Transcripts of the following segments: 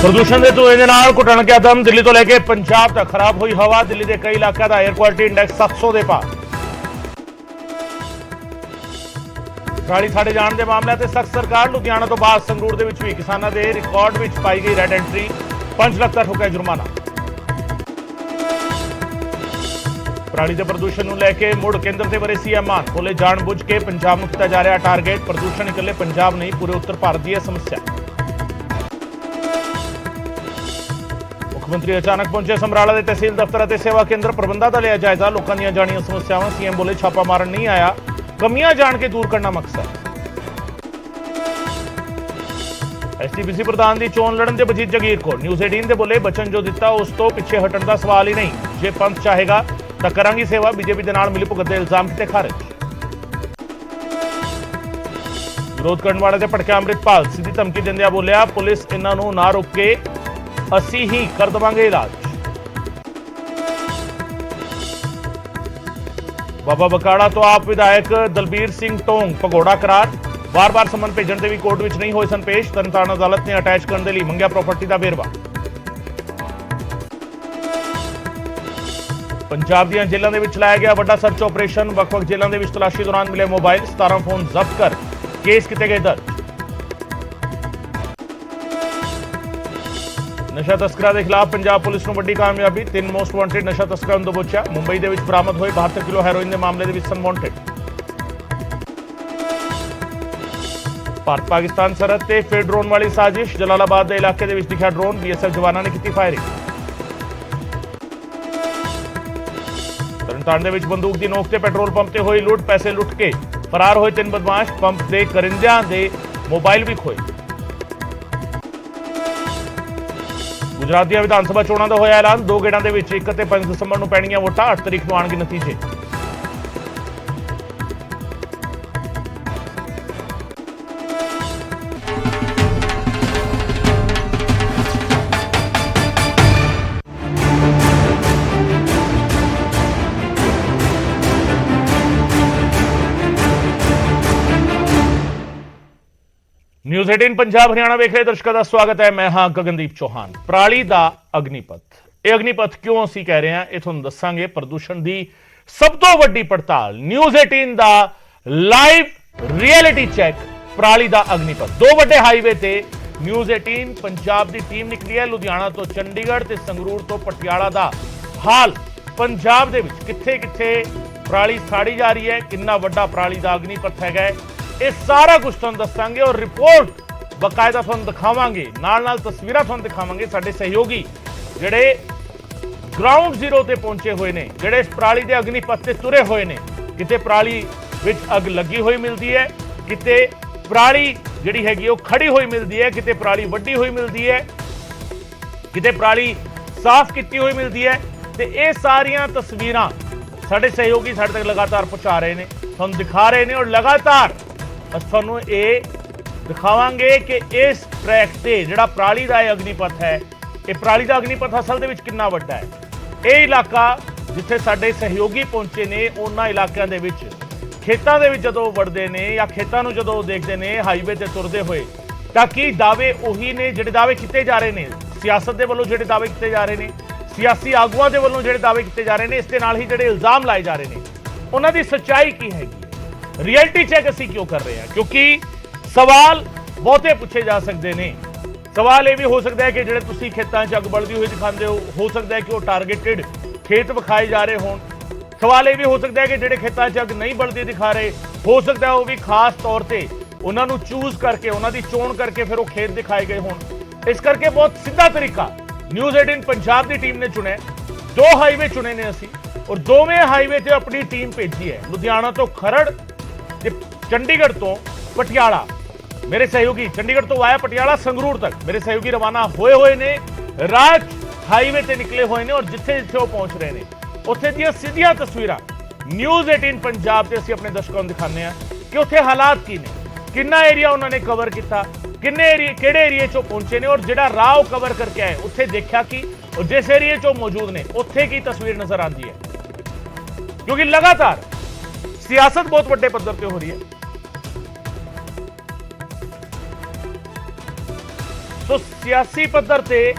प्रदूषण के धुएं के नाल घुटन के दम दिल्ली तो लेके पंजाब तक खराब हुई हवा। दिल्ली के कई इलाकों का एयर क्वालिटी इंडेक्स 700 के पार। पराली साड़े जाने के मामले से सख्त सरकार। लुधियाना तो बाद संगरूर के भी किसानों के रिकॉर्ड में पाई गई रेड एंट्री। 5 लाख का ठोका जुर्माना। पराली के प्रदूषण को लेकर मुड़ केंद्र से वरे सीएम मान बोले जानबूझ के पंजाब में किया जा रहा टारगेट। प्रदूषण इकल्ले पंजाब नहीं पूरे उत्तर भारत की समस्या। मुख्यमंत्री अचानक पहुंचे समराला के तहसील दफ्तर और सेवा केंद्र। प्रबंधों का लिया जायजा। लोगों दी जानिया समस्यावां। सीएम बोले छापा मारन नहीं आया, कमियां जान के दूर करना मकसद। एसटीपीसी प्रधान की चोन लड़न से बची जगीर को। न्यूज़ 18 के बोले बचन जो दिता उस तो पिछे हटन का सवाल ही नहीं। जे पंथ चाहेगा तो करांगी सेवा। बीजेपी के नाल मिली भुगत के इल्जाम किते खारिज। विरोध करने वाले से भड़किया अमृतपाल। सीधी धमकी देंदिया बोलिया पुलिस इन्हों ना रोक के असी ही कर देवांगे इलाज। बाबा बकाड़ा तो आप विधायक दलबीर सिंह ढोंग भगौड़ा करार। बार बार समन भेजने से भी कोर्ट में नहीं होए सन पेश। तरनतारण अदालत ने अटैच करने के लिए मंगया प्रॉपर्टी का वेरवा। पंजाब दी जेलों के लाया गया बड़ा सर्च ऑपरेशन। वक्-वक् जेलों के तलाशी दौरान मिले मोबाइल। 17 फोन जब्त कर केस किए गए दर्ज। नशा तस्करों के खिलाफ पंजाब पुलिस को बड़ी कामयाबी। 3 मोस्ट वांटेड नशा तस्करों को दबोचा। मुंबई के बरामद हुए 72 किलो हैरोइन के मामले के अनवांटेड। भारत पाकिस्तान सरहद से फिर ड्रोन वाली साजिश। जलालाबाद के इलाके के दिखा ड्रोन। बीएसएफ जवानों ने की फायरिंग। तरनतारण के बंदूक की नोक से पेट्रोल पंप से हुई लुट। पैसे लुट के फरार हुए 3 बदमाश। पंप के करिंदियां के मोबाइल भी खोए। गुजरात दी विधानसभा चोणां दा होया ऐलान। 2 गेड़ां दे विच 1 ते 5 दिसंबर नूं पैणगीआं वोटां। 8 तरीक नूं आउणगे नतीजे। न्यूज़ 18 पंजाब हरियाणा वेख रहे दर्शकों का स्वागत है। मैं हां गगनदीप चौहान। पराली दा अग्निपथ। यह अग्निपथ क्यों असीं कह रहे हैं ये तुहानूं दस्सांगे। प्रदूषण की सब तो वड्डी पड़ताल। न्यूज़ 18 का लाइव रियलिटी चैक। पराली दा अग्निपथ। 2 वड्डे हाईवे ते न्यूज़ 18 पंजाब की टीम निकली है। लुधियाना तो चंडीगढ़ ते संगरूर तो पटियाला दा हाल पंजाब दे विच किथे किथे पराली साड़ी जा रही है। कितना वड्डा पराली दा अग्निपथ है। ये सारा कुछ तुहानूं दस्सांगे और रिपोर्ट बकायदा तुहानूं दिखावांगे। नाल नाल तस्वीरां तुहानूं दिखावांगे। साडे सहयोगी जिहड़े ग्राउंड जीरो ते पहुंचे हुए ने, जिहड़े इस पराली दे अग्निपथ ते तुरे हुए ने। किते पराली विच अग लगी हुई मिलती है, किते पराली जिहड़ी हैगी वो खड़ी हुई मिलती है, किते पराली वड्डी हुई मिलती है, किते पराली साफ कीती हुई मिलती है। ते ये सारियां तस्वीरां साडे सहयोगी साडे तक लगातार पहुंचा रहे हैं, तुहानूं दिखा रहे हैं और लगातार अस तुहानूं ये दिखावांगे कि इस ट्रैक से जिहड़ा पराली दा अग्निपथ है, ये पराली दा अग्निपथ असल दे विच कितना वड्डा है। ये इलाका जिथे साडे सहयोगी पहुंचे ने उन्हां इलाकों दे विच खेतां दे विच जदों वड़दे ने या खेतां नूं जदों देखदे ने हाईवे ते तुरदे होए तां की दावे उही ने जिहड़े दावे कीते जा रहे ने। सियासत दे वल्लों जिहड़े दावे कीते जा रहे ने, सियासी आगुआं दे वल्लों जिहड़े दावे कीते जा रहे ने, इस दे नाल ही जिहड़े इल्जाम लाए जा रहे ने उन्हां दी सच्चाई की हैगी। रियलिटी चेक असीं क्यों कर रहे हैं? क्योंकि सवाल बहुते पूछे जा सकते हैं। सवाल यह भी हो सकता है कि जिहड़े तुसीं खेतां 'च अग बलदी हुई दिखाते हो सकता है कि वो टारगेटेड खेत विखाए जा रहे होण। सवाल यह भी हो सकता है कि जिहड़े खेतां 'च अग नहीं बलदी दिखा रहे, हो सकता है वो भी खास तौर पर उन्होंने चूज करके उन्होंने चोण करके फिर वो खेत दिखाए गए होण। इस करके बहुत सीधा तरीका न्यूज़ 18 पंजाब की टीम ने चुने। 2 हाईवे चुने ने असीं और दोवें हाईवे से अपनी टीम भेजी है। लुधियाना तो खरड़, चंडीगढ़ तो पटियाला। मेरे सहयोगी चंडीगढ़ तो आया पटियाला संगरूर तक मेरे सहयोगी रवाना होए हुए ने। राज हाईवे से निकले हुए ने और जिथे जिथे वो पहुंच रहे हैं उत्थे दी सीधियां तस्वीरां न्यूज़ 18 पंजाब से असीं अपने दर्शकों को दिखाने हैं कि उत्थे हालात की ने, कितना एरिया उन्होंने कवर किया, किन्ने एरिया किहड़े एरिए चों पहुंचे ने और जिहड़ा राह कवर करके आए उत्थे देखा कि और जिस एरिए चों मौजूद ने उत्थे की तस्वीर नजर आती है। क्योंकि लगातार सियासत बहुत बड़े पद्धर पर हो रही है। ਸੋ ਸਿਆਸੀ ਪੱਧਰ ਤੇ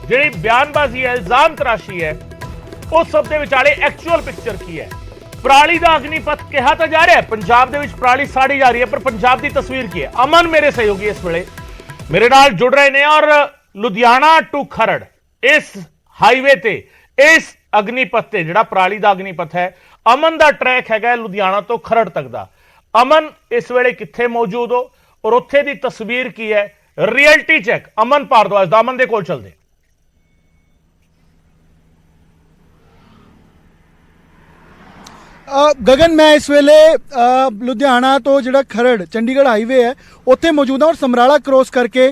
ਜਿਹੜੀ ਬਿਆਨਬਾਜ਼ੀ ਹੈ, ਇਲਜ਼ਾਮ ਤਰਾਸ਼ੀ ਹੈ, ਉਸ ਸਭ ਦੇ ਵਿਚਾਲੇ ਐਕਚੁਅਲ ਪਿਕਚਰ ਕੀ ਹੈ? ਪਰਾਲੀ ਦਾ ਅਗਨੀਪਥ ਕਿਹਾ ਤਾਂ ਜਾ ਰਿਹਾ ਹੈ, ਪੰਜਾਬ ਦੇ ਵਿੱਚ ਪਰਾਲੀ ਸਾੜੀ ਜਾ ਰਹੀ ਹੈ, ਪਰ ਪੰਜਾਬ ਦੀ ਤਸਵੀਰ ਕੀ ਹੈ? ਅਮਨ ਮੇਰੇ ਸਹਿਯੋਗੀ ਇਸ ਵੇਲੇ ਮੇਰੇ ਨਾਲ ਜੁੜ ਰਹੇ ਨੇ ਔਰ ਲੁਧਿਆਣਾ ਟੂ ਖਰੜ ਇਸ ਹਾਈਵੇ ਤੇ ਇਸ ਅਗਨੀਪਥ ਤੇ ਜਿਹੜਾ ਪਰਾਲੀ ਦਾ ਅਗਨੀਪਥ ਹੈ, ਅਮਨ ਦਾ ਟਰੈਕ ਹੈਗਾ ਲੁਧਿਆਣਾ ਤੋਂ ਖਰੜ ਤੱਕ ਦਾ। ਅਮਨ ਇਸ ਵੇਲੇ ਕਿੱਥੇ ਮੌਜੂਦ ਹੋ ਔਰ ਉੱਥੇ ਦੀ ਤਸਵੀਰ ਕੀ ਹੈ? ਰਿਐਲਿਟੀ ਚੈੱਕ ਅਮਨ ਭਾਰਦਵਾਜ ਦਾ। ਅਮਨ ਦੇ ਕੋਲ ਚੱਲਦੇ। गगन मैं इस वेले लुधियाना तो जिहड़ा खरड़ चंडीगढ़ हाईवे है उत्थे मौजूद हाँ और समराला क्रॉस करके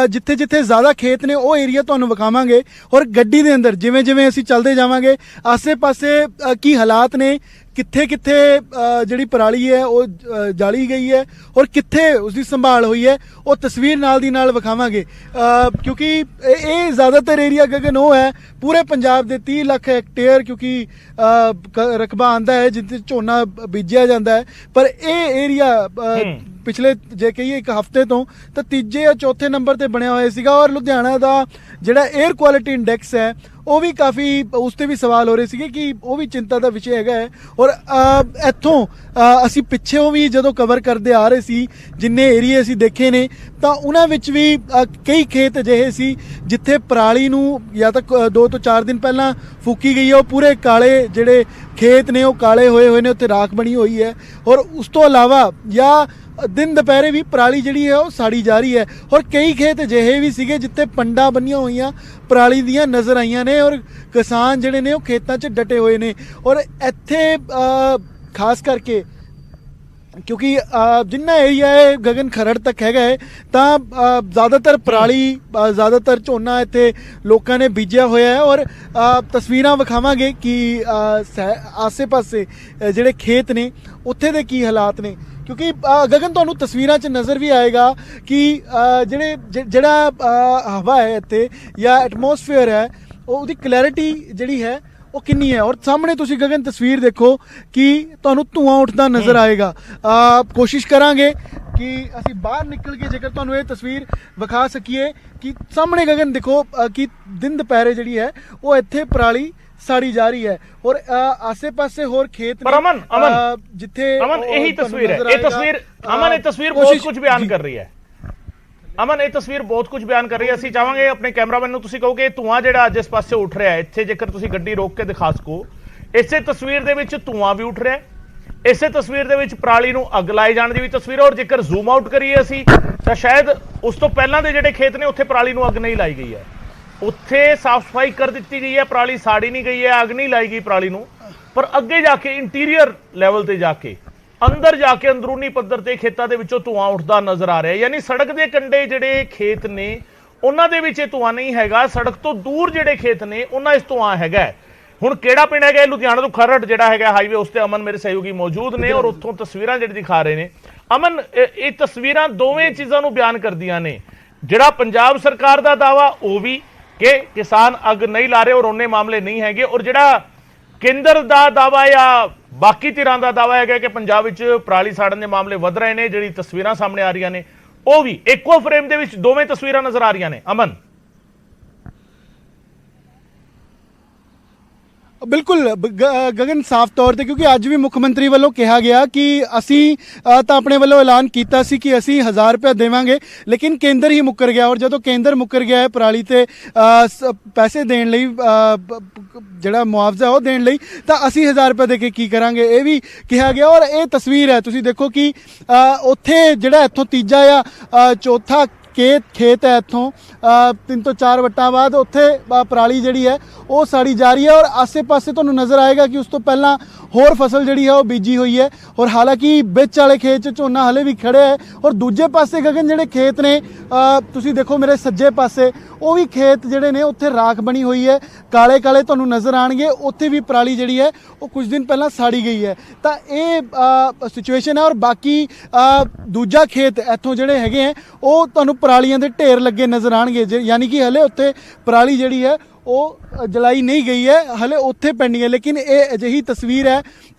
जिथे जिथे ज़्यादा खेत ने वो एरिया तुहानूं विखावांगे और गड्डी दे अंदर जिवें जिवें असीं चलदे जावांगे आसे पासे की हालात ने, कित्थे कित्थे जिहड़ी पराली है वो जाली गई है और कित्थे उसकी संभाल हुई है वो तस्वीर नाल दी नाल विखावांगे क्योंकि ये ज़्यादातर एरिया गगन वो है पूरे पंजाब दे 30 लाख हैक्टेयर क्योंकि रकबा आंदा है जिथे झोना बीजिया जाता है, पर ये एरिया पिछले जे कहिए एक हफ्ते तो तीजे या चौथे नंबर ते बनया होया सीगा और लुधियाना दा जिहड़ा एयर क्वालिटी इंडेक्स है वो भी काफ़ी उस पर भी सवाल हो रहे थे कि वो भी चिंता का विषय है। और इत्थों असी पिछे भी जो कवर करते आ रहे सी जिन्ने एरिए असी देखे ने तो उन्हां विच भी कई खेत अजिहे सी जिथे पराली नूं या तो 2 ਤੋਂ 4 दिन पहला फूकी गई है, वो पूरे काले जिहड़े खेत ने वो काले होए हुए ने, उत्ते राख बनी हुई है और उस तो अलावा या दिन दोपहरे भी पराली जिहड़ी है वो साड़ी जा रही है और कई खेत अजिहे भी सीगे जिथे पंडा बनिया हुई पराली दियां नज़र आईयां ने और किसान जिहड़े ने वो खेतां 'च डटे हुए ने। और इत्थे खास करके क्योंकि जिन्ना एरिया है गगन खरड़ तक है तो ज़्यादातर पराली ज़्यादातर झोना इत्थे लोगों ने बीजिया होया है और तस्वीरां विखावांगे कि आसे पासे जिहड़े खेत ने उत्थे दे की हालात ने, क्योंकि गगन तुहानूं तस्वीरां 'च नज़र भी आएगा कि जिहड़ा हवा है इत्थे या एटमोसफेयर है उसकी क्लैरिटी जिहड़ी है वो किन्नी है। और सामने तुसी गगन तस्वीर देखो कि तुहानूं धुआं उठदा नज़र आएगा। कोशिश करांगे कि असी बाहर निकल के जेकर तुहानूं ये तस्वीर विखा सकीए कि सामने गगन देखो कि दिन दोपहरे जिहड़ी है वो इत्थे पराली साड़ी जा रही है और आसे पासे होर खेत पर अमन जिथे अमन यही तस्वीर है। ये तस्वीर अमन ये तस्वीर बहुत कुछ बयान कर रही है। अमन ये तस्वीर बहुत कुछ बयान कर रही है। ਅਸੀਂ ਚਾਹਾਂਗੇ ਆਪਣੇ ਕੈਮਰਾਮੈਨ ਨੂੰ ਤੁਸੀਂ ਕਹੋਗੇ ਧੂਆਂ ਜਿਹੜਾ ਅੱਜ ਇਸ ਪਾਸੇ ਉੱਠ ਰਿਹਾ ਹੈ ਇੱਥੇ ਜੇਕਰ ਤੁਸੀਂ ਗੱਡੀ ਰੋਕ ਕੇ ਦਿਖਾ ਸਕੋ, ਇਸੇ ਤਸਵੀਰ ਦੇ ਵਿੱਚ ਧੂਆਂ ਵੀ ਉੱਠ ਰਿਹਾ ਹੈ, ਇਸੇ ਤਸਵੀਰ ਦੇ ਵਿੱਚ ਪਰਾਲੀ ਨੂੰ ਅੱਗ ਲਾਈ ਜਾਣ ਦੀ ਵੀ ਤਸਵੀਰ ਹੈ। ਔਰ ਜੇਕਰ ਜ਼ੂਮ ਆਊਟ ਕਰੀਏ ਅਸੀਂ ਤਾਂ ਸ਼ਾਇਦ ਉਸ ਤੋਂ ਪਹਿਲਾਂ ਦੇ ਜਿਹੜੇ ਖੇਤ ਨੇ ਉੱਥੇ ਪਰਾਲੀ ਨੂੰ ਅੱਗ ਨਹੀਂ ਲਾਈ ਗਈ ਹੈ, ਉੱਥੇ ਸਾਫ਼ ਸਫਾਈ ਕਰ ਦਿੱਤੀ ਗਈ ਹੈ, ਪਰਾਲੀ ਸਾੜੀ ਨਹੀਂ ਗਈ ਹੈ, ਅੱਗ ਨਹੀਂ ਲਾਈ ਗਈ ਪਰਾਲੀ ਨੂੰ। ਪਰ ਅੱਗੇ ਜਾ ਕੇ ਇੰਟੀਰੀਅਰ ਲੈਵਲ ਤੇ ਜਾ ਕੇ अंदर जाके अंदरूनी पद्धर ते खेतां दे विचों धुआं उठदा नज़र आ रहा है। यानी सड़क दे कंढे जिहड़े खेत ने उन्हां दे विच धुआं नहीं हैगा, सड़क तो दूर जिहड़े खेत ने उन्हां इस धुआं हैगा। हुण किहड़ा पिंड हैगा लुधियाना तो खरड़ जिहड़ा हैगा हाईवे उस ते अमन मेरे सहयोगी मौजूद ने और उत्थों तस्वीरां जिहड़ी दिखा रहे ने। अमन ये तस्वीरां दोवें चीज़ां नूं बयान करदियां ने, जिहड़ा पंजाब सरकार दा दावा वो भी कि किसान अग नहीं ला रहे और उन्ने मामले नहीं हैगे, और जिहड़ा केंद्र दा दावा या बाकी धिरां दा दावा है कि पंजाब विच पराली साड़न दे मामले वध रहे ने, जिहड़ी तस्वीरां सामने आ रही ने वो भी इक्को फ्रेम दे विच दोवें तस्वीरां नज़र आ रही ने। अमन बिल्कुल गगन साफ तौर पर क्योंकि अज भी मुख्यमंत्री वालों कहा गया कि असी तो अपने वालों ऐलान किया सी कि असी 1000 रुपया देवांगे, लेकिन केंद्र ही मुकर गया और जो केंद्र मुकर गया है पराली ते पैसे देने लई जिहड़ा मुआवजा वो देने लई तो असी 1000 रुपया दे के की करांगे, ये भी कहा गया। और ये तस्वीर है तुसी देखो कि उत्थे जिहड़ा इत्थों तीजा या चौथा खेत है इत्थों 3 ਤੋਂ 4 वट्टां बाद उत्थे पराली जिहड़ी है वो साड़ी जा रही है और आसे पासे तुहानूं नज़र आएगा कि उस तो पहला होर फसल जिहड़ी है वो बीजी हुई है और हालांकि विच वाले खेत च झोना हले भी खड़े है और दूजे पासे गगन जिहड़े खेत ने तुसीं देखो मेरे सज्जे पासे वो भी खेत जिहड़े ने उत्थे राख बनी हुई है, काले काले तुहानूं नज़र आउणगे, उत्थे भी पराली जिहड़ी है वो कुछ दिन पहला साड़ी गई है। तो ये सिचुएशन है और बाकी दूजा खेत इत्थों जिहड़े हैगे हैं वो तुहानूं परालियां दे ढेर लगे नज़र आउणगे, यानी कि हले उत्थे पराली जिहड़ी है ਉਹ ਜਲਾਈ ਨਹੀਂ ਗਈ ਹੈ, ਹਲੇ ਉੱਥੇ ਪੈਂਡਿੰਗ ਹੈ। ਲੇਕਿਨ ਇਹ ਅਜਿਹੀ ਤਸਵੀਰ ਹੈ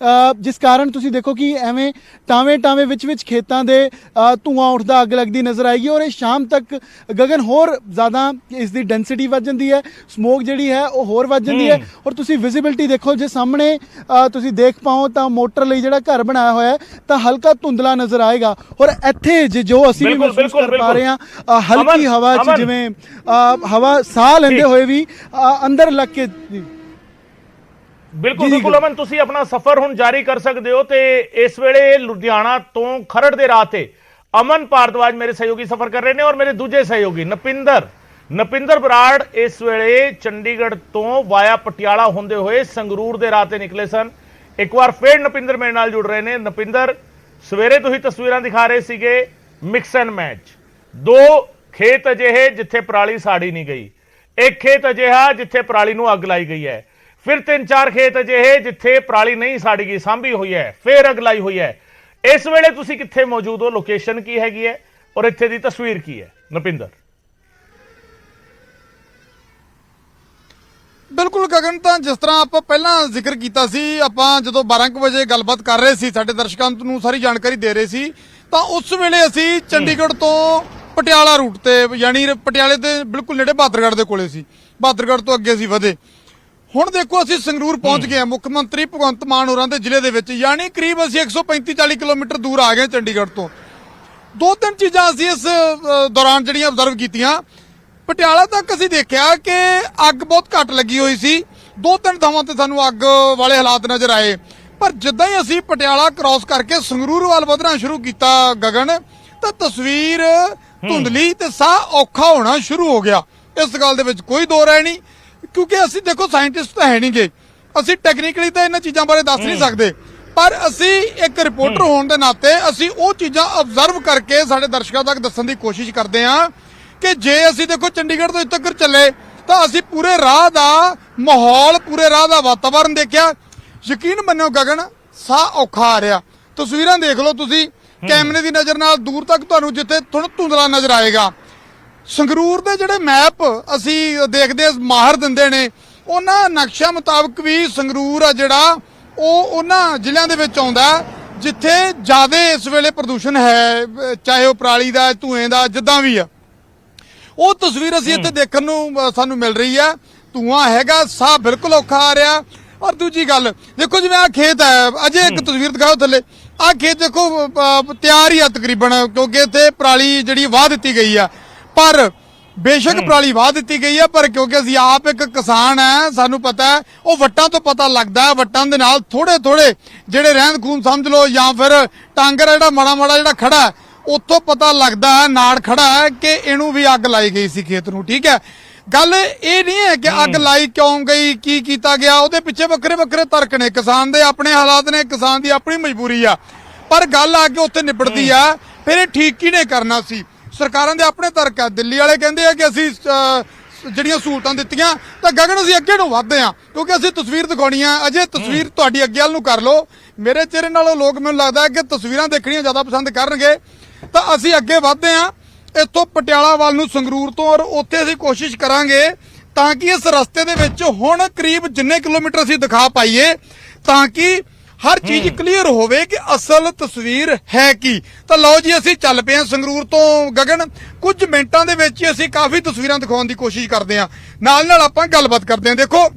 ਜਿਸ ਕਾਰਨ ਤੁਸੀਂ ਦੇਖੋ ਕਿ ਐਵੇਂ ਟਾਵੇਂ ਵਿੱਚ ਖੇਤਾਂ ਦੇ ਧੂਆਂ ਉੱਠਦਾ, ਅੱਗ ਲੱਗਦੀ ਨਜ਼ਰ ਆਏਗੀ ਔਰ ਇਹ ਸ਼ਾਮ ਤੱਕ ਗਗਨ ਹੋਰ ਜ਼ਿਆਦਾ ਇਸ ਦੀ ਡੈਂਸਿਟੀ ਵੱਧ ਜਾਂਦੀ ਹੈ, ਸਮੋਕ ਜਿਹੜੀ ਹੈ ਉਹ ਹੋਰ ਵੱਧ ਜਾਂਦੀ ਹੈ। ਔਰ ਤੁਸੀਂ ਵਿਜ਼ਿਬਿਲਿਟੀ ਦੇਖੋ, ਜੇ ਸਾਹਮਣੇ ਤੁਸੀਂ ਦੇਖ ਪਾਓ ਤਾਂ ਮੋਟਰ ਲਈ ਜਿਹੜਾ ਘਰ ਬਣਾਇਆ ਹੋਇਆ ਹੈ ਤਾਂ ਹਲਕਾ ਧੁੰਦਲਾ ਨਜ਼ਰ ਆਏਗਾ। ਔਰ ਇੱਥੇ ਜੋ ਅਸੀਂ ਵੀ ਮਹਿਸੂਸ ਕਰ ਪਾ ਰਹੇ ਹਾਂ ਹਲਕੀ ਹਵਾ 'ਚ ਜਿਵੇਂ ਹਵਾ ਸਾਹ ਲੈਂਦੇ ਹੋਏ ਵੀ ਅੰਦਰ ਲੱਗ ਕੇ ਬਿਲਕੁਲ ਅਮਨ, ਤੁਸੀਂ ਆਪਣਾ ਸਫ਼ਰ ਹੁਣ ਜਾਰੀ ਕਰ ਸਕਦੇ ਹੋ। ਤੇ ਇਸ ਵੇਲੇ ਲੁਧਿਆਣਾ ਤੋਂ ਖਰੜ ਦੇ ਰਾਹ ਤੇ ਅਮਨ ਭਾਰਦਵਾਜ ਮੇਰੇ ਸਹਿਯੋਗੀ ਸਫ਼ਰ ਕਰ ਰਹੇ ਨੇ ਔਰ ਮੇਰੇ ਦੂਜੇ ਸਹਿਯੋਗੀ ਨਪਿੰਦਰ ਬਰਾੜ ਇਸ ਵੇਲੇ ਚੰਡੀਗੜ੍ਹ ਤੋਂ ਵਾਇਆ ਪਟਿਆਲਾ ਹੁੰਦੇ ਹੋਏ ਸੰਗਰੂਰ ਦੇ ਰਾਹ ਤੇ ਨਿਕਲੇ ਸਨ। ਇੱਕ ਵਾਰ ਫੇਰ ਨਪਿੰਦਰ ਮੇਰੇ ਨਾਲ ਜੁੜ ਰਹੇ ਨੇ। ਨਪਿੰਦਰ, ਸਵੇਰੇ ਤੁਸੀਂ ਤਸਵੀਰਾਂ ਦਿਖਾ ਰਹੇ ਸੀਗੇ, ਮਿਕਸ ਐਂਡ ਮੈਚ, ਦੋ ਖੇਤ ਅਜਿਹੇ ਜਿੱਥੇ ਪਰਾਲੀ ਸਾੜੀ ਨਹੀਂ ਗਈ, ਇੱਕ ਖੇਤ ਅਜਿਹਾ ਜਿੱਥੇ ਪਰਾਲੀ ਨੂੰ ਅੱਗ ਲਾਈ ਗਈ ਹੈ, ਫਿਰ 3-4 ਖੇਤ ਅਜਿਹੇ ਜਿੱਥੇ ਪਰਾਲੀ ਨਹੀਂ ਸਾੜੀ ਗਈ, ਸਾਂਭੀ ਹੋਈ ਹੈ, ਫਿਰ ਅੱਗ ਲਾਈ ਹੋਈ ਹੈ। ਇਸ ਵੇਲੇ ਤੁਸੀਂ ਕਿੱਥੇ ਮੌਜੂਦ ਹੋ, ਲੋਕੇਸ਼ਨ ਕੀ ਹੈਗੀ ਹੈ ਔਰ ਇੱਥੇ ਦੀ ਤਸਵੀਰ ਕੀ ਹੈ ਨਪਿੰਦਰ? ਬਿਲਕੁਲ ਗਗਨ, ਤਾਂ ਜਿਸ ਤਰ੍ਹਾਂ ਆਪਾਂ ਪਹਿਲਾਂ ਜ਼ਿਕਰ ਕੀਤਾ ਸੀ, ਆਪਾਂ ਜਦੋਂ 12 ਵਜੇ ਗੱਲਬਾਤ ਕਰ ਰਹੇ ਸੀ, ਸਾਡੇ ਦਰਸ਼ਕਾਂ ਨੂੰ ਸਾਰੀ ਜਾਣਕਾਰੀ ਦੇ ਰਹੇ ਸੀ, ਤਾਂ ਉਸ ਵੇਲੇ ਅਸੀਂ ਚੰਡੀਗੜ੍ਹ ਤੋਂ ਪਟਿਆਲਾ ਰੂਟ ਤੇ, ਯਾਨੀ ਪਟਿਆਲੇ ਦੇ ਬਿਲਕੁਲ ਨੇੜੇ ਬਹਾਦਰਗੜ੍ਹ ਦੇ ਕੋਲੇ ਸੀ, ਬਹਾਦਰਗੜ੍ਹ ਤੋਂ ਅੱਗੇ ਅਸੀਂ ਵਧੇ। ਹੁਣ ਦੇਖੋ ਅਸੀਂ ਸੰਗਰੂਰ ਪਹੁੰਚ ਗਏ ਹਾਂ, ਮੁੱਖ ਮੰਤਰੀ ਭਗਵੰਤ ਮਾਨ ਹੋਰਾਂ ਦੇ ਜ਼ਿਲ੍ਹੇ ਦੇ ਵਿੱਚ, ਯਾਨੀ ਕਰੀਬ ਅਸੀਂ 135-40 ਕਿਲੋਮੀਟਰ ਦੂਰ ਆ ਗਏ ਚੰਡੀਗੜ੍ਹ ਤੋਂ। ਦੋ ਤਿੰਨ ਚੀਜ਼ਾਂ ਅਸੀਂ ਇਸ ਦੌਰਾਨ ਜਿਹੜੀਆਂ ਆਬਜ਼ਰਵ ਕੀਤੀਆਂ। ਪਟਿਆਲਾ ਤੱਕ ਅਸੀਂ ਦੇਖਿਆ ਕਿ ਅੱਗ ਬਹੁਤ ਘੱਟ ਲੱਗੀ ਹੋਈ ਸੀ, ਦੋ ਤਿੰਨ ਥਾਵਾਂ ਤੇ ਸਾਨੂੰ ਅੱਗ ਵਾਲੇ ਹਾਲਾਤ ਨਜ਼ਰ ਆਏ। ਪਰ ਜਿੱਦਾਂ ਹੀ ਅਸੀਂ ਪਟਿਆਲਾ ਕ੍ਰਾਸ ਕਰਕੇ ਸੰਗਰੂਰ ਵੱਲ ਵਧਣਾ ਸ਼ੁਰੂ ਕੀਤਾ ਗਗਨ, ਤਾਂ ਤਸਵੀਰ ਧੁੰਦਲੀ ਤੇ ਸਾਹ ਔਖਾ ਹੋਣਾ ਸ਼ੁਰੂ ਹੋ ਗਿਆ। ਇਸ ਗੱਲ ਦੇ ਵਿੱਚ ਕੋਈ ਦੋ ਰਾਏ ਨਹੀਂ, ਕਿਉਂਕਿ ਅਸੀਂ ਦੇਖੋ ਸਾਇੰਟਿਸਟ ਤਾਂ ਹੈ ਨਹੀਂਗੇ, ਅਸੀਂ ਟੈਕਨੀਕਲੀ ਤਾਂ ਇਹਨਾਂ ਚੀਜ਼ਾਂ ਬਾਰੇ ਦੱਸ ਨਹੀਂ ਸਕਦੇ, ਪਰ ਅਸੀਂ ਇੱਕ ਰਿਪੋਰਟਰ ਹੋਣ ਦੇ ਨਾਤੇ ਅਸੀਂ ਉਹ ਚੀਜ਼ਾਂ ਆਬਜ਼ਰਵ ਕਰਕੇ ਸਾਡੇ ਦਰਸ਼ਕਾਂ ਤੱਕ ਦੱਸਣ ਦੀ ਕੋਸ਼ਿਸ਼ ਕਰਦੇ ਹਾਂ ਕਿ ਜੇ ਅਸੀਂ ਦੇਖੋ ਚੰਡੀਗੜ੍ਹ ਤੋਂ ਇੱਥੇ ਤੱਕ ਚੱਲੇ ਤਾਂ ਅਸੀਂ ਪੂਰੇ ਰਾਹ ਦਾ ਮਾਹੌਲ, ਪੂਰੇ ਰਾਹ ਦਾ ਵਾਤਾਵਰਨ ਦੇਖਿਆ। ਯਕੀਨ ਮੰਨੋ ਗਗਨ, ਸਾਹ ਔਖਾ ਆ ਰਿਹਾ। ਤਸਵੀਰਾਂ ਦੇਖ ਲਓ ਤੁਸੀਂ ਕੈਮਰੇ ਦੀ ਨਜ਼ਰ ਨਾਲ, ਦੂਰ ਤੱਕ ਤੁਹਾਨੂੰ ਜਿੱਥੇ ਥੋੜਾ ਧੁੰਦਲਾ ਨਜ਼ਰ ਆਏਗਾ। ਸੰਗਰੂਰ ਦੇ ਜਿਹੜੇ ਮੈਪ ਅਸੀਂ ਦੇਖਦੇ ਮਾਹਰ ਦਿੰਦੇ ਨੇ, ਉਹਨਾਂ ਨਕਸ਼ਾ ਮੁਤਾਬਕ ਵੀ ਸੰਗਰੂਰ ਆ ਜਿਹੜਾ ਉਹ ਉਹਨਾਂ ਜ਼ਿਲ੍ਹਿਆਂ ਦੇ ਵਿੱਚ ਆਉਂਦਾ ਜਿੱਥੇ ਜ਼ਿਆਦਾ ਇਸ ਵੇਲੇ ਪ੍ਰਦੂਸ਼ਣ ਹੈ, ਚਾਹੇ ਉਹ ਪਰਾਲੀ ਦਾ, ਧੂਏ ਦਾ, ਜਿੱਦਾਂ ਵੀ ਆ। ਉਹ ਤਸਵੀਰ ਅਸੀਂ ਇੱਥੇ ਦੇਖਣ ਨੂੰ ਸਾਨੂੰ ਮਿਲ ਰਹੀ ਹੈ। ਧੂਆਂ ਹੈਗਾ, ਸਾਹ ਬਿਲਕੁਲ ਔਖਾ ਆ ਰਿਹਾ। ਔਰ ਦੂਜੀ ਗੱਲ ਦੇਖੋ, ਜਿਵੇਂ ਆ ਖੇਤ ਹੈ, ਅਜੇ ਇੱਕ ਤਸਵੀਰ ਦਿਖਾਓ ਥੱਲੇ, ਆ ਖੇਤ ਦੇਖੋ ਤਿਆਰ ਹੀ ਆ ਤਕਰੀਬਨ, ਕਿਉਂਕਿ ਇੱਥੇ ਪਰਾਲੀ ਜਿਹੜੀ ਵਾਹ ਦਿੱਤੀ ਗਈ ਆ। ਪਰ ਬੇਸ਼ੱਕ ਪਰਾਲੀ ਵਾਹ ਦਿੱਤੀ ਗਈ ਹੈ, ਪਰ ਕਿਉਂਕਿ ਅਸੀਂ ਆਪ ਇੱਕ ਕਿਸਾਨ ਹੈ, ਸਾਨੂੰ ਪਤਾ ਹੈ, ਉਹ ਵੱਟਾਂ ਤੋਂ ਪਤਾ ਲੱਗਦਾ ਹੈ। ਵੱਟਾਂ ਦੇ ਨਾਲ ਥੋੜੇ ਜਿਹੜੇ ਰਹਿੰਦ ਖੂਨ ਸਮਝ ਲਓ, ਜਾਂ ਫਿਰ ਟਾਂਗਰ ਜਿਹੜਾ ਮਾੜਾ ਜਿਹੜਾ ਖੜਾ, ਉੱਥੋਂ ਪਤਾ ਲੱਗਦਾ ਹੈ, ਨਾੜ ਖੜਾ ਹੈ ਕਿ ਇਹਨੂੰ ਵੀ ਅੱਗ ਲਾਈ ਗਈ ਸੀ ਖੇਤ ਨੂੰ। ਠੀਕ ਹੈ, ਗੱਲ ਇਹ ਨਹੀਂ ਹੈ ਕਿ ਅੱਗ ਲਾਈ ਕਿਉਂ ਗਈ, ਕੀ ਕੀਤਾ ਗਿਆ, ਉਹਦੇ ਪਿੱਛੇ ਵੱਖਰੇ ਤਰਕ ਨੇ। ਕਿਸਾਨ ਦੇ ਆਪਣੇ ਹਾਲਾਤ ਨੇ, ਕਿਸਾਨ ਦੀ ਆਪਣੀ ਮਜਬੂਰੀ ਆ, ਪਰ ਗੱਲ ਆ ਕੇ ਉੱਥੇ ਨਿਬੜਦੀ ਆ। ਫਿਰ ਇਹ ਠੀਕ ਕਿਹਨੇ ਕਰਨਾ ਸੀ? ਸਰਕਾਰਾਂ ਦੇ ਆਪਣੇ ਤਰਕ ਆ। ਦਿੱਲੀ ਵਾਲੇ ਕਹਿੰਦੇ ਆ ਕਿ ਅਸੀਂ ਜਿਹੜੀਆਂ ਸਹੂਲਤਾਂ ਦਿੱਤੀਆਂ, ਤਾਂ ਗਗਨ ਅਸੀਂ ਅੱਗੇ ਨੂੰ ਵਧਦੇ ਆ, ਕਿਉਂਕਿ ਅਸੀਂ ਤਸਵੀਰ ਦਿਖਾਉਣੀ ਆ। ਅਜੇ ਤਸਵੀਰ ਤੁਹਾਡੀ ਅੱਗੇ ਵੱਲ ਨੂੰ ਕਰ ਲਓ, ਮੇਰੇ ਚਿਹਰੇ ਨਾਲੋਂ ਲੋਕ ਮੈਨੂੰ ਲੱਗਦਾ ਕਿ ਤਸਵੀਰਾਂ ਦੇਖਣੀਆਂ ਜ਼ਿਆਦਾ ਪਸੰਦ ਕਰਨਗੇ। ਤਾਂ ਅਸੀਂ ਅੱਗੇ ਵਧਦੇ ਆ ਇੱਥੋਂ ਪਟਿਆਲਾ ਵੱਲ ਨੂੰ, ਸੰਗਰੂਰ ਤੋਂ, ਔਰ ਉੱਥੇ ਅਸੀਂ ਕੋਸ਼ਿਸ਼ ਕਰਾਂਗੇ ਤਾਂ ਕਿ ਇਸ ਰਸਤੇ ਦੇ ਵਿੱਚ ਹੁਣ ਕਰੀਬ ਜਿੰਨੇ ਕਿਲੋਮੀਟਰ ਅਸੀਂ ਦਿਖਾ ਪਾਈਏ, ਤਾਂ ਕਿ ਹਰ ਚੀਜ਼ ਕਲੀਅਰ ਹੋਵੇ ਕਿ ਅਸਲ ਤਸਵੀਰ ਹੈ ਕੀ। ਤਾਂ ਲਓ ਜੀ, ਅਸੀਂ ਚੱਲ ਪਏ ਹਾਂ ਸੰਗਰੂਰ ਤੋਂ ਗਗਨ। ਕੁਝ ਮਿੰਟਾਂ ਦੇ ਵਿੱਚ ਹੀ ਅਸੀਂ ਕਾਫੀ ਤਸਵੀਰਾਂ ਦਿਖਾਉਣ ਦੀ ਕੋਸ਼ਿਸ਼ ਕਰਦੇ ਹਾਂ, ਨਾਲ ਆਪਾਂ ਗੱਲਬਾਤ ਕਰਦੇ ਹਾਂ। ਦੇਖੋ,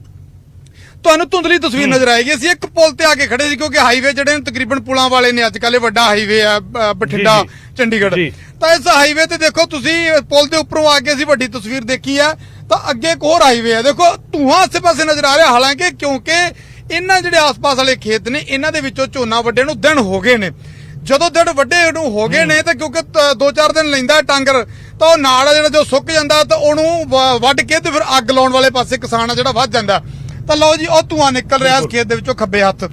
ਤੁਹਾਨੂੰ ਧੁੰਦਲੀ ਤਸਵੀਰ ਨਜ਼ਰ ਆਏਗੀ। ਅਸੀਂ ਇੱਕ ਪੁਲ ਤੇ ਆ ਕੇ ਖੜੇ ਸੀ, ਕਿਉਂਕਿ ਹਾਈਵੇ ਜਿਹੜੇ ਨੇ ਤਕਰੀਬਨ ਪੁਲਾਂ ਵਾਲੇ ਨੇ ਅੱਜ ਕੱਲ੍ਹ, ਇਹ ਵੱਡਾ ਹਾਈਵੇ ਆ ਬਠਿੰਡਾ ਚੰਡੀਗੜ੍ਹ। ਤਾਂ ਇਸ ਹਾਈਵੇ ਤੇ ਦੇਖੋ ਤੁਸੀਂ, ਪੁਲ ਦੇ ਉੱਪਰੋਂ ਆ ਕੇ ਅਸੀਂ ਵੱਡੀ ਤਸਵੀਰ ਦੇਖੀ ਆ, ਤਾਂ ਅੱਗੇ ਇੱਕ ਹੋਰ ਹਾਈਵੇ ਆ। ਦੇਖੋ ਧੂਆਂ ਆਸੇ ਪਾਸੇ ਨਜ਼ਰ ਆ ਰਿਹਾ, ਹਾਲਾਂਕਿ ਕਿਉਂਕਿ ਇਹਨਾਂ ਜਿਹੜੇ ਆਸ-ਪਾਸ ਵਾਲੇ ਖੇਤ ਨੇ, ਇਹਨਾਂ ਦੇ ਵਿੱਚੋਂ ਝੋਨਾ ਵੱਡੇ ਨੂੰ ਦਿਨ ਹੋ ਗਏ ਨੇ। ਜਦੋਂ ਦਿਨ ਵੱਡੇ ਨੂੰ ਹੋ ਗਏ ਨੇ, ਤਾਂ ਕਿਉਂਕਿ 2-4 ਦਿਨ ਲੈਂਦਾ ਟਾਂਗਰ, ਤਾਂ ਉਹ ਨਾੜ ਜਿਹੜਾ ਜੋ ਸੁੱਕ ਜਾਂਦਾ, ਤਾਂ ਉਹਨੂੰ ਵੱਢ ਕੇ ਤੇ ਫਿਰ ਅੱਗ ਲਾਉਣ ਵਾਲੇ ਪਾਸੇ ਕਿਸਾਨ ਆ ਜਿਹੜਾ ਵੱਧ ਜਾਂਦਾ। ਤਾਂ ਲਓ ਜੀ, ਉਹ ਧੂਆਂ ਨਿਕਲ ਰਿਹਾ ਇਸ ਖੇਤ ਦੇ ਵਿੱਚੋਂ ਖੱਬੇ ਹੱਥ।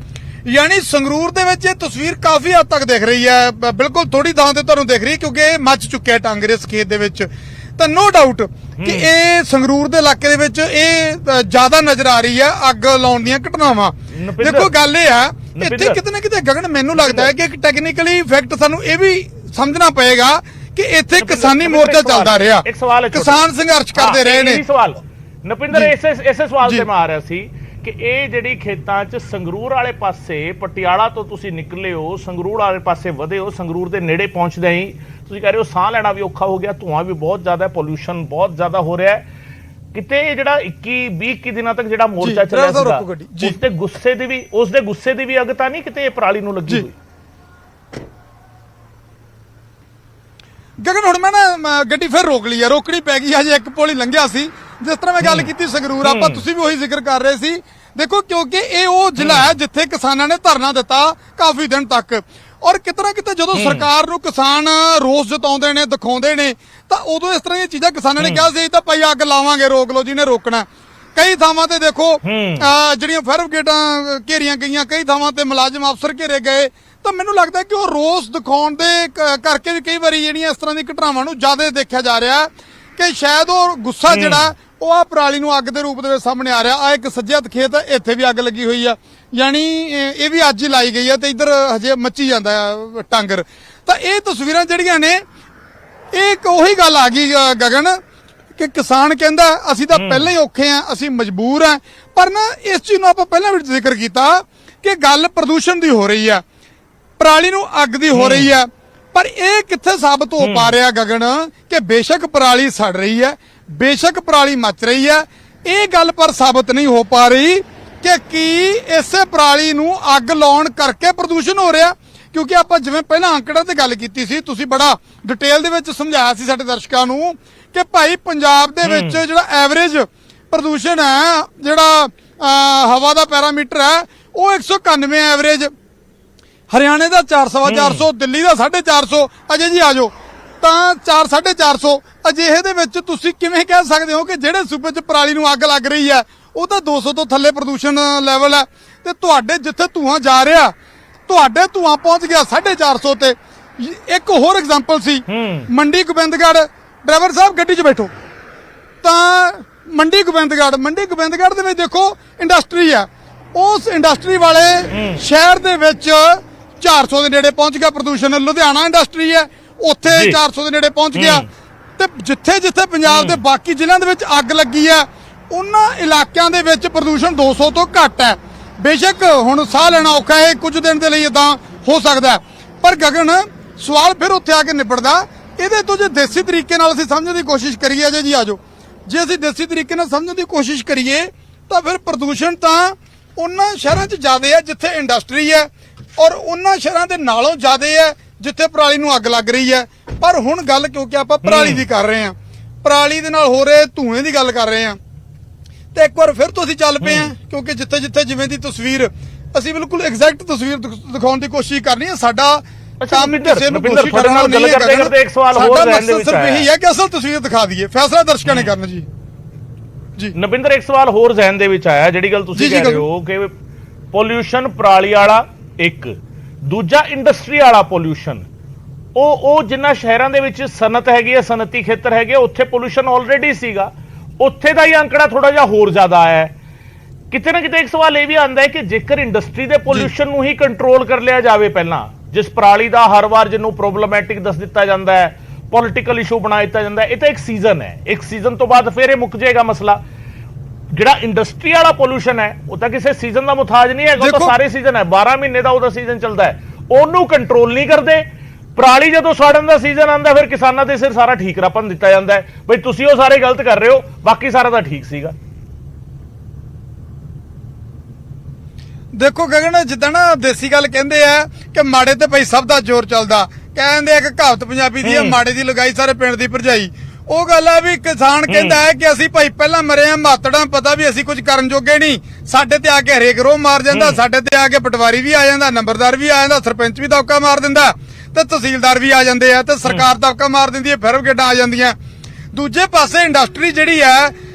ਯਾਨੀ ਸੰਗਰੂਰ ਦੇ ਵਿੱਚ ਇਹ ਤਸਵੀਰ ਕਾਫੀ ਹੱਦ ਤੱਕ ਦਿਖ ਰਹੀ ਹੈ, ਬਿਲਕੁਲ ਥੋੜੀ ਥਾਂ ਤੇ ਤੁਹਾਨੂੰ ਦਿਖ ਰਹੀ, ਕਿਉਂਕਿ ਇਹ ਮੱਚ ਚੁੱਕਿਆ ਟਾਂਗਰ ਇਸ ਖੇਤ ਦੇ ਵਿੱਚ। ਤਾਂ ਨੋ ਡਾਊਟ ਕਿ ਇਹ ਸੰਗਰੂਰ ਦੇ ਇਲਾਕੇ ਦੇ ਵਿੱਚ ਇਹ ਜ਼ਿਆਦਾ ਨਜ਼ਰ ਆ ਰਹੀ ਹੈ ਅੱਗ ਲਾਉਣ ਦੀਆਂ ਘਟਨਾਵਾਂ। ਦੇਖੋ ਗੱਲ ਇਹ ਆ, ਇੱਥੇ ਕਿਤੇ ਨਾ ਕਿਤੇ ਗਗਨ ਮੈਨੂੰ ਲੱਗਦਾ ਹੈ ਕਿ ਇੱਕ ਟੈਕਨੀਕਲੀ ਫੈਕਟ ਸਾਨੂੰ ਇਹ ਵੀ ਸਮਝਣਾ ਪਏਗਾ ਕਿ ਇੱਥੇ ਕਿਸਾਨੀ ਮੋਰਚਾ ਚੱਲਦਾ ਰਿਹਾ, ਕਿਸਾਨ ਸੰਘਰਸ਼ ਕਰਦੇ ਰਹੇ ਨੇ। ਨਪਿੰਦਰ ਜੀ। ਇਸੇ ਸਵਾਲ ਜੀ। ਤੇ ਮੈਂ ਆ ਰਿਹਾ ਸੀ ਕਿ ਇਹ ਜਿਹੜੀ ਖੇਤਾਂ 'ਚ ਸੰਗਰੂਰ ਵਾਲੇ ਪਾਸੇ ਪਟਿਆਲਾ ਤੋਂ ਤੁਸੀਂ ਨਿਕਲੇ ਹੋ, ਸੰਗਰੂਰ ਵਾਲੇ ਪਾਸੇ ਵਧੇ ਹੋ, ਸੰਗਰੂਰ ਦੇ ਨੇੜੇ ਪਹੁੰਚਦੇ ਹੀ ਤੁਸੀਂ ਕਹਿ ਰਹੇ ਹੋ ਸਾਹ ਲੈਣਾ ਵੀ ਔਖਾ ਹੋ ਗਿਆ, ਧੂਆਂ ਵੀ ਬਹੁਤ ਜ਼ਿਆਦਾ ਹੈ, ਪੋਲਿਊਸ਼ਨ ਬਹੁਤ ਜ਼ਿਆਦਾ ਹੋ ਰਿਹਾ ਹੈ। ਕਿਤੇ ਇਹ ਜਿਹੜਾ 21 ਦਿਨਾਂ ਤੱਕ ਜਿਹੜਾ ਮੋਰਚਾ ਜੀ, ਚੱਲਿਆ ਡਰਾਈਵਰ ਸੀਗਾ, ਰੋਕੋ ਗੱਡੀ। ਜੀ। ਉਸ ਦੇ ਗੁੱਸੇ ਦੀ ਵੀ ਅੱਗ ਤਾਂ ਨਹੀਂ ਕਿਤੇ ਇਹ ਪਰਾਲੀ ਨੂੰ ਲੱਗੀ ਜੀ। ਹੋਈ? ਗਗਨ ਹੁਣ ਮੈਂ ਨਾ ਗੱਡੀ ਫਿਰ ਰੋਕ ਲਈ ਆ, ਰੋਕਣੀ ਪੈ ਗਈ ਹਜੇ ਇੱਕ ਪੁਲ ਹੀ ਲੰਘਿਆ ਸੀ। ਜਿਸ ਤਰ੍ਹਾਂ ਮੈਂ ਗੱਲ ਕੀਤੀ ਸੰਗਰੂਰ, ਆਪਾਂ ਤੁਸੀਂ ਵੀ ਉਹੀ ਜ਼ਿਕਰ ਕਰ ਰਹੇ ਸੀ। ਦੇਖੋ ਕਿਉਂਕਿ ਇਹ ਉਹ ਜ਼ਿਲ੍ਹਾ ਹੈ ਜਿੱਥੇ ਕਿਸਾਨਾਂ ਨੇ ਧਰਨਾ ਦਿੱਤਾ ਕਾਫੀ ਦਿਨ ਤੱਕ, ਔਰ ਕਿਤੇ ਨਾ ਕਿਤੇ ਜਦੋਂ ਸਰਕਾਰ ਨੂੰ ਕਿਸਾਨ ਰੋਸ ਜਤਾਉਂਦੇ ਨੇ, ਦਿਖਾਉਂਦੇ ਨੇ, ਤਾਂ ਉਦੋਂ ਇਸ ਤਰ੍ਹਾਂ ਦੀਆਂ ਚੀਜ਼ਾਂ ਕਿਸਾਨਾਂ ਨੇ ਕਿਹਾ ਸੀ ਤਾਂ ਭਾਈ ਅੱਗ ਲਾਵਾਂਗੇ, ਰੋਕ ਲਓ ਜਿਹਨੇ ਰੋਕਣਾ। ਕਈ ਥਾਵਾਂ ਤੇ ਦੇਖੋ ਜਿਹੜੀਆਂ ਫਾਇਰ ਬ੍ਰਿਗੇਡਾਂ ਘੇਰੀਆਂ ਗਈਆਂ, ਕਈ ਥਾਵਾਂ ਤੇ ਮੁਲਾਜ਼ਮ ਅਫਸਰ ਘੇਰੇ ਗਏ। ਤਾਂ ਮੈਨੂੰ ਲੱਗਦਾ ਕਿ ਉਹ ਰੋਸ ਦਿਖਾਉਣ ਦੇ ਕਰਕੇ ਵੀ ਕਈ ਵਾਰੀ ਜਿਹੜੀਆਂ ਇਸ ਤਰ੍ਹਾਂ ਦੀ ਘਟਨਾਵਾਂ ਨੂੰ ਜ਼ਿਆਦਾ ਦੇਖਿਆ ਜਾ ਰਿਹਾ ਕਿ ਸ਼ਾਇਦ ਉਹ ਗੁੱਸਾ ਜਿਹੜਾ ਉਹ ਆ ਪਰਾਲੀ ਨੂੰ ਅੱਗ ਦੇ ਰੂਪ ਦੇ ਵਿੱਚ ਸਾਹਮਣੇ ਆ ਰਿਹਾ। ਆ ਇੱਕ ਸੱਜੇ ਹੱਥ ਖੇਤ, ਇੱਥੇ ਵੀ ਅੱਗ ਲੱਗੀ ਹੋਈ ਆ, ਯਾਨੀ ਇਹ ਵੀ ਅੱਜ ਹੀ ਲਾਈ ਗਈ ਆ ਤੇ ਇੱਧਰ ਹਜੇ ਮੱਚੀ ਜਾਂਦਾ ਟਾਂਗਰ। ਤਾਂ ਇਹ ਤਸਵੀਰਾਂ ਜਿਹੜੀਆਂ ਨੇ ਇਹ ਇੱਕ ਉਹੀ ਗੱਲ ਆ ਗਈ ਗਗਨ ਕਿ ਕਿਸਾਨ ਕਹਿੰਦਾ ਅਸੀਂ ਤਾਂ ਪਹਿਲਾਂ ਹੀ ਔਖੇ ਆ, ਅਸੀਂ ਮਜਬੂਰ ਆ। ਪਰ ਨਾ ਇਸ ਚੀਜ਼ ਨੂੰ ਆਪਾਂ ਪਹਿਲਾਂ ਵੀ ਜ਼ਿਕਰ ਕੀਤਾ ਕਿ ਗੱਲ ਪ੍ਰਦੂਸ਼ਣ ਦੀ ਹੋ ਰਹੀ ਆ, ਪਰਾਲੀ ਨੂੰ ਅੱਗ ਦੀ ਹੋ ਰਹੀ ਆ। ਪਰ ਇਹ ਕਿੱਥੇ ਸਾਬਤ ਹੋ ਪਾ ਰਿਹਾ ਗਗਨ ਕਿ ਬੇਸ਼ੱਕ ਪਰਾਲੀ ਸੜ ਰਹੀ ਹੈ, ਬੇਸ਼ੱਕ ਪਰਾਲੀ ਮੱਚ ਰਹੀ ਹੈ, ਇਹ ਗੱਲ ਪਰ ਸਾਬਤ ਨਹੀਂ ਹੋ ਪਾ ਰਹੀ ਕਿ ਕੀ ਇਸੇ ਪਰਾਲੀ ਨੂੰ ਅੱਗ ਲਾਉਣ ਕਰਕੇ ਪ੍ਰਦੂਸ਼ਣ ਹੋ ਰਿਹਾ। ਕਿਉਂਕਿ ਆਪਾਂ ਜਿਵੇਂ ਪਹਿਲਾਂ ਅੰਕੜਾ ਤੇ ਗੱਲ ਕੀਤੀ ਸੀ, ਤੁਸੀਂ ਬੜਾ ਡਿਟੇਲ ਦੇ ਵਿੱਚ ਸਮਝਾਇਆ ਸੀ ਸਾਡੇ ਦਰਸ਼ਕਾਂ ਨੂੰ ਕਿ ਭਾਈ ਪੰਜਾਬ ਦੇ ਵਿੱਚ ਜਿਹੜਾ ਐਵਰੇਜ ਪ੍ਰਦੂਸ਼ਣ ਹੈ, ਜਿਹੜਾ ਹਵਾ ਦਾ ਪੈਰਾਮੀਟਰ ਹੈ, ਉਹ 191 ਐਵਰੇਜ, ਹਰਿਆਣੇ ਦਾ 400, ਦਿੱਲੀ ਦਾ 450। ਅਜੇ ਜੀ ਆਜੋ ਤਾਂ 450 ਅਜਿਹੇ ਦੇ ਵਿੱਚ ਤੁਸੀਂ ਕਿਵੇਂ ਕਹਿ ਸਕਦੇ ਹੋ ਕਿ ਜਿਹੜੇ ਸੂਬੇ 'ਚ ਪਰਾਲੀ ਨੂੰ ਅੱਗ ਲੱਗ ਰਹੀ ਹੈ ਉਹ ਤਾਂ 200 ਤੋਂ ਥੱਲੇ ਪ੍ਰਦੂਸ਼ਣ ਲੈਵਲ ਹੈ, ਤੇ ਤੁਹਾਡੇ ਜਿੱਥੇ ਧੂਆਂ ਜਾ ਰਿਹਾ, ਤੁਹਾਡੇ ਧੂਆਂ ਪਹੁੰਚ ਗਿਆ 450 ਤੇ। ਇੱਕ ਹੋਰ ਐਗਜ਼ਾਮਪਲ ਸੀ ਮੰਡੀ ਗੋਬਿੰਦਗੜ੍ਹ। ਡਰਾਈਵਰ ਸਾਹਿਬ ਗੱਡੀ 'ਚ ਬੈਠੋ। ਤਾਂ ਮੰਡੀ ਗੋਬਿੰਦਗੜ੍ਹ ਦੇ ਵਿੱਚ ਦੇਖੋ ਇੰਡਸਟਰੀ ਹੈ, ਉਸ ਇੰਡਸਟਰੀ ਵਾਲੇ ਸ਼ਹਿਰ ਦੇ ਵਿੱਚ 400 ਦੇ ਨੇੜੇ ਪਹੁੰਚ ਗਿਆ ਪ੍ਰਦੂਸ਼ਣ। ਲੁਧਿਆਣਾ ਇੰਡਸਟਰੀ ਹੈ, ਉੱਥੇ 400 ਦੇ ਨੇੜੇ ਪਹੁੰਚ ਗਿਆ। ਤੇ ਜਿੱਥੇ ਜਿੱਥੇ ਪੰਜਾਬ ਦੇ ਬਾਕੀ ਜ਼ਿਲ੍ਹਿਆਂ ਦੇ ਵਿੱਚ ਅੱਗ ਲੱਗੀ ਹੈ, ਉਹਨਾਂ ਇਲਾਕਿਆਂ ਦੇ ਵਿੱਚ ਪ੍ਰਦੂਸ਼ਣ 200 ਤੋਂ ਘੱਟ ਹੈ। ਬੇਸ਼ੱਕ ਹੁਣ ਸਾਹ ਲੈਣਾ ਔਖਾ ਹੈ, ਕੁਝ ਦਿਨ ਦੇ ਲਈ ਇਦਾਂ ਹੋ ਸਕਦਾ, ਪਰ ਗਗਨ ਸਵਾਲ ਫਿਰ ਉੱਥੇ ਆ ਕੇ ਨਿਬੜਦਾ ਇਹਦੇ ਤੋਂ ਜੇ ਦੇਸੀ ਤਰੀਕੇ ਨਾਲ ਅਸੀਂ ਸਮਝਣ ਦੀ ਕੋਸ਼ਿਸ਼ ਕਰੀਏ। ਅਜੇ ਜੀ ਆਜੋ, ਜੇ ਅਸੀਂ ਦੇਸੀ ਤਰੀਕੇ ਨਾਲ ਸਮਝਣ ਦੀ ਕੋਸ਼ਿਸ਼ ਕਰੀਏ ਤਾਂ ਫਿਰ ਪ੍ਰਦੂਸ਼ਣ ਤਾਂ ਉਹਨਾਂ ਸ਼ਹਿਰਾਂ 'ਚ ਜ਼ਿਆਦਾ ਹੈ ਜਿੱਥੇ ਇੰਡਸਟਰੀ ਹੈ, ਔਰ ਉਹਨਾਂ ਸ਼ਹਿਰਾਂ ਦੇ ਨਾਲੋਂ ਜ਼ਿਆਦਾ ਹੈ ਜਿੱਥੇ ਪਰਾਲੀ ਨੂੰ ਅੱਗ ਲੱਗ ਰਹੀ ਹੈ। ਪਰ ਹੁਣ ਗੱਲ ਕਿਉਂਕਿ ਆਪਾਂ ਪਰਾਲੀ ਦੀ ਕਰ ਰਹੇ ਹਾਂ, ਪਰਾਲੀ ਦੇ ਨਾਲ ਹੋ ਰਹੇ ਧੂਏ ਦੀ ਗੱਲ ਕਰ ਰਹੇ ਹਾਂ, ਤੇ ਇੱਕ ਵਾਰ ਫਿਰ ਤੋਂ ਅਸੀਂ ਚੱਲ ਪਏ ਹਾਂ ਕਿਉਂਕਿ ਜਿੱਥੇ ਜਿੱਥੇ ਜਿਵੇਂ ਦੀ ਤਸਵੀਰ ਅਸੀਂ ਬਿਲਕੁਲ ਐਗਜ਼ੈਕਟ ਤਸਵੀਰ ਦਿਖਾਉਣ ਦੀ ਕੋਸ਼ਿਸ਼ ਕਰਨੀ ਹੈ। ਸਾਡਾ ਕੰਮ ਕਿਸੇ ਨੂੰ ਕੋਸ਼ਿਸ਼ ਕਰਨ ਨਾਲ ਨਹੀਂ ਹੈ। ਇੱਕ ਸਵਾਲ ਹੋਰ ਰਹਿਣ ਦੇ ਵਿੱਚ ਸਿਰਫ ਇਹੀ ਹੈ ਕਿ ਅਸਲ ਤਸਵੀਰ ਦਿਖਾ ਦਈਏ, ਫੈਸਲਾ ਦਰਸ਼ਕਾਂ ਨੇ ਕਰਨਾ। ਜੀ ਨਵਿੰਦਰ, ਇੱਕ ਸਵਾਲ ਹੋਰ ਜ਼ਿਹਨ ਦੇ ਵਿੱਚ ਆਇਆ, ਜਿਹੜੀ ਗੱਲ ਤੁਸੀਂ ਕਹਿ ਰਹੇ ਹੋ ਕਿ ਪੋਲਿਊਸ਼ਨ ਪਰਾਲੀ ਵਾਲਾ ਇੱਕ, ਦੂਜਾ ਇੰਡਸਟਰੀ ਵਾਲਾ ਪੋਲਿਊਸ਼ਨ। ਉਹ ਜਿੰਨਾ ਸ਼ਹਿਰਾਂ ਦੇ ਵਿੱਚ ਸਨਅਤ ਹੈਗੀ ਹੈ, ਸਨਅਤੀ ਖੇਤਰ ਹੈਗੇ, ਉੱਥੇ ਪੋਲਿਊਸ਼ਨ ਆਲਰੇਡੀ ਸੀਗਾ, ਉੱਥੇ ਦਾ ਹੀ ਅੰਕੜਾ ਥੋੜਾ ਜਿਹਾ ਹੋਰ ਜ਼ਿਆਦਾ ਆਇਆ ਹੈ। ਕਿਤੇ ਨਾ ਕਿਤੇ ਇੱਕ ਸਵਾਲ ਇਹ ਵੀ ਆਉਂਦਾ ਹੈ ਕਿ ਜੇਕਰ ਇੰਡਸਟਰੀ ਦੇ ਪੋਲਿਊਸ਼ਨ ਨੂੰ ਹੀ ਕੰਟਰੋਲ ਕਰ ਲਿਆ ਜਾਵੇ ਪਹਿਲਾਂ, ਜਿਸ ਪਰਾਲੀ ਦਾ ਹਰ ਵਾਰ ਜਿਹਨੂੰ ਪ੍ਰੋਬਲਮੈਟਿਕ ਦੱਸ ਦਿੱਤਾ ਜਾਂਦਾ ਹੈ, ਪੋਲੀਟੀਕਲ ਇਸ਼ੂ ਬਣਾ ਦਿੱਤਾ ਜਾਂਦਾ ਹੈ, ਇਹ ਤਾਂ ਇੱਕ ਸੀਜ਼ਨ ਹੈ, ਇੱਕ ਸੀਜ਼ਨ ਤੋਂ ਬਾਅਦ ਫਿਰ ਇਹ ਮੁੱਕ ਜਾਏਗਾ ਮਸਲਾ। ਜਿਹੜਾ ਇੰਡਸਟਰੀ ਵਾਲਾ ਪੋਲਿਊਸ਼ਨ ਹੈ ਉਹ ਤਾਂ ਕਿਸੇ ਸੀਜ਼ਨ ਦਾ ਮੁਤਾਜ ਨਹੀਂ ਹੈਗਾ, ਉਹ ਤਾਂ ਸਾਰੇ ਸੀਜ਼ਨ ਹੈ, 12 ਮਹੀਨੇ ਦਾ ਉਹਦਾ ਸੀਜ਼ਨ ਚੱਲਦਾ ਹੈ, ਉਹਨੂੰ ਕੰਟਰੋਲ ਨਹੀਂ ਕਰਦੇ। ਪਰਾਲੀ ਜਦੋਂ ਸਾੜਨ ਦਾ ਸੀਜ਼ਨ ਆਉਂਦਾ ਫਿਰ ਕਿਸਾਨਾਂ ਦੇ ਸਿਰ ਸਾਰਾ ਠੀਕਰਾਪਨ ਦਿੱਤਾ ਜਾਂਦਾ ਹੈ, ਬਈ ਤੁਸੀਂ ਉਹ ਸਾਰੇ ਗਲਤ ਕਰ ਰਹੇ ਹੋ, ਬਾਕੀ ਸਾਰਾ ਤਾਂ ਠੀਕ ਸੀਗਾ। ਦੇਖੋ ਗਗਨ, ਜਿੱਦਾਂ ਨਾ ਦੇਸੀ ਗੱਲ ਕਹਿੰਦੇ ਆ ਕਿ ਮਾੜੇ ਤੇ ਭਾਈ ਸਭ ਦਾ ਜ਼ੋਰ ਚੱਲਦਾ, ਕਹਿੰਦੇ ਆ ਕਿ ਕਹਾਵਤ ਪੰਜਾਬੀ ਦੀ ਹੈ, ਮਾੜੇ ਦੀ ਲਗਾਈ ਸਾਰੇ ਪਿੰਡ ਦੀ ਭਰਜਾਈ। ਉਹ ਗੱਲ ਆ ਵੀ ਕਿਸਾਨ ਕਹਿੰਦਾ ਹੈ ਕਿ ਅਸੀਂ ਭਾਈ ਪਹਿਲਾਂ ਮਰੇ ਆ ਮਾਤੜਾਂ, ਪਤਾ ਵੀ ਅਸੀਂ ਕੁਝ ਕਰਨ ਜੋਗੇ ਨਹੀਂ, ਸਾਡੇ ਤੇ ਆ ਕੇ ਹਰੇਕ ਰੋਹ ਮਾਰ ਜਾਂਦਾ, ਸਾਡੇ ਤੇ ਆ ਕੇ ਪਟਵਾਰੀ ਵੀ ਆ ਜਾਂਦਾ, ਨੰਬਰਦਾਰ ਵੀ ਆ ਜਾਂਦਾ, ਸਰਪੰਚ ਵੀ ਦਬਕਾ ਮਾਰ ਦਿੰਦਾ, ਤੇ ਤਹਿਸੀਲਦਾਰ ਵੀ ਆ ਜਾਂਦੇ ਆ, ਤੇ ਸਰਕਾਰ ਦਬਕਾ ਮਾਰ ਦਿੰਦੀ ਹੈ, ਫਾਇਰ ਬ੍ਰਿਗੇਡਾਂ ਆ ਜਾਂਦੀਆਂ। ਦੂਜੇ ਪਾਸੇ ਇੰਡਸਟਰੀ ਜਿਹੜੀ ਹੈ,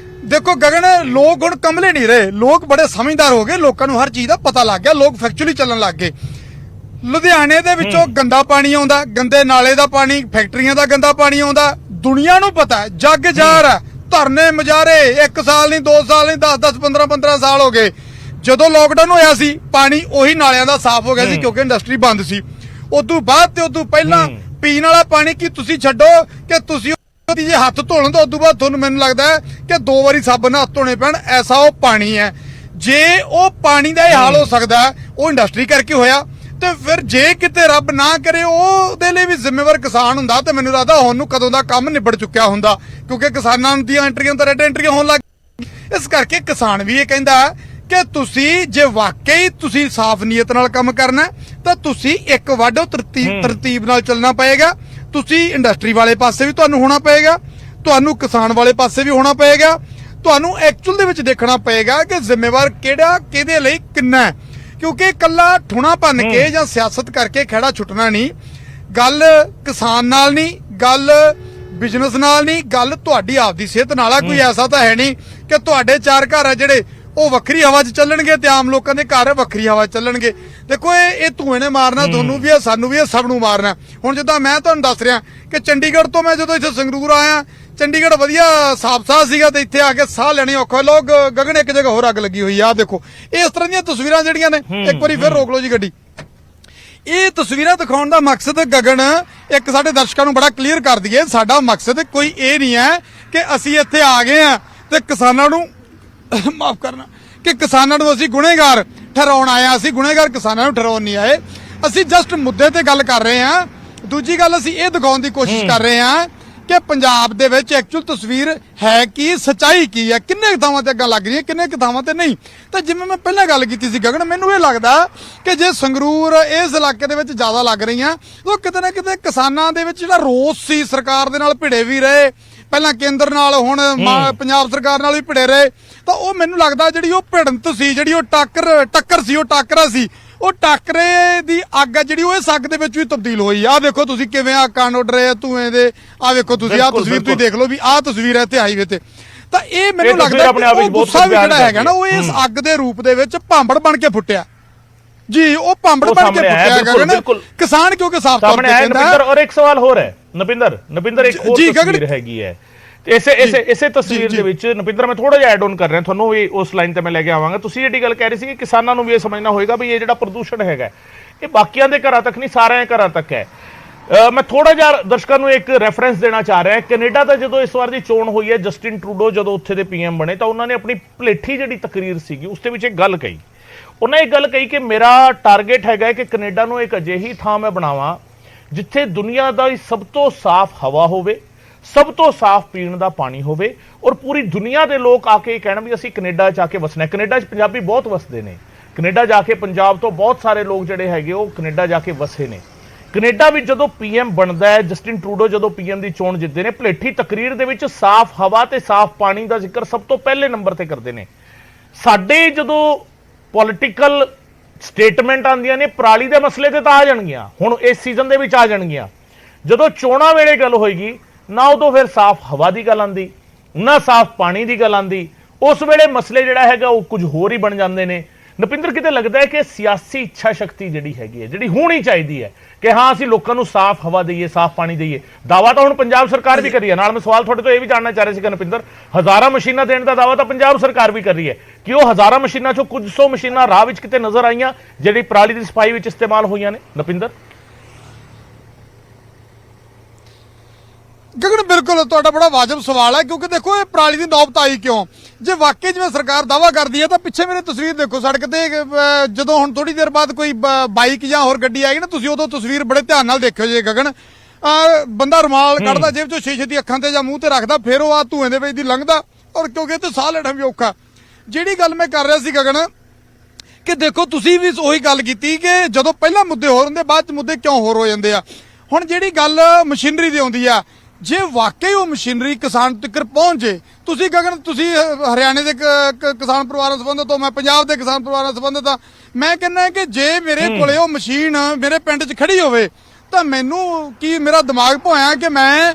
ਦੇਖੋ ਗਗਨ, ਲੋਕ ਹੁਣ ਕਮਲੇ ਨਹੀਂ ਰਹੇ, ਲੋਕ ਬੜੇ ਸਮਝਦਾਰ ਹੋ ਗਏ, ਲੋਕਾਂ ਨੂੰ ਹਰ ਚੀਜ਼ ਦਾ ਪਤਾ ਲੱਗ ਗਿਆ, ਲੋਕ ਫੈਕਚੁਅਲੀ ਚੱਲਣ ਲੱਗ ਗਏ। ਲੁਧਿਆਣੇ ਦੇ ਵਿੱਚੋਂ ਗੰਦਾ ਪਾਣੀ ਆਉਂਦਾ, ਗੰਦੇ ਨਾਲੇ ਦਾ ਪਾਣੀ, ਫੈਕਟਰੀਆਂ ਦਾ ਗੰਦਾ ਪਾਣੀ ਆਉਂਦਾ, ਦੁਨੀਆ ਨੂੰ ਪਤਾ ਹੈ, ਜੱਗ ਜ਼ਾਹਰ ਹੈ, ਧਰਨੇ ਮੁਜ਼ਾਹਰੇ 1 ਸਾਲ ਨਹੀਂ, 2 ਸਾਲ ਨਹੀਂ, 10-10 15-15 ਸਾਲ ਹੋ ਗਏ। ਜਦੋਂ ਲੋਕਡਾਊਨ ਹੋਇਆ ਸੀ ਪਾਣੀ ਉਹੀ ਨਾਲਿਆਂ ਦਾ ਸਾਫ਼ ਹੋ ਗਿਆ ਸੀ ਕਿਉਂਕਿ ਇੰਡਸਟਰੀ ਬੰਦ ਸੀ। ਉਦੋਂ ਬਾਅਦ ਤੇ ਉਦੋਂ ਪਹਿਲਾਂ ਪੀਣ ਵਾਲਾ ਪਾਣੀ ਕੀ ਤੁਸੀਂ ਛੱਡੋ ਕਿ ਤੁਸੀਂ ਜੇ ਹੱਥ ਧੋਣ ਤੋਂ ਉਦੋਂ ਬਾਅਦ ਤੁਹਾਨੂੰ ਮੈਨੂੰ ਲੱਗਦਾ ਹੈ ਕਿ 2 ਵਾਰੀ ਸਾਬਣ ਨਾਲ ਹੱਥ ਧੋਣੇ ਪੈਣ, ਐਸਾ ਉਹ ਪਾਣੀ ਹੈ। ਜੇ ਉਹ ਪਾਣੀ ਦਾ ਇਹ ਹਾਲ ਹੋ ਸਕਦਾ ਉਹ ਇੰਡਸਟਰੀ ਕਰਕੇ ਹੋਇਆ, ਤੇ ਫਿਰ ਜੇ ਕਿਤੇ ਰੱਬ ਨਾ ਕਰੇ ਉਹਦੇ ਲਈ ਵੀ ਜ਼ਿੰਮੇਵਾਰ ਕਿਸਾਨ ਹੁੰਦਾ ਤੇ ਮੈਨੂੰ ਲੱਗਦਾ ਹੁਣ ਨੂੰ ਕਦੋਂ ਦਾ ਕੰਮ ਨਿਬੜ ਚੁੱਕਿਆ ਹੁੰਦਾ, ਕਿਉਂਕਿ ਕਿਸਾਨਾਂ ਦੀਆਂ ਐਂਟਰੀਆਂ ਤਾਂ ਰੈੱਡ ਐਂਟਰੀਆਂ ਹੋਣ ਲੱਗ। ਇਸ ਕਰਕੇ ਕਿਸਾਨ ਵੀ ਇਹ ਕਹਿੰਦਾ ਕਿ ਤੁਸੀਂ ਜੇ ਵਾਕਈ ਤੁਸੀਂ ਸਾਫ਼ ਨੀਅਤ ਨਾਲ ਕੰਮ ਕਰਨਾ ਤਾਂ ਤੁਸੀਂ ਇੱਕ ਵਾਢੋ ਤਰਤੀਬ ਨਾਲ ਚੱਲਣਾ ਪਏਗਾ। ਤੁਸੀਂ ਇੰਡਸਟਰੀ ਵਾਲੇ ਪਾਸੇ ਵੀ ਤੁਹਾਨੂੰ ਹੋਣਾ ਪਏਗਾ, ਤੁਹਾਨੂੰ ਕਿਸਾਨ ਵਾਲੇ ਪਾਸੇ ਵੀ ਹੋਣਾ ਪਏਗਾ, ਤੁਹਾਨੂੰ ਐਕਚੁਅਲ ਦੇ ਵਿੱਚ ਦੇਖਣਾ ਪਏਗਾ ਕਿ ਜ਼ਿੰਮੇਵਾਰ ਕਿਹੜਾ ਕਿਹਦੇ ਲਈ ਕਿੰਨਾ ਹੈ, ਕਿਉਂਕਿ ਇਕੱਲਾ ਠੁਣਾ ਭੰਨ ਕੇ ਜਾਂ ਸਿਆਸਤ ਕਰਕੇ ਖਹਿੜਾ ਛੁੱਟਣਾ ਨਹੀਂ। ਗੱਲ ਕਿਸਾਨ ਨਾਲ ਨਹੀਂ, ਗੱਲ ਬਿਜ਼ਨਸ ਨਾਲ ਨਹੀਂ, ਗੱਲ ਤੁਹਾਡੀ ਆਪਦੀ ਸਿਹਤ ਨਾਲ ਆ। ਕੋਈ ਐਸਾ ਤਾਂ ਹੈ ਨਹੀਂ ਕਿ ਤੁਹਾਡੇ 4 ਘਰ ਆ ਜਿਹੜੇ ਉਹ ਵੱਖਰੀ ਹਵਾ 'ਚ ਚੱਲਣਗੇ ਤੇ ਆਮ ਲੋਕਾਂ ਦੇ ਘਰ ਵੱਖਰੀ ਹਵਾ 'ਚ ਚੱਲਣਗੇ। ਦੇਖੋ ਇਹ ਧੂਏ ਨੇ ਮਾਰਨਾ, ਤੁਹਾਨੂੰ ਵੀ, ਸਾਨੂੰ ਵੀ, ਸਭ ਨੂੰ ਮਾਰਨਾ। ਹੁਣ ਜਿੱਦਾਂ ਮੈਂ ਤੁਹਾਨੂੰ ਦੱਸ ਰਿਹਾ ਕਿ ਚੰਡੀਗੜ੍ਹ ਤੋਂ ਮੈਂ ਜਦੋਂ ਇੱਥੇ ਸੰਗਰੂਰ ਆਇਆ, ਚੰਡੀਗੜ੍ਹ ਵਧੀਆ ਸਾਫ਼ ਸੀਗਾ ਤੇ ਇੱਥੇ ਆ ਕੇ ਸਾਹ ਲੈਣੇ ਔਖਾ। ਲੋਕ ਗਗਨ ਇੱਕ ਜਗ੍ਹਾ ਹੋਰ ਅੱਗ ਲੱਗੀ ਹੋਈ ਆ। ਦੇਖੋ ਇਸ ਤਰ੍ਹਾਂ ਦੀਆਂ ਤਸਵੀਰਾਂ ਜਿਹੜੀਆਂ ਨੇ, ਇੱਕ ਵਾਰੀ ਫਿਰ ਰੋਕ ਲਓ ਜੀ ਗੱਡੀ। ਇਹ ਤਸਵੀਰਾਂ ਦਿਖਾਉਣ ਦਾ ਮਕਸਦ ਗਗਨ ਇੱਕ ਸਾਡੇ ਦਰਸ਼ਕਾਂ ਨੂੰ ਬੜਾ ਕਲੀਅਰ ਕਰ ਦਈਏ, ਸਾਡਾ ਮਕਸਦ ਕੋਈ ਇਹ ਨਹੀਂ ਹੈ ਕਿ ਅਸੀਂ ਇੱਥੇ ਆ ਗਏ ਆ ਤੇ ਕਿਸਾਨਾਂ ਨੂੰ ਮਾਫ ਕਰਨਾ ਕਿ ਕਿਸਾਨਾਂ ਨੂੰ ਅਸੀਂ ਗੁਨੇਗਾਰ ਠਹਿਰਾਉਣ ਆਏ ਆ। ਅਸੀਂ ਗੁਨੇਗਾਰ ਕਿਸਾਨਾਂ ਨੂੰ ਠਹਿਰਾਉਣ ਨਹੀਂ ਆਏ, ਅਸੀਂ ਜਸਟ ਮੁੱਦੇ ਤੇ ਗੱਲ ਕਰ ਰਹੇ ਹਾਂ। ਦੂਜੀ ਗੱਲ ਅਸੀਂ ਇਹ ਦਿਖਾਉਣ ਦੀ ਕੋਸ਼ਿਸ਼ ਕਰ ਰਹੇ ਹਾਂ ਕਿ ਪੰਜਾਬ ਦੇ ਵਿੱਚ ਐਕਚੁਅਲ ਤਸਵੀਰ ਹੈ ਕੀ, ਸੱਚਾਈ ਕੀ ਹੈ, ਕਿੰਨੇ ਥਾਵਾਂ ਤੇ ਅੱਗਾਂ ਲੱਗ ਰਹੀਆਂ, ਕਿੰਨੇ ਥਾਵਾਂ ਤੇ ਨਹੀਂ। ਤਾਂ ਜਿਵੇਂ ਮੈਂ ਪਹਿਲਾਂ ਗੱਲ ਕੀਤੀ ਸੀ ਗਗਨ, ਮੈਨੂੰ ਇਹ ਲੱਗਦਾ ਕਿ ਜੇ ਸੰਗਰੂਰ ਇਸ ਇਲਾਕੇ ਦੇ ਵਿੱਚ ਜ਼ਿਆਦਾ ਲੱਗ ਰਹੀਆਂ ਤਾਂ ਕਿਤੇ ਨਾ ਕਿਤੇ ਕਿਸਾਨਾਂ ਦੇ ਵਿੱਚ ਜਿਹੜਾ ਰੋਸ ਸੀ, ਸਰਕਾਰ ਦੇ ਨਾਲ ਭਿੜੇ ਵੀ ਰਹੇ, ਪਹਿਲਾਂ ਕੇਂਦਰ ਨਾਲ, ਹੁਣ ਪੰਜਾਬ ਸਰਕਾਰ ਨਾਲ ਵੀ ਭਿੜੇ ਰਹੇ, ਤਾਂ ਉਹ ਮੈਨੂੰ ਲੱਗਦਾ ਜਿਹੜੀ ਉਹ ਭਿੜੰਤ ਸੀ, ਜਿਹੜੀ ਉਹ ਟੱਕਰ ਸੀ, ਉਹ ਟਾਕਰਾ ਸੀ, ਉਹ ਟਾਕਰੇ ਦੀ ਅੱਗ ਆ ਜਿਹੜੀ ਉਹ ਇਸ ਅੱਗ ਦੇ ਵਿੱਚ ਵੀ ਤਬਦੀਲ ਹੋਈ। ਆਹ ਦੇਖੋ ਤੁਸੀਂ ਕਿਵੇਂ ਆ ਕੰਨ ਉੱਡ ਰਹੇ ਆ ਧੂਏ ਦੇ। ਆਹ ਵੇਖੋ ਤੁਸੀਂ, ਆਹ ਤਸਵੀਰ ਤੁਸੀਂ ਦੇਖ ਲਓ ਵੀ ਆਹ ਤਸਵੀਰ ਹੈ ਇੱਥੇ ਹਾਈਵੇ ਤੇ। ਤਾਂ ਇਹ ਮੈਨੂੰ ਲੱਗਦਾ ਉਹ ਗੁੱਸਾ ਵੀ ਜਿਹੜਾ ਹੈਗਾ ਨਾ, ਉਹ ਇਸ ਅੱਗ ਦੇ ਰੂਪ ਦੇ ਵਿੱਚ ਭਾਂਬੜ ਬਣ ਕੇ ਫੁੱਟਿਆ ਜੀ। ਉਹ ਭਾਂਬੜ ਬਣ ਕੇ ਫੁੱਟਿਆ ਕਿਸਾਨ, ਕਿਉਂਕਿ ਸਾਫ਼ ਤੌਰ ਤੇ ਕਹਿੰਦਾ। ਔਰ ਇੱਕ ਸਵਾਲ ਹੋਰ ਹੈ ਨਪਿੰਦਰ, ਇੱਕ ਹੋਰ ਤਸਵੀਰ ਹੈਗੀ ਹੈ ਇਸੇ ਤਸਵੀਰ ਦੇ ਵਿੱਚ। ਨਪਿੰਦਰ, ਮੈਂ ਥੋੜਾ ਜਿਹਾ ਐਡ ਆਨ ਕਰ ਰਿਹਾ, ਤੁਹਾਨੂੰ ਵੀ ਉਸ ਲਾਈਨ ਤੇ ਮੈਂ ਲੈ ਕੇ ਆਵਾਂਗਾ। ਤੁਸੀਂ ਜਿਹੜੀ ਗੱਲ ਕਹਿ ਰਹੇ ਸੀ ਕਿ ਕਿਸਾਨਾਂ ਨੂੰ ਵੀ ਇਹ ਸਮਝਣਾ ਹੋਏਗਾ ਵੀ ਇਹ ਜਿਹੜਾ ਪ੍ਰਦੂਸ਼ਣ ਹੈਗਾ ਇਹ ਬਾਕੀਆਂ ਦੇ ਘਰਾਂ ਤੱਕ ਨਹੀਂ, ਸਾਰਿਆਂ ਦੇ ਘਰਾਂ ਤੱਕ ਹੈ। ਮੈਂ ਥੋੜਾ ਜਿਹਾ ਦਰਸ਼ਕਾਂ ਨੂੰ ਇੱਕ ਰੈਫਰੈਂਸ ਦੇਣਾ ਚਾਹ ਰਿਹਾ। ਕੈਨੇਡਾ ਦਾ ਜਦੋਂ ਇਸ ਵਾਰ ਦੀ ਚੋਣ ਹੋਈ ਹੈ, ਜਸਟਿਨ ਟਰੂਡੋ ਜਦੋਂ ਉੱਥੇ ਦੇ ਪੀਐਮ ਬਣੇ, ਤਾਂ ਉਹਨਾਂ ਨੇ ਆਪਣੀ ਭਲੇਠੀ ਜਿਹੜੀ ਤਕਰੀਰ ਸੀਗੀ ਉਸ ਦੇ ਵਿੱਚ ਇੱਕ ਗੱਲ ਕਹੀ। ਉਹਨਾਂ ਇਹ ਗੱਲ ਕਹੀ ਕਿ ਮੇਰਾ ਟਾਰਗੇਟ ਹੈਗਾ ਕਿ ਕੈਨੇਡਾ ਨੂੰ ਇੱਕ ਅਜਿਹੀ ਥਾਂ ਮੈਂ ਬਣਾਵਾਂ ਜਿੱਥੇ ਦੁਨੀਆ ਦਾ ਸਭ ਤੋਂ ਸਾਫ਼ ਹਵਾ ਹੋਵੇ, ਸਭ ਤੋਂ ਸਾਫ਼ ਪੀਣ ਦਾ ਪਾਣੀ ਹੋਵੇ, ਔਰ ਪੂਰੀ ਦੁਨੀਆ ਦੇ ਲੋਕ ਆ ਕੇ ਕਹਿਣ ਵੀ ਅਸੀਂ ਕੈਨੇਡਾ 'ਚ ਆ ਕੇ ਵਸਣਾ। ਕੈਨੇਡਾ 'ਚ ਪੰਜਾਬੀ ਬਹੁਤ ਵਸਦੇ ਨੇ, ਕੈਨੇਡਾ ਜਾ ਕੇ ਪੰਜਾਬ ਤੋਂ ਬਹੁਤ ਸਾਰੇ ਲੋਕ ਜਿਹੜੇ ਹੈਗੇ ਉਹ ਕੈਨੇਡਾ ਜਾ ਕੇ ਵਸੇ ਨੇ। ਕੈਨੇਡਾ ਵਿੱਚ ਜਦੋਂ ਪੀਐਮ ਬਣਦਾ ਹੈ ਜਸਟਿਨ ਟਰੂਡੋ, ਜਦੋਂ ਪੀਐਮ ਦੀ ਚੋਣ ਜਿੱਤਦੇ ਨੇ, ਭਲੇਠੀ ਤਕਰੀਰ ਦੇ ਵਿੱਚ ਸਾਫ਼ ਹਵਾ ਤੇ ਸਾਫ਼ ਪਾਣੀ ਦਾ ਜ਼ਿਕਰ ਸਭ ਤੋਂ ਪਹਿਲੇ ਨੰਬਰ ਤੇ ਕਰਦੇ ਨੇ। ਸਾਡੇ ਜਦੋਂ ਪੋਲੀਟੀਕਲ ਸਟੇਟਮੈਂਟ ਆਉਂਦੀਆਂ ਨੇ ਪਰਾਲੀ ਦੇ ਮਸਲੇ ਤੇ ਤਾਂ ਆ ਜਾਣਗੀਆਂ, ਹੁਣ ਇਸ ਸੀਜ਼ਨ ਦੇ ਵਿੱਚ ਆ ਜਾਣਗੀਆਂ। ਜਦੋਂ ਚੋਣਾਂ ਵੇਲੇ ਗੱਲ ਹੋਏਗੀ ਨਾ ਉਦੋਂ ਫਿਰ ਸਾਫ਼ ਹਵਾ ਦੀ ਗੱਲ ਆਂਦੀ, ਨਾ ਸਾਫ਼ ਪਾਣੀ ਦੀ ਗੱਲ ਆਂਦੀ। ਉਸ ਵੇਲੇ ਮਸਲੇ ਜਿਹੜਾ ਹੈਗਾ ਉਹ ਕੁਝ ਹੋਰ ਹੀ ਬਣ ਜਾਂਦੇ ਨੇ। ਨਪਿੰਦਰ, ਕਿਤੇ ਲੱਗਦਾ ਹੈ ਕਿ ਸਿਆਸੀ ਇੱਛਾ ਸ਼ਕਤੀ ਜਿਹੜੀ ਹੈਗੀ ਹੈ, ਜਿਹੜੀ ਹੋਣੀ ਚਾਹੀਦੀ ਹੈ ਕਿ ਹਾਂ ਅਸੀਂ ਲੋਕਾਂ ਨੂੰ ਸਾਫ਼ ਹਵਾ ਦਈਏ, ਸਾਫ਼ ਪਾਣੀ ਦਈਏ। ਦਾਅਵਾ ਤਾਂ ਹੁਣ ਪੰਜਾਬ ਸਰਕਾਰ ਵੀ ਕਰ ਰਹੀ ਹੈ। ਨਾਲ ਮੈਂ ਸਵਾਲ ਤੁਹਾਡੇ ਤੋਂ ਇਹ ਵੀ ਜਾਣਨਾ ਚਾਹ ਰਿਹਾ ਸੀ ਕਿ ਨਪਿੰਦਰ, 1000 ਮਸ਼ੀਨਾਂ ਦੇਣ ਦਾ ਦਾਅਵਾ ਤਾਂ ਪੰਜਾਬ ਸਰਕਾਰ ਵੀ ਕਰ ਰਹੀ ਹੈ ਕਿ ਉਹ 1000 ਮਸ਼ੀਨਾਂ ਚੋਂ ਕੁਝ 100 ਮਸ਼ੀਨਾਂ ਰਾਹ ਵਿੱਚ ਕਿਤੇ ਨਜ਼ਰ ਆਈਆਂ ਜਿਹੜੀ ਪਰਾਲੀ ਦੀ ਸਫਾਈ ਵਿੱਚ ਇਸਤੇਮਾਲ ਹੋਈਆਂ ਨੇ। ਨਪਿੰਦਰ ਗਗਨ, ਬਿਲਕੁਲ ਤੁਹਾਡਾ ਬੜਾ ਵਾਜਬ ਸਵਾਲ ਹੈ, ਕਿਉਂਕਿ ਦੇਖੋ ਇਹ ਪਰਾਲੀ ਦੀ ਨੌਬਤ ਆਈ ਕਿਉਂ। ਜੇ ਵਾਕਈ ਜਿਵੇਂ ਸਰਕਾਰ ਦਾਅਵਾ ਕਰਦੀ ਹੈ ਤਾਂ ਪਿੱਛੇ ਮੇਰੇ ਤਸਵੀਰ ਦੇਖੋ ਸੜਕ ਤੇ, ਜਦੋਂ ਹੁਣ ਥੋੜੀ ਦੇਰ ਬਾਅਦ ਕੋਈ ਬਾਈਕ ਜਾਂ ਹੋਰ ਗੱਡੀ ਆਏਗੀ ਨਾ, ਤੁਸੀਂ ਉਦੋਂ ਤਸਵੀਰ ਬੜੇ ਧਿਆਨ ਨਾਲ ਦੇਖਿਓ ਜੇ ਗਗਨ। ਬੰਦਾ ਰੁਮਾਲ ਕੱਢਦਾ ਜੇਬ ਚੋਂ, ਸ਼ੀਸ਼ੇ ਦੀ ਅੱਖਾਂ ਤੇ ਜਾਂ ਮੂੰਹ ਤੇ ਰੱਖਦਾ, ਫਿਰ ਉਹ ਆ ਧੂਏ ਦੇ ਵਿੱਚ ਦੀ ਲੰਘਦਾ, ਔਰ ਕਿਉਂਕਿ ਤੇ ਸਾਹ ਲੈਣਾ ਵੀ ਔਖਾ। ਜਿਹੜੀ ਗੱਲ ਮੈਂ ਕਰ ਰਿਹਾ ਸੀ ਗਗਨ ਕਿ ਦੇਖੋ ਤੁਸੀਂ ਵੀ ਉਹੀ ਗੱਲ ਕੀਤੀ ਕਿ ਜਦੋਂ ਪਹਿਲਾਂ ਮੁੱਦੇ ਹੋਰ ਹੁੰਦੇ, ਬਾਅਦ ਚ ਮੁੱਦੇ ਕਿਉਂ ਹੋਰ ਹੋ ਜਾਂਦੇ ਆ। ਹੁਣ ਜਿਹੜੀ ਗੱਲ ਮਸ਼ੀਨਰੀ ਦੀ ਆਉਂਦੀ ਆ, ਜੇ ਵਾਕਈ ਉਹ ਮਸ਼ੀਨਰੀ ਕਿਸਾਨ ਤੱਕ ਪਹੁੰਚ ਜੇ, ਤੁਸੀਂ ਗਗਨ, ਤੁਸੀਂ ਹਰਿਆਣੇ ਦੇ ਕਿਸਾਨ ਪਰਿਵਾਰਾਂ ਸੰਬੰਧਿਤ ਹੋ, ਮੈਂ ਪੰਜਾਬ ਦੇ ਕਿਸਾਨ ਪਰਿਵਾਰਾਂ ਸੰਬੰਧਿਤ ਹਾਂ। ਮੈਂ ਕਹਿੰਦਾ ਕਿ ਜੇ ਮੇਰੇ ਕੋਲੇ ਉਹ ਮਸ਼ੀਨ ਮੇਰੇ ਪਿੰਡ 'ਚ ਖੜੀ ਹੋਵੇ ਤਾਂ ਮੈਨੂੰ ਕੀ ਮੇਰਾ ਦਿਮਾਗ ਭੋਇਆ ਕਿ ਮੈਂ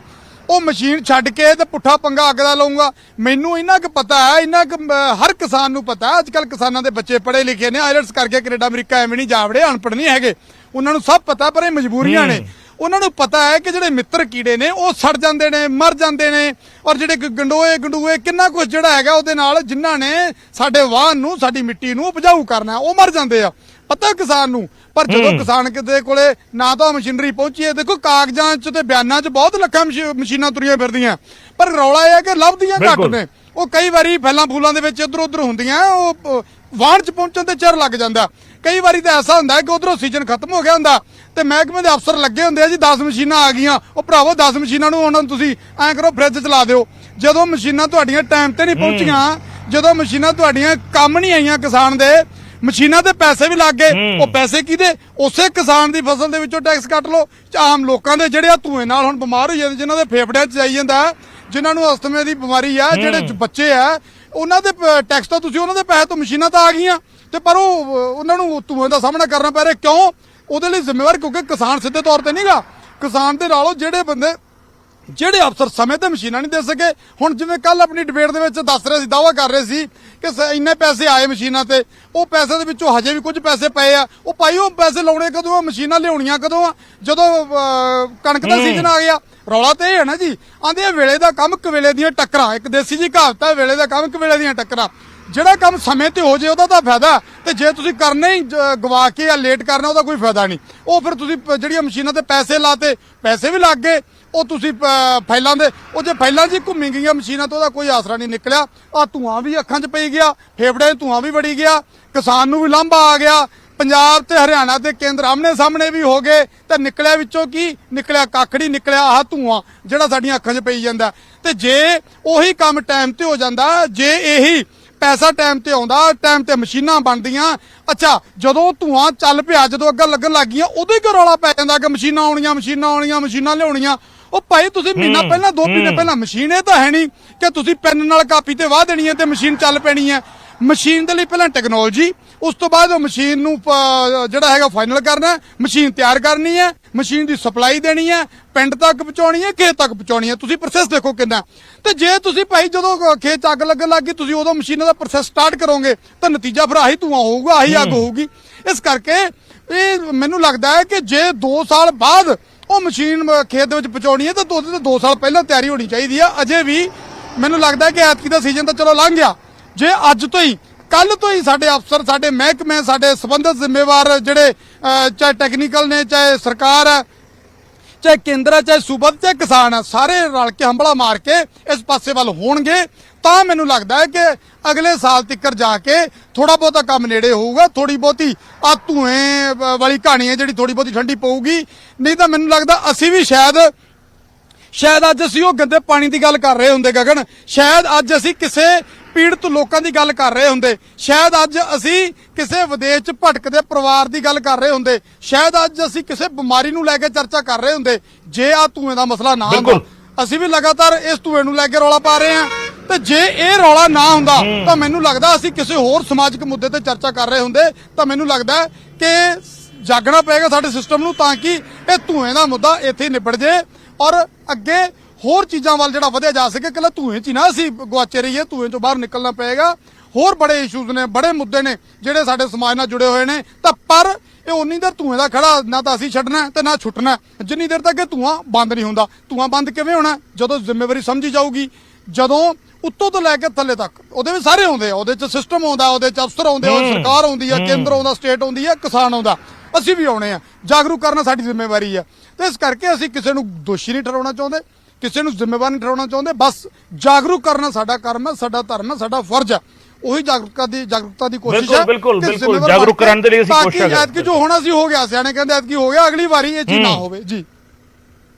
ਉਹ ਮਸ਼ੀਨ ਛੱਡ ਕੇ ਤੇ ਪੁੱਠਾ ਪੰਗਾ ਅੱਗ ਦਾ ਲਾਉਂਗਾ। ਮੈਨੂੰ ਇੰਨਾ ਕੁ ਪਤਾ ਹੈ, ਇੰਨਾ ਕੁ ਹਰ ਕਿਸਾਨ ਨੂੰ ਪਤਾ ਹੈ, ਅੱਜ ਕੱਲ ਕਿਸਾਨਾਂ ਦੇ ਬੱਚੇ ਪੜ੍ਹੇ ਲਿਖੇ ਨੇ, ਆਇਲਟਸ ਕਰਕੇ ਕੈਨੇਡਾ ਅਮਰੀਕਾ ਐਵੇਂ ਨਹੀਂ ਜਾ ਵੜੇ, ਅਨਪੜ੍ਹ ਨਹੀਂ ਹੈਗੇ, ਉਹਨਾਂ ਨੂੰ ਸਭ ਪਤਾ, ਪਰ ਇਹ ਮਜਬੂਰੀਆਂ ਨੇ। ਉਹਨਾਂ ਨੂੰ ਪਤਾ ਹੈ ਕਿ ਜਿਹੜੇ ਮਿੱਤਰ ਕੀੜੇ ਨੇ ਉਹ ਸੜ ਜਾਂਦੇ ਨੇ, ਮਰ ਜਾਂਦੇ ਨੇ, ਔਰ ਜਿਹੜੇ ਗੰਡੂਏ ਕਿੰਨਾ ਕੁਝ ਜਿਹੜਾ ਹੈਗਾ ਉਹਦੇ ਨਾਲ ਜਿਨ੍ਹਾਂ ਨੇ ਸਾਡੇ ਵਾਹਨ ਨੂੰ, ਸਾਡੀ ਮਿੱਟੀ ਨੂੰ ਉਪਜਾਊ ਕਰਨਾ, ਉਹ ਮਰ ਜਾਂਦੇ ਆ, ਪਤਾ ਕਿਸਾਨ ਨੂੰ। ਪਰ ਜਦੋਂ ਕਿਸਾਨ ਕਿਤੇ ਕੋਲੇ ਨਾ ਤਾਂ ਮਸ਼ੀਨਰੀ ਪਹੁੰਚੀ ਹੈ, ਦੇਖੋ ਕਾਗਜ਼ਾਂ 'ਚ ਤੇ ਬਿਆਨਾਂ 'ਚ ਬਹੁਤ ਲੱਖਾਂ ਮਸ਼ੀਨਾਂ ਤੁਰੀਆਂ ਫਿਰਦੀਆਂ, ਪਰ ਰੌਲਾ ਇਹ ਹੈ ਕਿ ਲੱਭਦੀਆਂ ਘੱਟ ਨੇ। ਉਹ ਕਈ ਵਾਰੀ ਫੈਲਾਂ ਫੂਲਾਂ ਦੇ ਵਿੱਚ ਇੱਧਰ ਉੱਧਰ ਹੁੰਦੀਆਂ, ਉਹ ਵਾਹਣ 'ਚ ਪਹੁੰਚਣ ਤੇ ਚਿਰ ਲੱਗ ਜਾਂਦਾ। ਕਈ ਵਾਰੀ ਤਾਂ ਐਸਾ ਹੁੰਦਾ ਕਿ ਉਧਰੋਂ ਸੀਜ਼ਨ ਖਤਮ ਹੋ ਗਿਆ ਹੁੰਦਾ ਤੇ ਮਹਿਕਮੇ ਦੇ ਅਫਸਰ ਲੱਗੇ ਹੁੰਦੇ ਆ ਜੀ 10 ਮਸ਼ੀਨਾਂ ਆ ਗਈਆਂ, ਉਹ ਭਰਾਵੋ 10 ਮਸ਼ੀਨਾਂ ਨੂੰ ਹੁਣ ਤੁਸੀਂ ਐਂ ਕਰੋ ਫ੍ਰਿਜ 'ਚ ਲਾ ਦਿਓ। ਜਦੋਂ ਮਸ਼ੀਨਾਂ ਤੁਹਾਡੀਆਂ ਟਾਈਮ ਤੇ ਨਹੀਂ ਪਹੁੰਚੀਆਂ, ਜਦੋਂ ਮਸ਼ੀਨਾਂ ਤੁਹਾਡੀਆਂ ਕੰਮ ਨਹੀਂ ਆਈਆਂ ਕਿਸਾਨ ਦੇ, ਮਸ਼ੀਨਾਂ ਤੇ ਪੈਸੇ ਵੀ ਲੱਗ ਗਏ, ਉਹ ਪੈਸੇ ਕਿਹਦੇ? ਉਸੇ ਕਿਸਾਨ ਦੀ ਫਸਲ ਦੇ ਵਿੱਚੋਂ ਟੈਕਸ ਕੱਟ ਲਓ। ਆਮ ਲੋਕਾਂ ਦੇ ਜਿਹੜੇ ਆ ਧੂਏ ਨਾਲ ਹੁਣ ਬਿਮਾਰ ਹੋ ਜਾਂਦੇ, ਜਿਨ੍ਹਾਂ ਦੇ ਫੇਫੜਿਆਂ 'ਚ ਜਾਈ ਜਾਂਦਾ, ਜਿਨ੍ਹਾਂ ਨੂੰ ਅਸਥਮੇ ਦੀ ਬਿਮਾਰੀ ਆ, ਜਿਹੜੇ ਬੱਚੇ ਆ, ਉਹਨਾਂ ਦੇ ਟੈਕਸ ਤਾਂ ਤੁਸੀਂ ਉਹਨਾਂ ਦੇ ਪੈਸੇ ਤੋਂ ਮਸ਼ੀਨਾਂ ਤਾਂ ਆ ਗਈਆਂ ਤੇ ਪਰ ਉਹਨਾਂ ਨੂੰ ਧੂਏ ਦਾ ਸਾਹਮਣਾ ਕਰਨਾ ਪੈ ਰਿਹਾ। ਕਿਉਂ? ਉਹਦੇ ਲਈ ਜ਼ਿੰਮੇਵਾਰ ਕਿਉਂਕਿ ਕਿਸਾਨ ਸਿੱਧੇ ਤੌਰ ਤੇ ਨਹੀਂਗਾ। ਕਿਸਾਨ ਦੇ ਨਾਲੋਂ ਜਿਹੜੇ ਅਫਸਰ ਸਮੇਂ ਤੇ ਮਸ਼ੀਨਾਂ ਨਹੀਂ ਦੇ ਸਕੇ। ਹੁਣ ਜਿਵੇਂ ਕੱਲ ਆਪਣੀ ਡਿਬੇਟ ਦੇ ਵਿੱਚ ਦੱਸ ਰਹੇ ਸੀ, ਦਾਅਵਾ ਕਰ ਰਹੇ ਸੀ ਕਿ ਇੰਨੇ ਪੈਸੇ ਆਏ ਮਸ਼ੀਨਾਂ ਤੇ, ਉਹ ਪੈਸੇ ਦੇ ਵਿੱਚੋਂ ਹਜੇ ਵੀ ਕੁਝ ਪੈਸੇ ਪਏ ਆ। ਉਹ ਭਾਈ ਉਹ ਪੈਸੇ ਲਾਉਣੇ ਕਦੋਂ ਆ? ਮਸ਼ੀਨਾਂ ਲਿਆਉਣੀਆਂ ਕਦੋਂ ਆ? ਜਦੋਂ ਕਣਕ ਦਾ ਸੀਜ਼ਨ ਆ ਗਿਆ। ਰੌਲਾ ਤੇ ਇਹ ਹੈ ਨਾ ਜੀ, ਆਂਦੇ ਵੇਲੇ ਦਾ ਕੰਮ ਕਵੇਲੇ ਦੀਆਂ ਟੱਕਰਾਂ। ਇੱਕ ਦੇਸੀ ਜੀ ਕਹਾਵਤ ਹੈ, ਵੇਲੇ ਦਾ ਕੰਮ ਕਵੇਲੇ ਦੀਆਂ ਟੱਕਰਾਂ। ਜਿਹੜਾ ਕੰਮ ਸਮੇਂ ਤੇ ਹੋ ਜੇ ਉਹਦਾ ਤਾਂ ਫਾਇਦਾ, ਤੇ ਜੇ ਤੁਸੀਂ ਕਰਨਾ ਹੀ ਗਵਾ ਕੇ ਜਾਂ ਲੇਟ ਕਰਨਾ ਉਹਦਾ ਕੋਈ ਫਾਇਦਾ ਨਹੀਂ। ਉਹ ਫਿਰ ਤੁਸੀਂ ਜਿਹੜੀਆਂ ਮਸ਼ੀਨਾਂ ਤੇ ਪੈਸੇ ਲਾਤੇ, ਪੈਸੇ ਵੀ ਲੱਗ ਗਏ, ਉਹ ਤੁਸੀਂ ਫਾਈਲਾਂ ਦੇ, ਉਹ ਜੇ ਫਾਈਲਾਂ 'ਚ ਹੀ ਘੁੰਮੀ ਗਈਆਂ ਮਸ਼ੀਨਾਂ ਤੋਂ ਉਹਦਾ ਕੋਈ ਆਸਰਾ ਨਹੀਂ ਨਿਕਲਿਆ। ਆ ਧੂਆਂ ਵੀ ਅੱਖਾਂ 'ਚ ਪਈ ਗਿਆ, ਫੇਫੜਿਆਂ 'ਚ ਧੂਆਂ ਵੀ ਵੜੀ ਗਿਆ, ਕਿਸਾਨ ਨੂੰ ਵੀ ਲਾਂਭਾ ਆ ਗਿਆ। ਪੰਜਾਬ ਤੇ ਹਰਿਆਣਾ ਤੇ ਕੇਂਦਰ ਆਮਣੇ ਸਾਹਮਣੇ ਵੀ ਹੋ ਗਏ ਤੇ ਨਿਕਲਿਆ ਵਿੱਚੋਂ ਕੀ ਨਿਕਲਿਆ? ਕੱਖ ਨਹੀਂ ਨਿਕਲਿਆ, ਆਹ ਧੂਆਂ ਜਿਹੜਾ ਸਾਡੀਆਂ ਅੱਖਾਂ 'ਚ ਪਈ ਜਾਂਦਾ। ਤੇ ਜੇ ਉਹੀ ਕੰਮ ਟਾਈਮ ਤੇ ਹੋ ਜਾਂਦਾ, ਜੇ ਇਹੀ ਪੈਸਾ ਟਾਈਮ ਤੇ ਆਉਂਦਾ, ਟਾਈਮ ਤੇ ਮਸ਼ੀਨਾਂ ਬਣਦੀਆਂ, ਅੱਛਾ ਜਦੋਂ ਧੂਆਂ ਚੱਲ ਪਿਆ, ਜਦੋਂ ਅੱਗਾਂ ਲੱਗਣ ਲੱਗ ਗਈਆਂ, ਉਦੋਂ ਹੀ ਰੌਲਾ ਪੈ ਜਾਂਦਾ ਕਿ ਮਸ਼ੀਨਾਂ ਆਉਣੀਆਂ, ਮਸ਼ੀਨਾਂ ਲਿਆਉਣੀਆਂ। ਉਹ ਭਾਈ ਤੁਸੀਂ ਮਹੀਨਾ ਪਹਿਲਾਂ, 2 ਮਹੀਨੇ ਪਹਿਲਾਂ, ਮਸ਼ੀਨ ਇਹ ਤਾਂ ਹੈ ਨਹੀਂ ਕਿ ਤੁਸੀਂ ਪੈਨ ਨਾਲ ਕਾਪੀ ਤੇ ਵਾਹ ਦੇਣੀ ਹੈ ਤੇ ਮਸ਼ੀਨ ਚੱਲ ਪੈਣੀ ਹੈ। ਮਸ਼ੀਨ ਦੇ ਲਈ ਪਹਿਲਾਂ ਟੈਕਨੋਲੋਜੀ, ਉਸ ਤੋਂ ਬਾਅਦ ਉਹ ਮਸ਼ੀਨ ਨੂੰ ਜਿਹੜਾ ਹੈਗਾ ਫਾਈਨਲ ਕਰਨਾ, ਮਸ਼ੀਨ ਤਿਆਰ ਕਰਨੀ ਹੈ, ਮਸ਼ੀਨ ਦੀ ਸਪਲਾਈ ਦੇਣੀ ਹੈ, ਪਿੰਡ ਤੱਕ ਪਹੁੰਚਾਉਣੀ ਹੈ, ਖੇਤ ਤੱਕ ਪਹੁੰਚਾਉਣੀ ਹੈ। ਤੁਸੀਂ ਪ੍ਰੋਸੈਸ ਦੇਖੋ ਕਿੰਨਾ। ਤੇ ਜੇ ਤੁਸੀਂ ਭਾਈ ਜਦੋਂ ਖੇਤ 'ਚ ਅੱਗ ਲੱਗਣ ਲੱਗ ਗਈ, ਤੁਸੀਂ ਉਦੋਂ ਮਸ਼ੀਨਾਂ ਦਾ ਪ੍ਰੋਸੈਸ ਸਟਾਰਟ ਕਰੋਗੇ ਤਾਂ ਨਤੀਜਾ ਫਿਰ ਆਹੀ ਧੂਆਂ ਹੋਊਗਾ, ਆਹੀ ਅੱਗ ਹੋਊਗੀ। ਇਸ ਕਰਕੇ ਇਹ ਮੈਨੂੰ ਲੱਗਦਾ ਹੈ ਕਿ ਜੇ 2 ਸਾਲ ਬਾਅਦ ਉਹ ਮਸ਼ੀਨ ਖੇਤ ਦੇ ਵਿੱਚ ਪਹੁੰਚਾਉਣੀ ਹੈ ਤਾਂ ਉਹਦੇ ਤੇ 2 ਸਾਲ ਪਹਿਲਾਂ ਤਿਆਰੀ ਹੋਣੀ ਚਾਹੀਦੀ ਆ। ਅਜੇ ਵੀ ਮੈਨੂੰ ਲੱਗਦਾ ਕਿ ਐਤਕੀ ਦਾ ਸੀਜ਼ਨ ਤਾਂ ਚਲੋ ਲੰਘ ਗਿਆ। ਜੇ ਅੱਜ ਤੋਂ ਹੀ, ਕੱਲ ਤੋਂ ਹੀ ਸਾਡੇ ਅਫਸਰ, ਸਾਡੇ ਮਹਿਕਮੇ, ਸਾਡੇ ਸੰਬੰਧਿਤ ਜ਼ਿੰਮੇਵਾਰ ਜਿਹੜੇ ਚਾਹੇ ਟੈਕਨੀਕਲ ਨੇ, ਚਾਹੇ ਸਰਕਾਰ ਹੈ, ਚਾਹੇ ਕੇਂਦਰ ਹੈ, ਚਾਹੇ ਸੂਬਾ, ਚਾਹੇ ਕਿਸਾਨ ਹੈ, ਸਾਰੇ ਰਲ ਕੇ ਹੰਬਲਾ ਮਾਰ ਕੇ ਇਸ ਪਾਸੇ ਵੱਲ ਹੋਣਗੇ ਤਾਂ ਮੈਨੂੰ ਲੱਗਦਾ ਹੈ ਕਿ ਅਗਲੇ ਸਾਲ ਤੱਕ ਜਾ ਕੇ ਥੋੜਾ ਬਹੁਤਾ ਕੰਮ ਨੇੜੇ ਹੋਊਗਾ। ਥੋੜੀ ਬਹੁਤੀ ਆ ਧੂਏ ਵਾਲੀ ਕਹਾਣੀ ਹੈ ਜਿਹੜੀ ਥੋੜੀ ਬਹੁਤੀ ਠੰਡੀ ਪਊਗੀ। ਨਹੀਂ ਤਾਂ ਮੈਨੂੰ ਲੱਗਦਾ ਅਸੀਂ ਵੀ ਸ਼ਾਇਦ ਅੱਜ ਅਸੀਂ ਉਹ ਗੰਦੇ ਪਾਣੀ ਦੀ ਗੱਲ ਕਰ ਰਹੇ ਹੁੰਦੇ ਗਗਨ, ਸ਼ਾਇਦ ਅੱਜ ਅਸੀਂ ਕਿਸੇ ਪੀੜਤ ਲੋਕਾਂ ਦੀ ਗੱਲ ਕਰ ਰਹੇ ਹੁੰਦੇ, ਸ਼ਾਇਦ ਅੱਜ ਅਸੀਂ ਕਿਸੇ ਵਿਦੇਸ਼ 'ਚ ਭਟਕਦੇ ਪਰਿਵਾਰ ਦੀ ਗੱਲ ਕਰ ਰਹੇ ਹੁੰਦੇ, ਸ਼ਾਇਦ ਅੱਜ ਅਸੀਂ ਕਿਸੇ ਬਿਮਾਰੀ ਨੂੰ ਲੈ ਕੇ ਚਰਚਾ ਕਰ ਰਹੇ ਹੁੰਦੇ। ਜੇ ਆ ਧੂਏ ਦਾ ਮਸਲਾ ਨਾ ਹੁੰਦਾ, ਅਸੀਂ ਵੀ ਲਗਾਤਾਰ ਇਸ ਧੂਏ ਨੂੰ ਲੈ ਕੇ ਰੌਲਾ ਪਾ ਰਹੇ ਹਾਂ, ਤੇ ਜੇ ਇਹ ਰੌਲਾ ਨਾ ਹੁੰਦਾ ਤਾਂ ਮੈਨੂੰ ਲੱਗਦਾ ਅਸੀਂ ਕਿਸੇ ਹੋਰ ਸਮਾਜਿਕ ਮੁੱਦੇ ਤੇ ਚਰਚਾ ਕਰ ਰਹੇ ਹੁੰਦੇ। ਤਾਂ ਮੈਨੂੰ ਲੱਗਦਾ ਕਿ ਜਾਗਣਾ ਪਏਗਾ ਸਾਡੇ ਸਿਸਟਮ ਨੂੰ ਤਾਂ ਕਿ ਇਹ ਧੂਏ ਦਾ ਮੁੱਦਾ ਇੱਥੇ ਨਿਬੜ ਜੇ ਔਰ ਅੱਗੇ ਹੋਰ ਚੀਜ਼ਾਂ ਵੱਲ ਜਿਹੜਾ ਵਧਿਆ ਜਾ ਸਕੇ। ਇਕੱਲਾ ਧੂਏ 'ਚ ਹੀ ਨਾ ਅਸੀਂ ਗੁਆਚੇ ਰਹੀਏ, ਧੂਏ 'ਚੋਂ ਬਾਹਰ ਨਿਕਲਣਾ ਪਏਗਾ। ਹੋਰ ਬੜੇ ਇਸ਼ੂਜ਼ ਨੇ, ਬੜੇ ਮੁੱਦੇ ਨੇ ਜਿਹੜੇ ਸਾਡੇ ਸਮਾਜ ਨਾਲ ਜੁੜੇ ਹੋਏ ਨੇ। ਤਾਂ ਪਰ ਇਹ ਉਨੀ ਦੇਰ ਧੂਏ ਦਾ ਖੜਾ ਨਾ ਤਾਂ ਅਸੀਂ ਛੱਡਣਾ ਤੇ ਨਾ ਛੁੱਟਣਾ, ਜਿੰਨੀ ਦੇਰ ਤੱਕ ਇਹ ਧੂਆਂ ਬੰਦ ਨਹੀਂ ਹੁੰਦਾ। ਧੂਆਂ ਬੰਦ ਕਿਵੇਂ ਹੋਣਾ? ਜਦੋਂ ਜ਼ਿੰਮੇਵਾਰੀ ਸਮਝੀ ਜਾਊਗੀ, ਜਦੋਂ ਉੱਤੋਂ ਤੋਂ ਲੈ ਕੇ ਥੱਲੇ ਤੱਕ ਉਹਦੇ ਵਿੱਚ ਸਾਰੇ ਆਉਂਦੇ ਆ, ਉਹਦੇ 'ਚ ਸਿਸਟਮ ਆਉਂਦਾ, ਉਹਦੇ 'ਚ ਅਫਸਰ ਆਉਂਦੇ ਆ, ਸਰਕਾਰ ਆਉਂਦੀ ਆ, ਕੇਂਦਰ ਆਉਂਦਾ, ਸਟੇਟ ਆਉਂਦੀ ਆ, ਕਿਸਾਨ ਆਉਂਦਾ, ਅਸੀਂ ਵੀ ਆਉਣੇ ਆ। ਜਾਗਰੂਕ ਕਰਨਾ ਸਾਡੀ ਜ਼ਿੰਮੇਵਾਰੀ ਆ। ਤੇ ਇਸ ਕਰਕੇ ਅਸੀਂ ਕਿਸੇ ਨੂੰ ਦੋਸ਼ੀ ਨਹੀਂ ਠਹਿਰਾਉਣਾ ਚਾਹੁੰਦੇ, ਕਿਸੇ ਨੂੰ ਜ਼ਿੰਮੇਵਾਰ ਨਹੀਂ ਠਹਿਰਾਉਣਾ ਚਾਹੁੰਦੇ। ਬਸ ਜਾਗਰੂਕ ਕਰਨਾ ਸਾਡਾ ਕਰਮ ਹੈ, ਸਾਡਾ ਧਰਮ ਹੈ, ਸਾਡਾ ਫਰਜ਼ ਹੈ। ਉਹੀ ਜਾਗਰੂਕਤਾ ਦੀ ਕੋਸ਼ਿਸ਼ ਹੈ। ਬਿਲਕੁਲ ਜਾਗਰੂਕ ਕਰਨ ਦੇ ਲਈ ਅਸੀਂ ਕੋਸ਼ਿਸ਼ ਕਰਾਂਗੇ। ਐਤਕੀ ਜੋ ਹੋਣਾ ਸੀ ਹੋ ਗਿਆ, ਸਿਆਣੇ ਕਹਿੰਦੇ ਐਤਕੀ ਹੋ ਗਿਆ, ਅਗਲੀ ਵਾਰੀ ਇਹ ਚੀਜ਼ ਨਾ ਹੋਵੇ। ਜੀ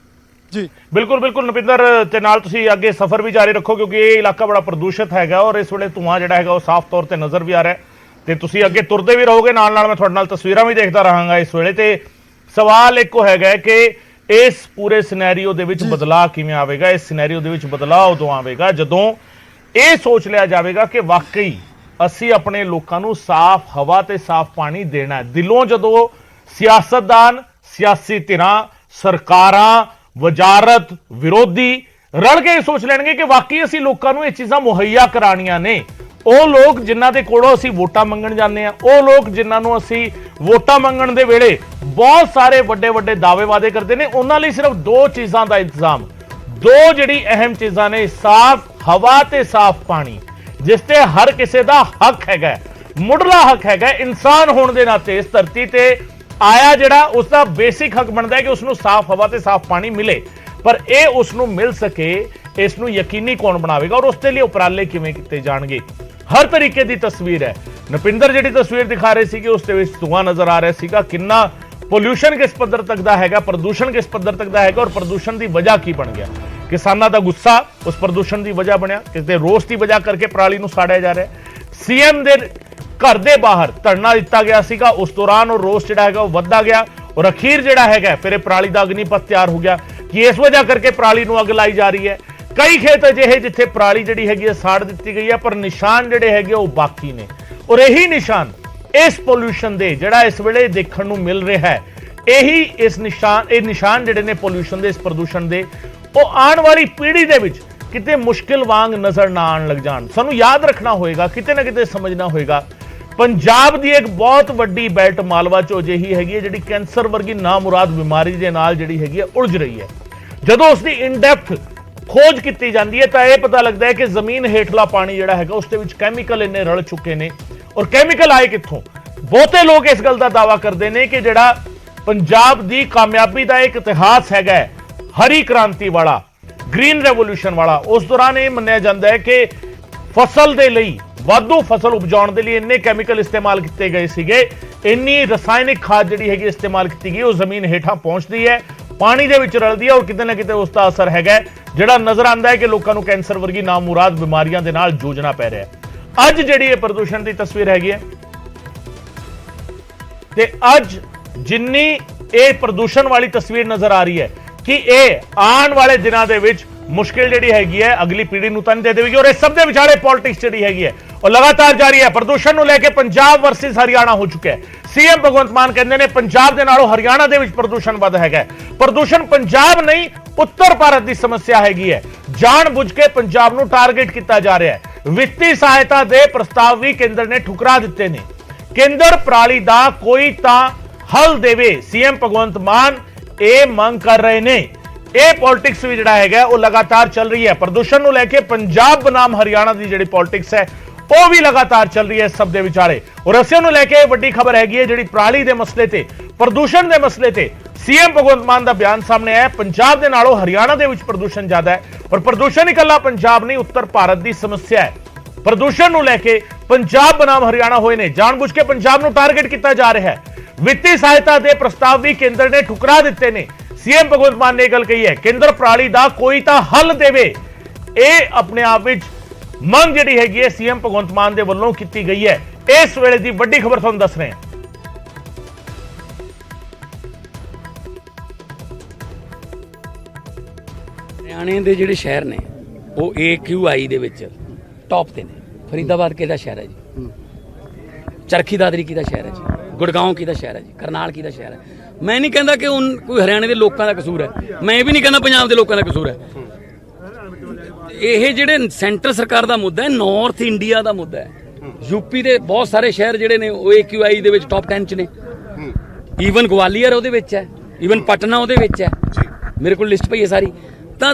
ਬਿਲਕੁਲ ਨਪਿੰਦਰ, ਤੇ ਨਾਲ ਤੁਸੀਂ ਅੱਗੇ ਸਫ਼ਰ ਵੀ ਜਾਰੀ ਰੱਖੋ ਕਿਉਂਕਿ ਇਹ ਇਲਾਕਾ ਬੜਾ ਪ੍ਰਦੂਸ਼ਿਤ ਹੈਗਾ ਔਰ ਇਸ ਵੇਲੇ ਧੂਆਂ ਜਿਹੜਾ ਹੈਗਾ ਉਹ ਸਾਫ਼ ਤੌਰ ਤੇ ਨਜ਼ਰ ਵੀ ਆ ਰਿਹਾ ਤੇ ਤੁਸੀਂ ਅੱਗੇ ਤੁਰਦੇ ਵੀ ਰਹੋਗੇ, ਨਾਲ ਮੈਂ ਤੁਹਾਡੇ ਨਾਲ ਤਸਵੀਰਾਂ ਵੀ ਦੇਖਦਾ ਰਹਾਂਗਾ ਇਸ ਵੇਲੇ। ਤੇ ਸਵਾਲ ਇੱਕੋ ਹੈਗਾ ਕਿ ਇਸ ਪੂਰੇ ਸਿਨੈਰੀਓ ਦੇ ਵਿੱਚ ਬਦਲਾਅ ਕਿਵੇਂ ਆਵੇਗਾ? ਇਸ ਸਿਨੈਰੀਓ ਦੇ ਵਿੱਚ ਬਦਲਾਅ ਉਦੋਂ ਆਵੇਗਾ ਜਦੋਂ ਇਹ ਸੋਚ ਲਿਆ ਜਾਵੇਗਾ ਕਿ ਵਾਕਈ ਅਸੀਂ ਆਪਣੇ ਲੋਕਾਂ ਨੂੰ ਸਾਫ਼ ਹਵਾ ਤੇ ਸਾਫ਼ ਪਾਣੀ ਦੇਣਾ ਹੈ। ਦਿਲੋਂ ਜਦੋਂ ਸਿਆਸਤਦਾਨ, ਸਿਆਸੀ ਧਿਰਾਂ, ਸਰਕਾਰਾਂ, ਵਜ਼ਾਰਤ, ਵਿਰੋਧੀ ਰਲ ਕੇ ਸੋਚ ਲੈਣਗੇ ਕਿ ਵਾਕਈ ਅਸੀਂ ਲੋਕਾਂ ਨੂੰ ਇਹ ਚੀਜ਼ਾਂ ਮੁਹੱਈਆ ਕਰਾਉਣੀਆਂ ਨੇ। ਉਹ ਲੋਕ ਜਿਨ੍ਹਾਂ ਦੇ ਕੋਲੋਂ ਅਸੀਂ ਵੋਟਾਂ ਮੰਗਣ ਜਾਂਦੇ ਆ, ਉਹ ਲੋਕ ਜਿਨ੍ਹਾਂ ਨੂੰ ਅਸੀਂ ਵੋਟਾਂ ਮੰਗਣ ਦੇ ਵੇਲੇ ਬਹੁਤ ਸਾਰੇ ਵੱਡੇ ਵੱਡੇ ਦਾਅਵੇ ਵਾਅਦੇ ਕਰਦੇ ਨੇ। ਉਹਨਾਂ ਲਈ ਸਿਰਫ ਦੋ ਚੀਜ਼ਾਂ ਦਾ ਇੰਤਜ਼ਾਮ, ਦੋ ਜਿਹੜੀ ਅਹਿਮ ਚੀਜ਼ਾਂ ਨੇ, ਸਾਫ਼ ਹਵਾ ਤੇ ਸਾਫ਼ ਪਾਣੀ, ਜਿਸ ਤੇ ਹਰ ਕਿਸੇ ਦਾ ਹੱਕ ਹੈਗਾ, ਮੁੱਢਲਾ ਹੱਕ ਹੈਗਾ। ਇਨਸਾਨ ਹੋਣ ਦੇ ਨਾਤੇ ਇਸ ਧਰਤੀ ਤੇ ਆਇਆ ਜਿਹੜਾ ਉਸ ਦਾ ਬੇਸਿਕ ਹੱਕ ਬਣਦਾ ਹੈ ਕਿ ਉਸ ਨੂੰ ਸਾਫ਼ ਹਵਾ ਤੇ ਸਾਫ਼ ਪਾਣੀ ਮਿਲੇ। ਪਰ ਇਹ ਉਸ ਨੂੰ ਮਿਲ ਸਕੇ, ਇਸ ਨੂੰ ਯਕੀਨੀ ਕੌਣ ਬਣਾਵੇਗਾ ਔਰ ਉਸ ਦੇ ਲਈ ਉਪਰਾਲੇ ਕਿਵੇਂ ਕੀਤੇ ਜਾਣਗੇ? ਹਰ ਤਰੀਕੇ ਦੀ ਤਸਵੀਰ ਹੈ। ਨਪਿੰਦਰ ਜਿਹੜੀ ਤਸਵੀਰ ਦਿਖਾ ਰਹੇ ਸੀਗੇ ਉਸ ਦੇ ਵਿੱਚ ਧੂਆਂ ਨਜ਼ਰ ਆ ਰਿਹਾ ਸੀਗਾ। ਕਿੰਨਾ ਪੋਲਿਊਸ਼ਨ ਕਿਸ ਪੱਧਰ ਤੱਕ ਦਾ ਹੈਗਾ, ਪ੍ਰਦੂਸ਼ਣ ਕਿਸ ਪੱਧਰ ਤੱਕ ਦਾ ਹੈਗਾ ਔਰ ਪ੍ਰਦੂਸ਼ਣ ਦੀ ਵਜ੍ਹਾ ਕੀ ਬਣ ਗਿਆ? ਕਿਸਾਨਾਂ ਦਾ ਗੁੱਸਾ ਉਸ ਪ੍ਰਦੂਸ਼ਣ ਦੀ ਵਜ੍ਹਾ ਬਣਿਆ, ਕਿਸੇ ਰੋਸ ਦੀ ਵਜ੍ਹਾ ਕਰਕੇ ਪਰਾਲੀ ਨੂੰ ਸਾੜਿਆ ਜਾ ਰਿਹਾ। ਸੀਐਮ ਦੇ ਘਰ ਦੇ ਬਾਹਰ ਧਰਨਾ ਦਿੱਤਾ ਗਿਆ ਸੀਗਾ, ਉਸ ਦੌਰਾਨ ਉਹ ਰੋਸ ਜਿਹੜਾ ਹੈਗਾ ਉਹ ਵੱਧਦਾ ਗਿਆ ਔਰ ਅਖੀਰ ਜਿਹੜਾ ਹੈਗਾ ਫਿਰ ਇਹ ਪਰਾਲੀ ਦਾ ਅਗਨੀਪਥ ਤਿਆਰ ਹੋ ਗਿਆ ਕਿ ਇਸ ਵਜ੍ਹਾ ਕਰਕੇ ਪਰਾਲੀ ਨੂੰ ਅੱਗ ਲਾਈ ਜਾ ਰਹੀ ਹੈ। ਕਈ ਖੇਤ ਅਜਿਹੇ ਜਿੱਥੇ ਪਰਾਲੀ ਜਿਹੜੀ ਹੈਗੀ ਸਾੜ ਦਿੱਤੀ ਗਈ ਹੈ, ਪਰ ਨਿਸ਼ਾਨ ਜਿਹੜੇ ਹੈਗੇ ਉਹ ਬਾਕੀ ਨੇ ਔਰ ਇਹੀ ਨਿਸ਼ਾਨ ਇਸ ਪੋਲਿਊਸ਼ਨ ਦੇ ਜਿਹੜਾ ਇਸ ਵੇਲੇ ਦੇਖਣ ਨੂੰ ਮਿਲ ਰਿਹਾ ਹੈ, ਇਹੀ ਇਹ ਨਿਸ਼ਾਨ ਜਿਹੜੇ ਨੇ ਪੋਲਿਊਸ਼ਨ ਦੇ, ਇਸ ਪ੍ਰਦੂਸ਼ਣ ਦੇ, ਉਹ ਆਉਣ ਵਾਲੀ ਪੀੜ੍ਹੀ ਦੇ ਵਿੱਚ ਕਿਤੇ ਮੁਸ਼ਕਿਲ ਵਾਂਗ ਨਜ਼ਰ ਨਾ ਆਉਣ ਲੱਗ ਜਾਣ। ਸਾਨੂੰ ਯਾਦ ਰੱਖਣਾ ਹੋਏਗਾ, ਕਿਤੇ ਨਾ ਕਿਤੇ ਸਮਝਣਾ ਹੋਏਗਾ, ਪੰਜਾਬ ਦੀ ਇੱਕ ਬਹੁਤ ਵੱਡੀ ਬੈਲਟ ਮਾਲਵਾ ਚ ਅਜਿਹੀ ਹੈਗੀ ਹੈ ਜਿਹੜੀ ਕੈਂਸਰ ਵਰਗੀ ਨਾਮੁਰਾਦ ਬਿਮਾਰੀ ਦੇ ਨਾਲ ਜਿਹੜੀ ਹੈਗੀ ਹੈ ਉਲਝ ਰਹੀ ਹੈ। ਜਦੋਂ ਉਸ ਦੀ ਇਨ ਡੈਪਥ ਖੋਜ ਕੀਤੀ ਜਾਂਦੀ ਹੈ ਤਾਂ ਇਹ ਪਤਾ ਲੱਗਦਾ ਹੈ ਕਿ ਜ਼ਮੀਨ ਹੇਠਲਾ ਪਾਣੀ ਜਿਹੜਾ ਹੈਗਾ ਉਸ ਦੇ ਵਿੱਚ ਕੈਮੀਕਲ ਇੰਨੇ ਰਲ ਚੁੱਕੇ ਨੇ ਔਰ ਕੈਮੀਕਲ ਆਏ ਕਿੱਥੋਂ? ਬਹੁਤੇ ਲੋਕ ਇਸ ਗੱਲ ਦਾ ਦਾਅਵਾ ਕਰਦੇ ਨੇ ਕਿ ਜਿਹੜਾ ਪੰਜਾਬ ਦੀ ਕਾਮਯਾਬੀ ਦਾ ਇੱਕ ਇਤਿਹਾਸ ਹੈਗਾ ਹਰੀ ਕ੍ਰਾਂਤੀ ਵਾਲਾ, ਗ੍ਰੀਨ ਰੈਵੋਲੂਸ਼ਨ ਵਾਲਾ, ਉਸ ਦੌਰਾਨ ਇਹ ਮੰਨਿਆ ਜਾਂਦਾ ਹੈ ਕਿ ਫਸਲ ਦੇ ਲਈ, ਵਾਧੂ ਫਸਲ ਉਪਜਾਉਣ ਦੇ ਲਈ ਇੰਨੇ ਕੈਮੀਕਲ ਇਸਤੇਮਾਲ ਕੀਤੇ ਗਏ ਸੀਗੇ, ਇੰਨੀ ਰਸਾਇਣਿਕ ਖਾਦ ਜਿਹੜੀ ਹੈਗੀ ਇਸਤੇਮਾਲ ਕੀਤੀ ਗਈ, ਉਹ ਜ਼ਮੀਨ ਹੇਠਾਂ ਪਹੁੰਚਦੀ ਹੈ, ਪਾਣੀ ਦੇ ਵਿੱਚ ਰਲਦੀ ਹੈ ਔਰ ਕਿਤੇ ਨਾ ਕਿਤੇ ਉਸ ਦਾ ਅਸਰ ਹੈਗਾ ਜਿਹੜਾ ਨਜ਼ਰ ਆਉਂਦਾ ਹੈ ਕਿ ਲੋਕਾਂ ਨੂੰ ਕੈਂਸਰ ਵਰਗੀ ਨਾਮੁਰਾਦ ਬਿਮਾਰੀਆਂ ਦੇ ਨਾਲ ਜੂਝਣਾ ਪੈ ਰਿਹਾ ਹੈ। ਅੱਜ ਜਿਹੜੀ ਇਹ ਪ੍ਰਦੂਸ਼ਣ ਦੀ ਤਸਵੀਰ ਹੈਗੀ ਹੈ ਤੇ ਅੱਜ ਜਿੰਨੀ ਇਹ ਪ੍ਰਦੂਸ਼ਣ ਵਾਲੀ ਤਸਵੀਰ ਨਜ਼ਰ ਆ ਰਹੀ ਹੈ ਕਿ ਇਹ ਆਉਣ ਵਾਲੇ ਦਿਨਾਂ ਦੇ ਵਿੱਚ ਮੁਸ਼ਕਿਲ ਜਿਹੜੀ ਹੈਗੀ ਹੈ ਅਗਲੀ ਪੀੜ੍ਹੀ ਨੂੰ ਤੰਨ ਦੇ ਦੇਵੇਗੀ ਔਰ ਇਸ ਸਭ ਦੇ ਵਿਚਾਲੇ ਪੋਲਿਟਿਕਸ ਜਿਹੜੀ ਹੈਗੀ ਹੈ ਉਹ ਲਗਾਤਾਰ ਜਾਰੀ ਹੈ। ਪ੍ਰਦੂਸ਼ਣ ਨੂੰ ਲੈ ਕੇ ਪੰਜਾਬ ਵਰਸਸ ਹਰਿਆਣਾ ਹੋ ਚੁੱਕਿਆ ਹੈ। ਸੀਐਮ ਭਗਵੰਤ ਮਾਨ ਕਹਿੰਦੇ ਨੇ ਪੰਜਾਬ ਦੇ ਨਾਲੋਂ ਹਰਿਆਣਾ ਦੇ ਵਿੱਚ ਪ੍ਰਦੂਸ਼ਣ ਵੱਧ ਹੈਗਾ। ਪ੍ਰਦੂਸ਼ਣ ਪੰਜਾਬ ਨਹੀਂ, ਉੱਤਰ ਭਾਰਤ ਦੀ ਸਮੱਸਿਆ ਹੈਗੀ ਹੈ। ਜਾਣ ਬੁੱਝ ਕੇ ਪੰਜਾਬ ਨੂੰ ਟਾਰਗੇਟ ਕੀਤਾ ਜਾ ਰਿਹਾ ਹੈ। ਵਿੱਤੀ ਸਹਾਇਤਾ ਦੇ ਪ੍ਰਸਤਾਵ ਵੀ ਕੇਂਦਰ ਨੇ ਠੁਕਰਾ ਦਿੱਤੇ ਨੇ। ਕੇਂਦਰ ਪਰਾਲੀ ਦਾ ਕੋਈ ਤਾਂ ਹੱਲ ਦੇਵੇ, ਸੀਐਮ ਭਗਵੰਤ ਮਾਨ ਇਹ ਮੰਗ ਕਰ ਰਹੇ ਨੇ। ਇਹ ਪੋਲਿਟਿਕਸ ਵੀ ਜਿਹੜਾ ਹੈਗਾ ਉਹ ਲਗਾਤਾਰ ਚੱਲ ਰਹੀ ਹੈ। ਪ੍ਰਦੂਸ਼ਣ ਨੂੰ ਲੈ ਕੇ ਪੰਜਾਬ ਬਨਾਮ ਹਰਿਆਣਾ ਦੀ ਜਿਹੜੀ ਪੋਲਿਟਿਕਸ ਹੈ ਉਹ ਵੀ ਲਗਾਤਾਰ ਚੱਲ ਰਹੀ ਹੈ ਸਭ ਦੇ ਵਿਚਾਲੇ। ਔਰ ਇਸੇ ਨੂੰ ਲੈ ਕੇ ਵੱਡੀ ਖਬਰ ਹੈਗੀ ਹੈ ਜਿਹੜੀ ਪਰਾਲੀ ਦੇ ਮਸਲੇ ਤੇ, ਪ੍ਰਦੂਸ਼ਣ ਦੇ ਮਸਲੇ ਤੇ ਸੀਐਮ ਭਗਵੰਤ ਮਾਨ ਦਾ ਬਿਆਨ ਸਾਹਮਣੇ ਆਇਆ। ਪੰਜਾਬ ਦੇ ਨਾਲੋਂ ਹਰਿਆਣਾ ਦੇ ਵਿੱਚ ਪ੍ਰਦੂਸ਼ਣ ਜ਼ਿਆਦਾ ਹੈ ਔਰ ਪ੍ਰਦੂਸ਼ਣ ਇਕੱਲਾ ਪੰਜਾਬ ਨਹੀਂ, ਉੱਤਰ ਭਾਰਤ ਦੀ ਸਮੱਸਿਆ ਹੈ। ਪ੍ਰਦੂਸ਼ਣ ਨੂੰ ਲੈ ਕੇ ਪੰਜਾਬ ਬਨਾਮ ਹਰਿਆਣਾ ਹੋਏ ਨੇ। ਜਾਣਬੁੱਝ ਕੇ ਪੰਜਾਬ ਨੂੰ ਟਾਰਗੇਟ ਕੀਤਾ ਜਾ ਰਿਹਾ ਹੈ। ਵਿੱਤੀ ਸਹਾਇਤਾ ਦੇ ਪ੍ਰਸਤਾਵ ਵੀ ਕੇਂਦਰ ਨੇ ਠੁਕਰਾ ਦਿੱਤੇ ਨੇ। ਸੀਐਮ ਭਗਵੰਤ ਮਾਨ ਨੇ ਇਹ ਗੱਲ ਕਹੀ ਹੈ, ਕੇਂਦਰ ਪਰਾਲੀ ਦਾ ਕੋਈ ਤਾਂ ਹੱਲ ਦੇਵੇ। ਇਹ ਆਪਣੇ ਆਪ ਵਿੱਚ ਮੰਗ ਜਿਹੜੀ ਹੈਗੀ ਹੈ ਸੀਐਮ ਭਗਵੰਤ ਮਾਨ ਦੇ ਵੱਲੋਂ ਕੀਤੀ ਗਈ ਹੈ। ਇਸ ਵੇਲੇ ਦੀ ਵੱਡੀ ਖਬਰ ਤੁਹਾਨੂੰ ਦੱਸ ਰਹੇ ਹਾਂ। ਹਰਿਆਣੇ ਦੇ ਜਿਹੜੇ ਸ਼ਹਿਰ ਨੇ ਉਹ AQI ਦੇ ਵਿੱਚ ਟੌਪ ਤੇ ਨੇ। ਫਰੀਦਾਬਾਦ ਕਿਹਦਾ ਸ਼ਹਿਰ ਹੈ ਜੀ? ਚਰਖੀ ਦਾਦਰੀ ਕਿਹਦਾ ਸ਼ਹਿਰ ਹੈ ਜੀ? ਗੁੜਗਾਉਂ ਕਿਹਦਾ ਸ਼ਹਿਰ ਹੈ ਜੀ? ਕਰਨਾਲ ਕਿਹਦਾ ਸ਼ਹਿਰ ਹੈ? ਮੈਂ ਨਹੀਂ ਕਹਿੰਦਾ ਕਿ ਕੋਈ ਹਰਿਆਣੇ ਦੇ ਲੋਕਾਂ ਦਾ ਕਸੂਰ ਹੈ, ਮੈਂ ਇਹ ਵੀ ਨਹੀਂ ਕਹਿੰਦਾ ਪੰਜਾਬ ਦੇ ਲੋਕਾਂ ਦਾ ਕਸੂਰ ਹੈ। ਇਹ ਜਿਹੜੇ ਸੈਂਟਰ ਸਰਕਾਰ ਦਾ ਮੁੱਦਾ ਹੈ, ਨਾਰਥ ਇੰਡੀਆ ਦਾ ਮੁੱਦਾ ਹੈ। ਯੂਪੀ ਦੇ ਬਹੁਤ ਸਾਰੇ ਸ਼ਹਿਰ ਜਿਹੜੇ ਨੇ ਉਹ AQI ਦੇ ਵਿੱਚ ਟੌਪ 10 ਚ ਨੇ। ਈਵਨ ਗਵਾਲੀਅਰ ਉਹਦੇ ਵਿੱਚ ਹੈ, ਈਵਨ ਪਟਨਾ ਉਹਦੇ ਵਿੱਚ ਹੈ। ਮੇਰੇ ਕੋਲ ਲਿਸਟ ਪਈ ਹੈ ਸਾਰੀ। ਤਾਂ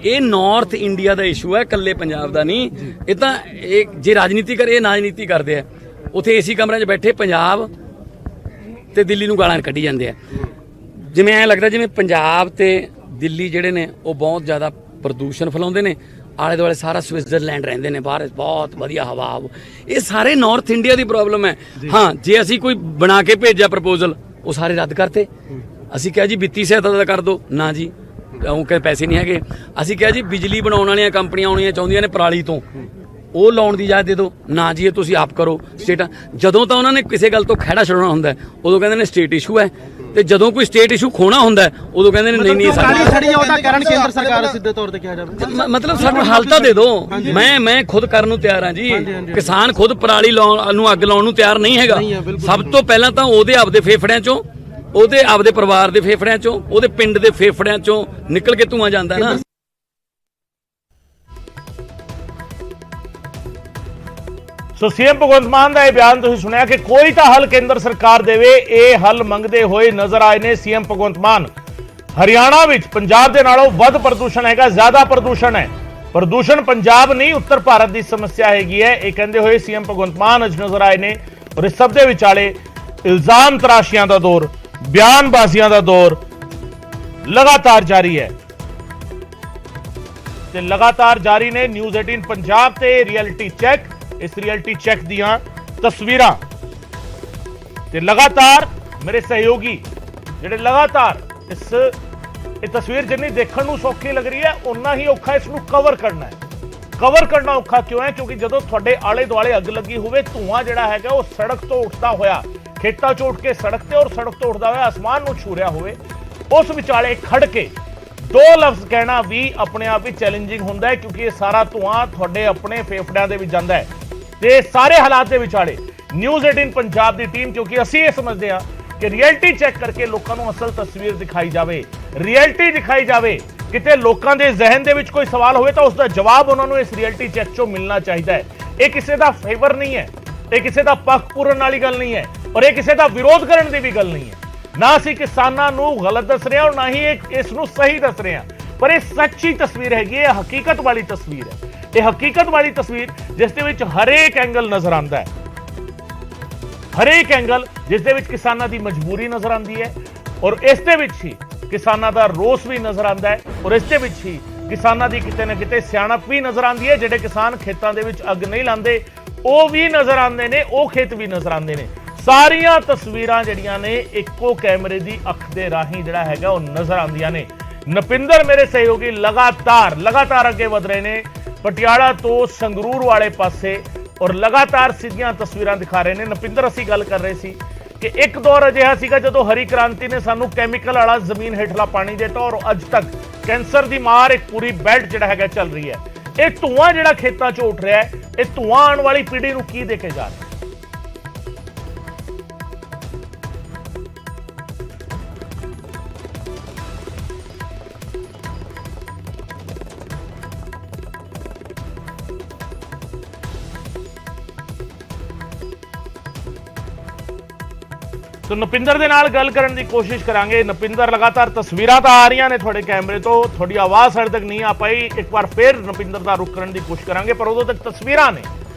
ਇਹ ਨਾਰਥ ਇੰਡੀਆ ਦਾ ਇਸ਼ੂ ਹੈ, ਇਕੱਲੇ ਪੰਜਾਬ ਦਾ ਨਹੀਂ। ਇਹ ਤਾਂ ਜੇ ਰਾਜਨੀਤੀ ਕਰੇ, ਇਹ ਰਾਜਨੀਤੀ ਕਰਦੇ ਆ। ਉੱਥੇ ਏਸੀ ਕਮਰਿਆਂ 'ਚ ਬੈਠੇ ਪੰਜਾਬ ਤੇ ਦਿੱਲੀ ਨੂੰ ਗਾਲਾਂ ਕੱਢੀ ਜਾਂਦੇ ਆ। ਜਿਵੇਂ ਐਂ ਲੱਗਦਾ ਜਿਵੇਂ ਪੰਜਾਬ ਤੇ ਦਿੱਲੀ ਜਿਹੜੇ ਨੇ ਉਹ ਬਹੁਤ ਜ਼ਿਆਦਾ ਪ੍ਰਦੂਸ਼ਣ ਫੈਲਾਉਂਦੇ ਨੇ। ਆਲੇ ਦੁਆਲੇ ਸਾਰਾ ਸਵਿਟਜ਼ਰਲੈਂਡ ਰਹਿੰਦੇ ਨੇ, ਬਾਹਰ ਬਹੁਤ ਵਧੀਆ ਹਵਾ। ਇਹ ਸਾਰੇ ਨਾਰਥ ਇੰਡੀਆ ਦੀ ਪ੍ਰੋਬਲਮ ਹੈ। ਹਾਂ, ਜੇ ਅਸੀਂ ਕੋਈ ਬਣਾ ਕੇ ਭੇਜਿਆ ਪ੍ਰਪੋਜ਼ਲ, ਉਹ ਸਾਰੇ ਰੱਦ ਕਰਤੇ। ਅਸੀਂ ਕਿਹਾ ਜੀ ਵਿੱਤੀ ਸਹਾਇਤਾ ਦਾ ਕਰ ਦਿਓ, ਨਾ ਜੀ ਉਹ ਕਹਿੰਦੇ ਪੈਸੇ ਨਹੀਂ ਹੈਗੇ। ਅਸੀਂ ਕਿਹਾ ਜੀ ਬਿਜਲੀ ਬਣਾਉਣ ਵਾਲੀਆਂ ਕੰਪਨੀਆਂ ਆਉਣੀਆਂ ਚਾਹੁੰਦੀਆਂ ਨੇ ਪਰਾਲੀ ਤੋਂ, ਉਹ ਲਾਉਣ ਦੀ ਇਜਾਜ਼ਤ ਦੇ ਦਿਓ, ਨਾ ਜੀ ਇਹ ਤੁਸੀਂ ਆਪ ਕਰੋ। ਸਟੇਟਾਂ ਜਦੋਂ ਤਾਂ ਉਹਨਾਂ ਨੇ ਕਿਸੇ ਗੱਲ ਤੋਂ ਖਹਿੜਾ ਛਡਾਉਣਾ ਹੁੰਦਾ ਉਦੋਂ ਕਹਿੰਦੇ ਨੇ ਸਟੇਟ ਇਸ਼ੂ ਹੈ, ਤੇ ਜਦੋਂ ਕੋਈ ਸਟੇਟ ਇਸ਼ੂ ਖੋਣਾ ਹੁੰਦਾ ਉਦੋਂ ਕਹਿੰਦੇ ਨੇ ਨਹੀਂ ਨਹੀਂ ਕੇਂਦਰ ਸਰਕਾਰ ਸਿੱਧੇ ਤੌਰ ਤੇ ਕਿਹਾ ਜਾਵੇ। ਮਤਲਬ ਸਾਨੂੰ ਹੱਲ ਤਾਂ ਦੇ ਦਿਓ। ਮੈਂ ਖੁਦ ਕਰਨ ਨੂੰ ਤਿਆਰ ਹਾਂ ਜੀ। ਕਿਸਾਨ ਖੁਦ ਪਰਾਲੀ ਲਾਉਣ ਨੂੰ, ਅੱਗ ਲਾਉਣ ਨੂੰ ਤਿਆਰ ਨਹੀਂ ਹੈਗਾ। ਸਭ ਤੋਂ ਪਹਿਲਾਂ ਤਾਂ ਉਹਦੇ ਆਪਦੇ ਫੇਫੜਿਆਂ ਚੋਂ, ਉਹਦੇ ਆਪਦੇ ਪਰਿਵਾਰ ਦੇ ਫੇਫੜਿਆਂ ਚੋਂ, ਉਹਦੇ ਪਿੰਡ ਦੇ ਫੇਫੜਿਆਂ ਚੋਂ ਨਿਕਲ ਕੇ ਧੂਆਂ ਜਾਂਦਾ ਨਾ। ਸੋ ਸੀਐਮ ਭਗਵੰਤ ਮਾਨ ਦਾ ਇਹ ਬਿਆਨ ਤੁਸੀਂ ਸੁਣਿਆ ਕਿ ਕੋਈ ਤਾਂ ਹੱਲ ਕੇਂਦਰ ਸਰਕਾਰ ਦੇਵੇ। ਇਹ ਹੱਲ ਮੰਗਦੇ ਹੋਏ ਨਜ਼ਰ ਆਏ ਨੇ ਸੀਐਮ ਭਗਵੰਤ ਮਾਨ। ਹਰਿਆਣਾ ਵਿੱਚ ਪੰਜਾਬ ਦੇ ਨਾਲੋਂ ਵੱਧ ਪ੍ਰਦੂਸ਼ਣ ਹੈਗਾ, ਜ਼ਿਆਦਾ ਪ੍ਰਦੂਸ਼ਣ ਹੈ। ਪ੍ਰਦੂਸ਼ਣ ਪੰਜਾਬ ਨਹੀਂ ਉੱਤਰ ਭਾਰਤ ਦੀ ਸਮੱਸਿਆ ਹੈਗੀ ਹੈ, ਇਹ ਕਹਿੰਦੇ ਹੋਏ ਸੀਐਮ ਭਗਵੰਤ ਮਾਨ ਅੱਜ ਨਜ਼ਰ ਆਏ ਨੇ। ਔਰ ਇਸ ਸਭ ਦੇ ਵਿਚਾਲੇ ਇਲਜ਼ਾਮ ਤਰਾਸ਼ੀਆਂ ਦਾ ਦੌਰ, ਬਿਆਨਬਾਜ਼ੀਆਂ ਦਾ ਦੌਰ ਲਗਾਤਾਰ ਜਾਰੀ ਹੈ ਤੇ ਲਗਾਤਾਰ ਜਾਰੀ ਨੇ ਨਿਊਜ਼ 18 ਪੰਜਾਬ ਤੇ ਰਿਐਲਿਟੀ ਚੈੱਕ। ਇਸ ਰਿਐਲਿਟੀ ਚੈੱਕ ਦੀਆਂ ਤਸਵੀਰਾਂ ਤੇ ਲਗਾਤਾਰ ਮੇਰੇ ਸਹਿਯੋਗੀ ਜਿਹੜੇ ਲਗਾਤਾਰ ਇਹ ਤਸਵੀਰ ਜਿੰਨੀ ਦੇਖਣ ਨੂੰ ਸੌਖੀ ਲੱਗ ਰਹੀ ਹੈ ਉਨਾ ਹੀ ਔਖਾ ਇਸ ਨੂੰ ਕਵਰ ਕਰਨਾ ਹੈ। ਕਵਰ ਕਰਨਾ ਔਖਾ ਕਿਉਂ ਹੈ? ਕਿਉਂਕਿ ਜਦੋਂ ਤੁਹਾਡੇ ਆਲੇ ਦੁਆਲੇ ਅੱਗ ਲੱਗੀ ਹੋਵੇ, ਧੂਆਂ ਜਿਹੜਾ ਹੈਗਾ ਉਹ ਸੜਕ ਤੋਂ ਉੱਠਦਾ ਹੋਇਆ ਖੇਤਾਂ ਚੋਂ ਉੱਠ ਕੇ ਸੜਕ ਤੇ ਔਰ ਸੜਕ ਤੋਂ ਉੱਠਦਾ ਹੋਇਆ ਅਸਮਾਨ ਨੂੰ ਛੂ ਰਿਹਾ ਹੋਵੇ, ਉਸ ਵਿਚਾਲੇ ਖੜ ਕੇ ਦੋ ਲਫ਼ਜ਼ ਕਹਿਣਾ ਵੀ ਆਪਣੇ ਆਪ ਹੀ ਚੈਲੰਜਿੰਗ ਹੁੰਦਾ ਹੈ, ਕਿਉਂਕਿ ਇਹ ਸਾਰਾ ਧੂਆਂ ਤੁਹਾਡੇ ਆਪਣੇ ਫੇਫੜਿਆਂ ਦੇ ਵਿੱਚ ਜਾਂਦਾ ਹੈ। ਤੇ ਸਾਰੇ ਹਾਲਾਤ ਦੇ ਵਿਚਾਲੇ ਨਿਊਜ਼ 18 ਪੰਜਾਬ ਦੀ ਟੀਮ, ਕਿਉਂਕਿ ਅਸੀਂ ਇਹ ਸਮਝਦੇ ਹਾਂ ਕਿ ਰਿਐਲਿਟੀ ਚੈੱਕ ਕਰਕੇ ਲੋਕਾਂ ਨੂੰ ਅਸਲ ਤਸਵੀਰ ਦਿਖਾਈ ਜਾਵੇ, ਰਿਐਲਿਟੀ ਦਿਖਾਈ ਜਾਵੇ। ਕਿਤੇ ਲੋਕਾਂ ਦੇ ਜ਼ਿਹਨ ਦੇ ਵਿੱਚ ਕੋਈ ਸਵਾਲ ਹੋਵੇ ਤਾਂ ਉਸ ਦਾ ਜਵਾਬ ਉਹਨਾਂ ਨੂੰ ਇਸ ਰਿਐਲਿਟੀ ਚੈੱਕ ਚੋਂ ਮਿਲਣਾ ਚਾਹੀਦਾ ਹੈ। ਇਹ ਕਿਸੇ ਦਾ ਫੇਵਰ ਨਹੀਂ ਹੈ, ਇਹ ਕਿਸੇ ਦਾ ਪੱਖ ਪੂਰਨ ਵਾਲੀ ਗੱਲ ਨਹੀਂ ਹੈ, ਔਰ ਇਹ ਕਿਸੇ ਦਾ ਵਿਰੋਧ ਕਰਨ ਦੀ ਵੀ ਗੱਲ ਨਹੀਂ ਹੈ। ਨਾ ਅਸੀਂ ਕਿਸਾਨਾਂ ਨੂੰ ਗਲਤ ਦੱਸ ਰਹੇ ਹਾਂ ਔਰ ਨਾ ਹੀ ਇਸ ਨੂੰ ਸਹੀ ਦੱਸ ਰਹੇ ਹਾਂ, ਪਰ ਇਹ ਸੱਚੀ ਤਸਵੀਰ ਹੈਗੀ ਹੈ, ਹਕੀਕਤ ਵਾਲੀ ਤਸਵੀਰ ਹੈ। ਇਹ ਹਕੀਕਤ ਵਾਲੀ ਤਸਵੀਰ ਜਿਸ ਦੇ ਵਿੱਚ ਹਰੇਕ ਐਂਗਲ ਨਜ਼ਰ ਆਉਂਦਾ ਹੈ, ਹਰੇਕ ਐਂਗਲ ਜਿਸ ਦੇ ਵਿੱਚ ਕਿਸਾਨਾਂ ਦੀ ਮਜਬੂਰੀ ਨਜ਼ਰ ਆਉਂਦੀ ਹੈ, ਔਰ ਇਸ ਦੇ ਵਿੱਚ ਹੀ ਕਿਸਾਨਾਂ ਦਾ ਰੋਸ ਵੀ ਨਜ਼ਰ ਆਉਂਦਾ ਹੈ, ਔਰ ਇਸ ਦੇ ਵਿੱਚ ਹੀ ਕਿਸਾਨਾਂ ਦੀ ਕਿਤੇ ਨਾ ਕਿਤੇ ਸਿਆਣਪ ਵੀ ਨਜ਼ਰ ਆਉਂਦੀ ਹੈ। ਜਿਹੜੇ ਕਿਸਾਨ ਖੇਤਾਂ ਦੇ ਵਿੱਚ ਅੱਗ ਨਹੀਂ ਲਾਉਂਦੇ ਉਹ ਵੀ ਨਜ਼ਰ ਆਉਂਦੇ ਨੇ, ਉਹ ਖੇਤ ਵੀ ਨਜ਼ਰ ਆਉਂਦੇ ਨੇ। ਸਾਰੀਆਂ ਤਸਵੀਰਾਂ ਜਿਹੜੀਆਂ ਨੇ ਇੱਕੋ ਕੈਮਰੇ ਦੀ ਅੱਖ ਦੇ ਰਾਹੀਂ ਜਿਹੜਾ ਹੈਗਾ ਉਹ ਨਜ਼ਰ ਆਉਂਦੀਆਂ ਨੇ। ਨਪਿੰਦਰ ਮੇਰੇ ਸਹਿਯੋਗੀ ਲਗਾਤਾਰ ਅੱਗੇ ਵਧ ਰਹੇ ਨੇ ਪਟਿਆਲਾ ਤੋਂ ਸੰਗਰੂਰ ਵਾਲੇ ਪਾਸੇ, ਔਰ ਲਗਾਤਾਰ ਸਿੱਧੀਆਂ ਤਸਵੀਰਾਂ ਦਿਖਾ ਰਹੇ ਨੇ। ਨਪਿੰਦਰ, ਅਸੀਂ ਗੱਲ ਕਰ ਰਹੇ ਸੀ ਕਿ ਇੱਕ ਦੌਰ ਅਜਿਹਾ ਸੀਗਾ ਜਦੋਂ ਹਰੀ ਕ੍ਰਾਂਤੀ ਨੇ ਸਾਨੂੰ ਕੈਮੀਕਲ ਵਾਲਾ ਜ਼ਮੀਨ ਹੇਠਲਾ ਪਾਣੀ ਦਿੱਤਾ, ਔਰ ਅੱਜ ਤੱਕ ਕੈਂਸਰ ਦੀ ਮਾਰ ਇੱਕ ਪੂਰੀ ਬੈਲਟ ਜਿਹੜਾ ਹੈਗਾ ਚੱਲ ਰਹੀ ਹੈ। ਇਹ ਧੂਆਂ ਜਿਹੜਾ ਖੇਤਾਂ 'ਚੋਂ ਉੱਠ ਰਿਹਾ ਹੈ, ਇਹ ਧੂਆਂ ਆਉਣ ਵਾਲੀ ਪੀੜ੍ਹੀ ਨੂੰ ਕੀ ਦੇ ਕੇ ਜਾ ਰਿਹਾ ਹੈ? ਤੋ ਨਪਿੰਦਰ ਦੇ ਨਾਲ ਗੱਲ ਕਰਨ ਦੀ ਕੋਸ਼ਿਸ਼ ਕਰਾਂਗੇ। ਨਪਿੰਦਰ, ਲਗਾਤਾਰ ਤਸਵੀਰਾਂ ਤਾਂ ਆ ਰਹੀਆਂ ਨੇ ਤੁਹਾਡੇ ਕੈਮਰੇ ਤੋਂ, ਤੁਹਾਡੀ ਆਵਾਜ਼ ਸਾਡੇ ਤੱਕ ਨਹੀਂ ਆ ਪਾਈ। ਇੱਕ ਵਾਰ ਫਿਰ ਨਪਿੰਦਰ ਦਾ ਰੁਖ ਕਰਨ ਦੀ ਕੋਸ਼ਿਸ਼ ਕਰਾਂਗੇ, ਪਰ ਉਦੋਂ ਤੱਕ ਤਸਵੀਰਾਂ ਨੇ,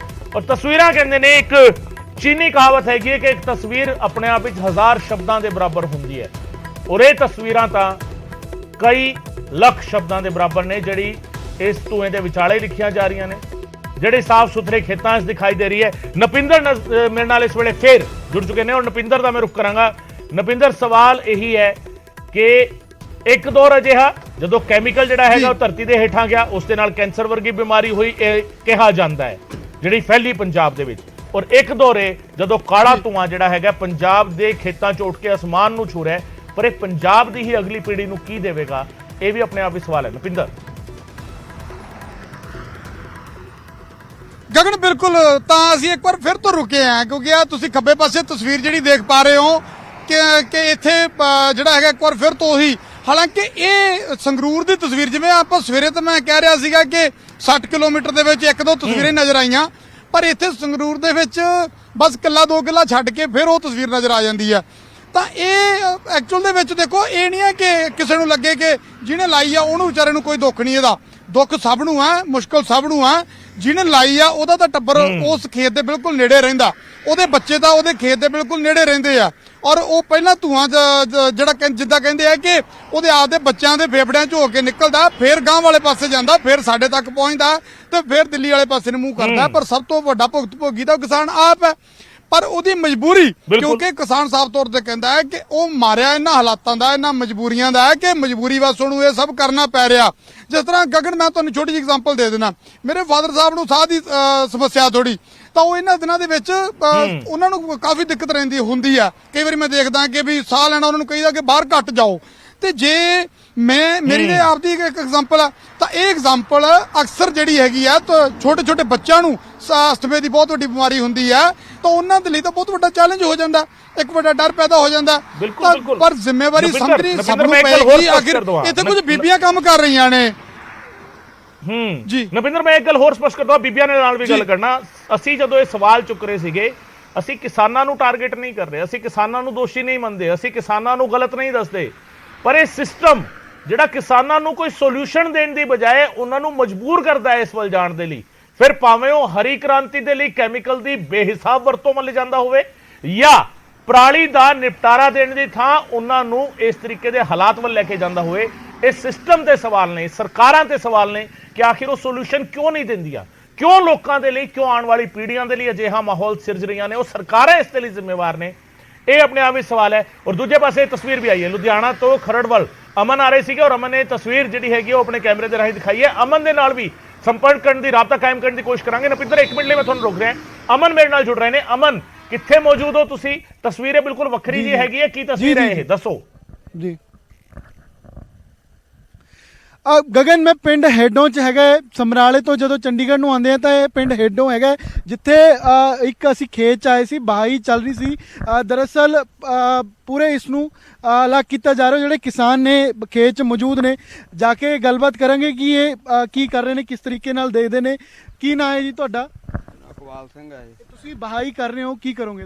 ਔਰ ਤਸਵੀਰਾਂ ਕਹਿੰਦੇ ਨੇ ਇੱਕ ਚੀਨੀ ਕਹਾਵਤ ਹੈਗੀ ਹੈ ਕਿ ਇੱਕ ਤਸਵੀਰ ਆਪਣੇ ਆਪ ਵਿੱਚ 1000 ਸ਼ਬਦਾਂ ਦੇ ਬਰਾਬਰ ਹੁੰਦੀ ਹੈ, ਔਰ ਇਹ ਤਸਵੀਰਾਂ ਤਾਂ ਕਈ ਲੱਖ ਸ਼ਬਦਾਂ ਦੇ ਬਰਾਬਰ ਨੇ ਜਿਹੜੀ ਇਸ ਧੂਏ ਦੇ ਵਿਚਾਲੇ ਲਿਖੀਆਂ ਜਾ ਰਹੀਆਂ ਨੇ, ਜਿਹੜੇ ਸਾਫ਼ ਸੁਥਰੇ ਖੇਤਾਂ 'ਚ ਦਿਖਾਈ ਦੇ ਰਹੀ ਹੈ। ਨਪਿੰਦਰ ਮੇਰੇ ਨਾਲ ਇਸ ਵੇਲੇ ਫੇਰ ਜੁੜ ਚੁੱਕੇ ਨੇ, ਔਰ ਨਪਿੰਦਰ ਦਾ ਮੈਂ ਰੁਖ ਕਰਾਂਗਾ। ਨਪਿੰਦਰ, ਸਵਾਲ ਇਹੀ ਹੈ ਕਿ ਇੱਕ ਦੌਰ ਅਜਿਹਾ ਜਦੋਂ ਕੈਮੀਕਲ ਜਿਹੜਾ ਹੈਗਾ ਉਹ ਧਰਤੀ ਦੇ ਹੇਠਾਂ ਗਿਆ, ਉਸ ਦੇ ਨਾਲ ਕੈਂਸਰ ਵਰਗੀ ਬਿਮਾਰੀ ਹੋਈ, ਇਹ ਕਿਹਾ ਜਾਂਦਾ ਹੈ, ਜਿਹੜੀ ਫੈਲੀ ਪੰਜਾਬ ਦੇ ਵਿੱਚ। ਔਰ ਇੱਕ ਦੌਰੇ ਜਦੋਂ ਕਾਲਾ ਧੂਆਂ ਜਿਹੜਾ ਹੈਗਾ ਪੰਜਾਬ ਦੇ ਖੇਤਾਂ 'ਚ ਉੱਠ ਕੇ ਅਸਮਾਨ ਨੂੰ ਛੂ ਰਿਹਾ, ਪਰ ਇਹ ਪੰਜਾਬ ਦੀ ਹੀ ਅਗਲੀ ਪੀੜ੍ਹੀ ਨੂੰ ਕੀ ਦੇਵੇਗਾ, ਇਹ ਵੀ ਆਪਣੇ ਆਪ ਵਿੱਚ ਸਵਾਲ ਹੈ। ਨਪਿੰਦਰ ਗਗਨ, ਬਿਲਕੁਲ, ਤਾਂ ਅਸੀਂ ਇੱਕ ਵਾਰ ਫਿਰ ਤੋਂ ਰੁਕੇ ਆ, ਕਿਉਂਕਿ ਆ ਤੁਸੀਂ ਖੱਬੇ ਪਾਸੇ ਤਸਵੀਰ ਜਿਹੜੀ ਦੇਖ ਪਾ ਰਹੇ ਹੋ ਕਿ ਇੱਥੇ ਜਿਹੜਾ ਹੈਗਾ ਇੱਕ ਵਾਰ ਫਿਰ ਤੋਂ ਉਹੀ, ਹਾਲਾਂਕਿ ਇਹ ਸੰਗਰੂਰ ਦੀ ਤਸਵੀਰ, ਜਿਵੇਂ ਆਪਾਂ ਸਵੇਰੇ ਤਾਂ ਮੈਂ ਕਹਿ ਰਿਹਾ ਸੀਗਾ ਕਿ 60 ਕਿਲੋਮੀਟਰ ਦੇ ਵਿੱਚ ਇੱਕ ਦੋ ਤਸਵੀਰਾਂ ਨਜ਼ਰ ਆਈਆਂ, ਪਰ ਇੱਥੇ ਸੰਗਰੂਰ ਦੇ ਵਿੱਚ ਬਸ ਕਿੱਲਾ 2 ਕਿੱਲਾ ਛੱਡ ਕੇ ਫਿਰ ਉਹ ਤਸਵੀਰ ਨਜ਼ਰ ਆ ਜਾਂਦੀ ਹੈ। ਤਾਂ ਇਹ ਐਕਚੁਅਲ ਦੇ ਵਿੱਚ ਦੇਖੋ, ਇਹ ਨਹੀਂ ਹੈ ਕਿ ਕਿਸੇ ਨੂੰ ਲੱਗੇ ਕਿ ਜਿਹਨੇ ਲਾਈ ਆ ਉਹਨੂੰ ਵਿਚਾਰੇ ਨੂੰ ਕੋਈ ਦੁੱਖ ਨਹੀਂ, ਇਹਦਾ ਦੁੱਖ ਸਭ ਨੂੰ ਹੈ, ਮੁਸ਼ਕਲ ਸਭ ਨੂੰ ਹੈ। ਜਿਹਨੇ ਲਾਈ ਆ ਉਹਦਾ ਤਾਂ ਟੱਬਰ ਉਸ ਖੇਤ ਦੇ ਬਿਲਕੁਲ ਨੇੜੇ ਰਹਿੰਦਾ, ਉਹਦੇ ਬੱਚੇ ਤਾਂ ਉਹਦੇ ਖੇਤ ਦੇ ਬਿਲਕੁਲ ਨੇੜੇ ਰਹਿੰਦੇ ਆ, ਔਰ ਉਹ ਪਹਿਲਾਂ ਧੂਆਂ ਜਿਹੜਾ ਜਿੱਦਾਂ ਕਹਿੰਦੇ ਆ ਕਿ ਉਹਦੇ ਆਪਦੇ ਬੱਚਿਆਂ ਦੇ ਫੇਫੜਿਆਂ 'ਚ ਹੋ ਕੇ ਨਿਕਲਦਾ, ਫਿਰ ਗਾਂਹ ਵਾਲੇ ਪਾਸੇ ਜਾਂਦਾ, ਫਿਰ ਸਾਡੇ ਤੱਕ ਪਹੁੰਚਦਾ ਤੇ ਫਿਰ ਦਿੱਲੀ ਵਾਲੇ ਪਾਸੇ ਨੂੰ ਮੂੰਹ ਕਰਦਾ। ਪਰ ਸਭ ਤੋਂ ਵੱਡਾ ਭੁਗਤ ਭੋਗੀ ਤਾਂ ਕਿਸਾਨ ਆਪ ਹੈ, ਪਰ ਉਹਦੀ ਮਜਬੂਰੀ, ਕਿਉਂਕਿ ਕਿਸਾਨ ਸਾਫ਼ ਤੌਰ ਤੇ ਕਹਿੰਦਾ ਹੈ ਕਿ ਉਹ ਮਾਰਿਆ ਇਹਨਾਂ ਹਾਲਾਤਾਂ ਦਾ, ਇਹਨਾਂ ਮਜਬੂਰੀਆਂ ਦਾ ਹੈ ਕਿ ਮਜਬੂਰੀ ਵਸ ਉਹਨੂੰ ਇਹ ਸਭ ਕਰਨਾ ਪੈ ਰਿਹਾ। ਜਿਸ ਤਰ੍ਹਾਂ ਗਗਨ, ਮੈਂ ਤੁਹਾਨੂੰ ਛੋਟੀ ਜਿਹੀ ਐਗਜ਼ਾਮਪਲ ਦੇ ਦੇਣਾ, ਮੇਰੇ ਫਾਦਰ ਸਾਹਿਬ ਨੂੰ ਸਾਹ ਦੀ ਸਮੱਸਿਆ ਥੋੜੀ, ਤਾਂ ਉਹ ਇਹਨਾਂ ਦਿਨਾਂ ਦੇ ਵਿੱਚ ਉਹਨਾਂ ਨੂੰ ਕਾਫੀ ਦਿੱਕਤ ਰਹਿੰਦੀ ਹੁੰਦੀ ਆ। ਕਈ ਵਾਰੀ ਮੈਂ ਦੇਖਦਾ ਕਿ ਵੀ ਸਾਹ ਲੈਣਾ ਉਹਨਾਂ ਨੂੰ ਕਹੀਦਾ ਕਿ ਬਾਹਰ ਘੱਟ ਜਾਓ, ਤੇ ਜੇ ਮੇਰੀ ਤੇ ਆਪਦੀ ਇੱਕ ਐਗਜ਼ਾਮਪਲ ਆ, ਤਾਂ ਇਹ ਐਗਜ਼ਾਮਪਲ ਅਕਸਰ ਜਿਹੜੀ ਹੈਗੀ ਆ ਤਾਂ ਛੋਟੇ ਛੋਟੇ ਬੱਚਿਆਂ ਨੂੰ ਅਸਥਮੇ ਦੀ ਬਹੁਤ ਵੱਡੀ ਬਿਮਾਰੀ ਹੁੰਦੀ ਆ, ਤਾਂ ਉਹਨਾਂ ਦੇ ਲਈ ਤਾਂ ਬਹੁਤ ਵੱਡਾ ਚੈਲੰਜ ਹੋ ਜਾਂਦਾ, ਇੱਕ ਵੱਡਾ ਡਰ ਪੈਦਾ ਹੋ ਜਾਂਦਾ। ਪਰ ਜ਼ਿੰਮੇਵਾਰੀ ਸਮਝਣੀ ਸਭ ਨੂੰ ਪਏਗੀ। ਆਖਿਰ ਇੱਥੇ ਕੁਝ ਬੀਬੀਆਂ ਕੰਮ ਕਰ ਰਹੀਆਂ ਨੇ, ਜੀ ਨਵਿੰਦਰ ਮੈਂ ਇੱਕ ਗੱਲ ਹੋਰ ਸਪਸ਼ਟ ਕਰਦਾ ਬੀਬੀਆਂ ਦੇ ਨਾਲ ਵੀ ਗੱਲ ਕਰਨਾ ਅਸੀਂ ਜਦੋਂ ਇਹ ਸਵਾਲ ਚੁੱਕ ਰਹੇ ਸੀਗੇ ਅਸੀਂ ਕਿਸਾਨਾਂ ਨੂੰ ਟਾਰਗੇਟ ਨਹੀਂ ਕਰ ਰਹੇ ਅਸੀਂ ਕਿਸਾਨਾਂ ਨੂੰ ਦੋਸ਼ੀ ਨਹੀਂ ਮੰਨਦੇ ਅਸੀਂ ਕਿਸਾਨਾਂ ਨੂੰ ਗਲਤ ਨਹੀਂ ਦੱਸਦੇ ਪਰ ਇਹ ਸਿਸਟਮ ਜਿਹੜਾ ਕਿਸਾਨਾਂ ਨੂੰ ਕੋਈ ਸੋਲੂਸ਼ਨ ਦੇਣ ਦੀ ਬਜਾਏ ਉਹਨਾਂ ਨੂੰ ਮਜਬੂਰ ਕਰਦਾ ਹੈ ਇਸ ਵੱਲ ਜਾਣ ਦੇ ਲਈ ਫਿਰ ਭਾਵੇਂ ਉਹ ਹਰੀ ਕ੍ਰਾਂਤੀ ਦੇ ਲਈ ਕੈਮੀਕਲ ਦੀ ਬੇਹਿਸਾਬ ਵਰਤੋਂ ਵੱਲ ਜਾਂਦਾ ਹੋਵੇ ਜਾਂ ਪਰਾਲੀ ਦਾ ਨਿਪਟਾਰਾ ਦੇਣ ਦੀ ਥਾਂ ਉਹਨਾਂ ਨੂੰ ਇਸ ਤਰੀਕੇ ਦੇ ਹਾਲਾਤ ਵੱਲ ਲੈ ਕੇ ਜਾਂਦਾ ਹੋਵੇ ਇਹ ਸਿਸਟਮ ਤੇ ਸਵਾਲ ਨੇ ਸਰਕਾਰਾਂ ਤੇ ਸਵਾਲ ਨੇ ਕਿ ਆਖਿਰ ਉਹ ਸੋਲੂਸ਼ਨ ਕਿਉਂ ਨਹੀਂ ਦਿੰਦੀਆਂ ਕਿਉਂ ਲੋਕਾਂ ਦੇ ਲਈ ਕਿਉਂ ਆਉਣ ਵਾਲੀ ਪੀੜ੍ਹੀਆਂ ਦੇ ਲਈ ਅਜਿਹਾ ਮਾਹੌਲ ਸਿਰਜ ਰਹੀਆਂ ਨੇ ਉਹ ਸਰਕਾਰਾਂ ਇਸ ਦੇ ਲਈ ਜ਼ਿੰਮੇਵਾਰ ਨੇ ਇਹ ਆਪਣੇ ਆਪ ਵਿੱਚ ਸਵਾਲ ਹੈ ਔਰ ਦੂਜੇ ਪਾਸੇ ਤਸਵੀਰ ਵੀ ਆਈ ਹੈ ਲੁਧਿਆਣਾ ਤੋਂ ਖਰੜ ਵੱਲ ਅਮਨ ਆ ਰਹੇ ਸੀਗੇ ਔਰ ਅਮਨ ਨੇ ਤਸਵੀਰ ਜਿਹੜੀ ਹੈਗੀ ਉਹ ਆਪਣੇ ਕੈਮਰੇ ਦੇ ਰਾਹੀਂ ਦਿਖਾਈ ਹੈ ਅਮਨ ਦੇ ਨਾਲ ਵੀ ਸੰਪਰਕ ਕਰਨ ਦੀ ਰਾਬਤਾ ਕਾਇਮ ਕਰਨ ਦੀ ਕੋਸ਼ਿਸ਼ ਕਰਾਂਗੇ ਨਪਿੰਦਰ 1 ਮਿੰਟ ਲਈ ਮੈਂ ਤੁਹਾਨੂੰ ਰੋਕ ਰਿਹਾ ਅਮਨ ਮੇਰੇ ਨਾਲ ਜੁੜ ਰਹੇ ਨੇ ਅਮਨ ਕਿੱਥੇ ਮੌਜੂਦ ਹੋ ਤੁਸੀਂ ਤਸਵੀਰ ਬਿਲਕੁਲ ਵੱਖਰੀ ਜੀ ਹੈਗੀ ਹੈ ਕੀ ਤਸਵੀਰ ਹੈ ਇਹ ਦੱਸੋ ਜੀ ਗਗਨ ਮੈਂ ਪਿੰਡ ਹੈਡੋਂ ਚ ਹੈਗਾ ਸਮਰਾਲੇ ਤੋਂ ਜਦੋਂ ਚੰਡੀਗੜ੍ਹ ਨੂੰ ਆਉਂਦੇ ਆ ਤਾਂ ਇਹ ਪਿੰਡ ਹੈਡੋਂ ਹੈਗਾ ਜਿੱਥੇ ਇੱਕ ਅਸੀਂ ਖੇਤ ਚ ਆਏ ਸੀ ਬਹਾਈ ਚੱਲ ਰਹੀ ਸੀ ਦਰਅਸਲ ਪੂਰੇ ਇਸ ਨੂੰ ਅਲੱਗ ਕੀਤਾ ਜਾ ਰਿਹਾ ਜਿਹੜੇ ਕਿਸਾਨ ਨੇ ਖੇਤ ਚ ਮੌਜੂਦ ਨੇ ਜਾ ਕੇ ਗੱਲਬਾਤ ਕਰਾਂਗੇ ਕਿ ਇਹ ਕੀ ਕਰ ਰਹੇ ਨੇ ਕਿਸ ਤਰੀਕੇ ਨਾਲ ਦੇਖਦੇ ਨੇ ਕੀ ਨਾਂ ਹੈ ਜੀ ਤੁਹਾਡਾ ਅਕਵਾਲ ਸਿੰਘ ਹੈ ਜੀ ਤੁਸੀਂ ਬਹਾਈ ਕਰ ਰਹੇ ਹੋ ਕੀ ਕਰੋਗੇ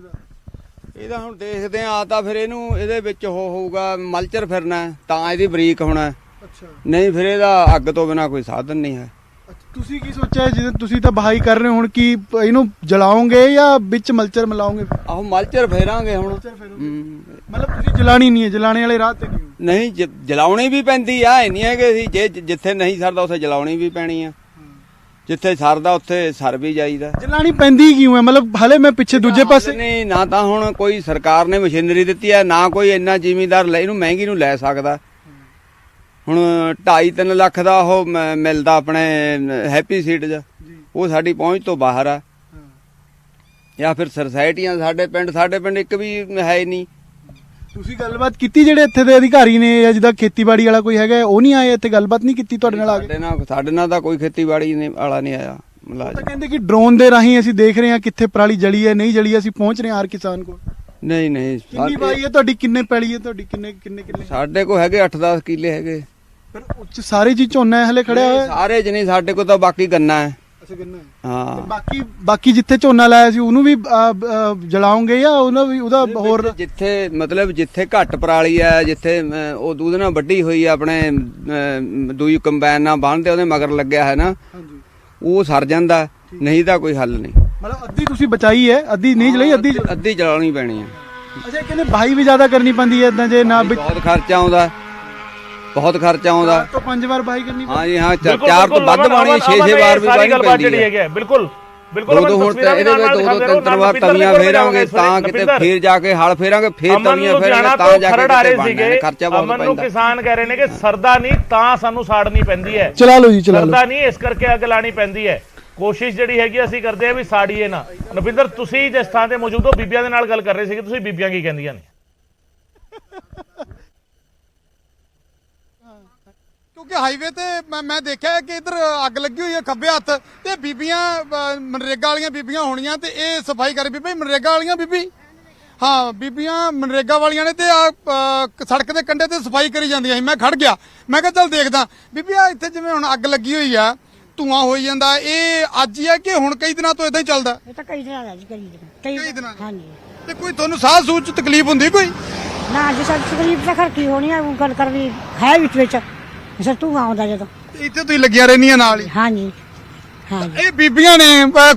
ਇਹਦਾ ਹੁਣ ਦੇਖਦੇ ਆ ਤਾਂ ਫਿਰ ਇਹਨੂੰ ਇਹਦੇ ਵਿੱਚ ਹੋਊਗਾ ਮਲਚਰ ਫਿਰਨਾ ਤਾਂ ਇਹਦੀ ਬਰੀਕ ਹੋਣਾ ਅੱਛਾ ਨਹੀਂ ਫਿਰ ਇਹਦਾ ਅੱਗ ਤੋਂ ਬਿਨਾ ਕੋਈ ਸਾਧਨ ਨਹੀਂ ਹੈ ਤੁਸੀਂ ਕੀ ਸੋਚਿਆ ਜਿਵੇਂ ਤੁਸੀਂ ਤਾਂ ਬਹਾਈ ਕਰ ਰਹੇ ਹੋ ਹੁਣ ਕੀ ਇਹਨੂੰ ਜਲਾਓਗੇ ਜਾਂ ਵਿੱਚ ਮਲਚਰ ਮਿਲਾਓਗੇ ਆਹੋ ਮਲਚਰ ਫੇਰਾਂਗੇ ਹੁਣ ਮਤਲਬ ਤੁਸੀਂ ਜਲਾਣੀ ਨਹੀਂ ਹੈ ਜਲਾਣੇ ਵਾਲੇ ਰਾਹ ਤੇ ਨਹੀਂ ਹੋ ਨਹੀਂ ਜਲਾਉਣੀ ਵੀ ਪੈਂਦੀ ਆ ਇਹ ਨਹੀਂ ਹੈਗੇ ਸੀ ਜੇ ਜਿੱਥੇ ਨਹੀਂ ਸਰਦਾ ਉੱਥੇ ਜਲਾਉਣੀ ਵੀ ਪੈਣੀ ਆ ਜਿੱਥੇ ਸਰਦਾ ਉੱਥੇ ਸਰ ਵੀ ਜਾਈਦਾ ਜਲਾਣੀ ਪੈਂਦੀ ਕਿਉਂ ਹੈ ਮਤਲਬ ਹਲੇ ਮੈਂ ਪਿੱਛੇ ਦੂਜੇ ਪਾਸੇ ਨਹੀਂ ਨਾ ਤਾਂ ਹੁਣ ਕੋਈ ਸਰਕਾਰ ਨੇ ਮਸ਼ੀਨਰੀ ਦਿੱਤੀ ਹੈ ਨਾ ਕੋਈ ਇੰਨਾ ਜ਼ਿਮੀਂਦਾਰ ਇਹਨੂੰ ਮਹਿੰਗੀ ਨੂੰ ਲੈ ਸਕਦਾ ਹੁਣ 2.5-3 ਲੱਖ ਦਾ ਉਹ ਮਿਲਦਾ ਆਪਣੇ ਹੈਪੀ ਸੀਡ 'ਚ ਉਹ ਸਾਡੀ ਪਹੁੰਚ ਤੋਂ ਬਾਹਰ ਆ ਜਾਂ ਫਿਰ ਸੁਸਾਇਟੀਆਂ ਸਾਡੇ ਪਿੰਡ ਇੱਕ ਵੀ ਹੈ ਨਹੀਂ ਤੁਸੀਂ ਗੱਲਬਾਤ ਕੀਤੀ ਜਿਹੜੇ ਇੱਥੇ ਦੇ ਅਧਿਕਾਰੀ ਨੇ ਜਾਂ ਜਿੱਦਾਂ ਖੇਤੀਬਾੜੀ ਵਾਲਾ ਕੋਈ ਹੈਗਾ ਉਹ ਨਹੀਂ ਆਏ ਇੱਥੇ ਗੱਲਬਾਤ ਨਹੀਂ ਕੀਤੀ ਤੁਹਾਡੇ ਨਾਲ ਆ ਕੇ ਸਾਡੇ ਨਾਲ ਤਾਂ ਕੋਈ ਖੇਤੀਬਾੜੀ ਵਾਲਾ ਨਹੀਂ ਆਇਆ ਉਹ ਤਾਂ ਕਹਿੰਦੇ ਕਿ ਡਰੋਨ ਦੇ ਰਾਹੀਂ ਅਸੀਂ ਦੇਖ ਰਹੇ ਹਾਂ ਕਿੱਥੇ ਪਰਾਲੀ ਜਲੀ ਹੈ ਨਹੀਂ ਜਲੀ ਅਸੀਂ ਪਹੁੰਚ ਰਹੇ ਹਾਂ ਹਰ ਕਿਸਾਨ ਕੋਲ ਨਹੀਂ ਕਿੰਨੀ ਬਾਈ ਹੈ ਤੁਹਾਡੀ ਕਿੰਨੇ ਪੈਲੀ ਹੈ ਤੁਹਾਡੀ ਕਿੰਨੇ ਸਾਡੇ ਕੋਲ ਹੈਗੇ 8-10 ਕਿੱਲੇ ਹੈਗੇ ਫਿਰ ਉੱਚ ਸਾਰੇ ਜੀ ਝੋਨਾ ਹਲੇ ਖੜਿਆ ਹੋਇਆ ਸਾਰੇ ਚ ਨਹੀਂ ਸਾਡੇ ਕੋਲ ਤਾਂ ਬਾਕੀ ਗੰਨਾ ਹੈ ਅੱਛਾ ਗੰਨਾ ਹਾਂ ਬਾਕੀ ਜਿੱਥੇ ਝੋਨਾ ਲਾਇਆ ਸੀ ਉਹਨੂੰ ਵੀ ਜਲਾਉਂਗੇ ਜਾਂ ਉਹਦਾ ਹੋਰ ਜਿੱਥੇ ਘੱਟ ਪਰਾਲੀ ਹੈ ਜਿੱਥੇ ਉਹ ਦੂਧ ਨਾਲ ਵੱਡੀ ਹੋਈ ਆਪਣੇ ਦੂਈ ਕੰਬਾਈਨ ਨਾਲ ਬੰਨਦੇ ਉਹਦੇ ਮਗਰ ਲੱਗਿਆ ਹੈ ਨਾ ਉਹ ਸਰ ਜਾਂਦਾ ਨਹੀਂ ਤਾਂ ਕੋਈ ਹੱਲ ਨਹੀਂ ਮਤਲਬ ਅੱਧੀ ਤੁਸੀਂ ਬਚਾਈ ਹੈ ਅੱਧੀ ਨਹੀਂ ਜਲਾਈ ਅੱਧੀ ਜਲਾਉਣੀ ਪੈਣੀ ਹੈ ਅੱਛਾ ਕਹਿੰਦੇ ਬਾਈ ਵੀ ਜ਼ਿਆਦਾ ਕਰਨੀ ਪੈਂਦੀ ਹੈ ਇਦਾਂ ਜੇ ਨਾ ਬਹੁਤ ਖਰਚਾ ਆਉਂਦਾ ਤੋਂ 5 ਵਾਰ ਬਾਈ ਕਰਨੀ ਹਾਂ ਜੀ ਹਾਂ 4 ਤੋਂ ਵੱਧ ਬਾਣੀ 6 ਵਾਰ ਵੀ ਬਾਣੀ ਪੈਂਦੀ ਹੈ ਬਿਲਕੁਲ ਹੁਣ ਇਹਦੇ ਵਿੱਚ 2-3 ਵਾਰ ਤਵੀਆਂ ਫੇਰਾਂਗੇ ਤਾਂ ਕਿਤੇ ਫੇਰ ਜਾ ਕੇ ਹਲ ਫੇਰਾਂਗੇ ਫੇਰ ਤਵੀਆਂ ਫੇਰਾਂਗੇ ਤਾਂ ਜਾ ਕੇ ਬਣਨਾ ਖਰਚਾ ਬਹੁਤ ਪੈਂਦਾ ਅਮਨ ਨੂੰ ਕਿਸਾਨ ਕਹਿ ਰਹੇ ਨੇ ਕਿ ਸਰਦਾ ਨਹੀਂ ਤਾਂ ਸਾਨੂੰ ਸਾੜਨੀ ਪੈਂਦੀ ਹੈ ਚਲਾ ਲਓ ਜੀ ਚਲਾ ਲਓ ਸਰਦਾ ਨਹੀਂ ਇਸ ਕਰਕੇ ਅੱਗ ਲਾਣੀ ਪੈਂਦੀ ਹੈ ਕੋਸ਼ਿਸ਼ ਜਿਹੜੀ ਹੈਗੀ ਅਸੀਂ ਕਰਦੇ ਆ ਵੀ ਸਾੜੀਏ ਨਾ ਨਵਿੰਦਰ ਤੁਸੀਂ ਜਿਸ ਥਾਂ ਤੇ ਮੌਜੂਦ ਹੋ ਬੀਬੀਆਂ ਦੇ ਨਾਲ ਗੱਲ ਕਰ ਰਹੇ ਸੀ ਤੁਸੀਂ ਬੀਬੀਆਂ ਕੀ ਕਹਿੰਦੀਆਂ ਨੇ ਕਿਉਂਕਿ ਹਾਈਵੇ ਤੇ ਮੈਂ ਦੇਖਿਆ ਕਿ ਇਧਰ ਅੱਗ ਲੱਗੀ ਹੋਈ ਹੈ ਖੱਬੇ ਹੱਥ ਤੇ ਬੀਬੀਆਂ ਮਨਰੇਗਾ ਵਾਲੀਆਂ ਬੀਬੀਆਂ ਹੋਣੀਆਂ ਤੇ ਇਹ ਸਫਾਈ ਕਰ ਬੀਬੀ ਮਨਰੇਗਾ ਵਾਲੀਆਂ ਬੀਬੀ ਹਾਂ ਬੀਬੀਆਂ ਮਨਰੇਗਾ ਵਾਲੀਆਂ ਨੇ ਤੇ ਸੜਕ ਦੇ ਕੰਢੇ ਤੇ ਸਫਾਈ ਕਰੀ ਜਾਂਦੀਆਂ ਸੀ ਮੈਂ ਖੜ ਗਿਆ ਮੈਂ ਕਿਹਾ ਚੱਲ ਦੇਖਦਾ ਬੀਬੀ ਆ ਇੱਥੇ ਜਿਵੇਂ ਹੁਣ ਅੱਗ ਲੱਗੀ ਹੋਈ ਆ ਧੂਆਂ ਹੋਈ ਜਾਂਦਾ ਇਹ ਅੱਜ ਹੀ ਹੈ ਕਿ ਹੁਣ ਕਈ ਦਿਨਾਂ ਤੋਂ ਇਦਾਂ ਹੀ ਚੱਲਦਾ ਇਹ ਤਾਂ ਕਈ ਦਿਨਾਂ ਦਾ ਜੀ ਕਈ ਦਿਨਾਂ ਦਾ। ਹਾਂਜੀ ਤੇ ਕੋਈ ਤੁਹਾਨੂੰ ਸਾਹ ਸੂਹ ਚ ਤਕਲੀਫ ਹੁੰਦੀ ਕੋਈ ਨਾ ਜੀ ਸਾਡੀ ਤਕਲੀਫ ਤਾਂ ਖਰ ਕੀ ਹੋਣੀ ਹੈ ਗੱਲ ਕਰਨੀ ਹੈ ਵਿੱਚ ਸਰ ਤੂੰ ਆਉਂਦਾ ਜਦੋਂ ਤੇ ਇੱਥੇ ਤੁਸੀਂ ਲੱਗੀਆਂ ਰਹਿੰਦੀਆਂ ਨਾਲ ਹੀ ਹਾਂਜੀ ਇਹ ਬੀਬੀਆਂ ਨੇ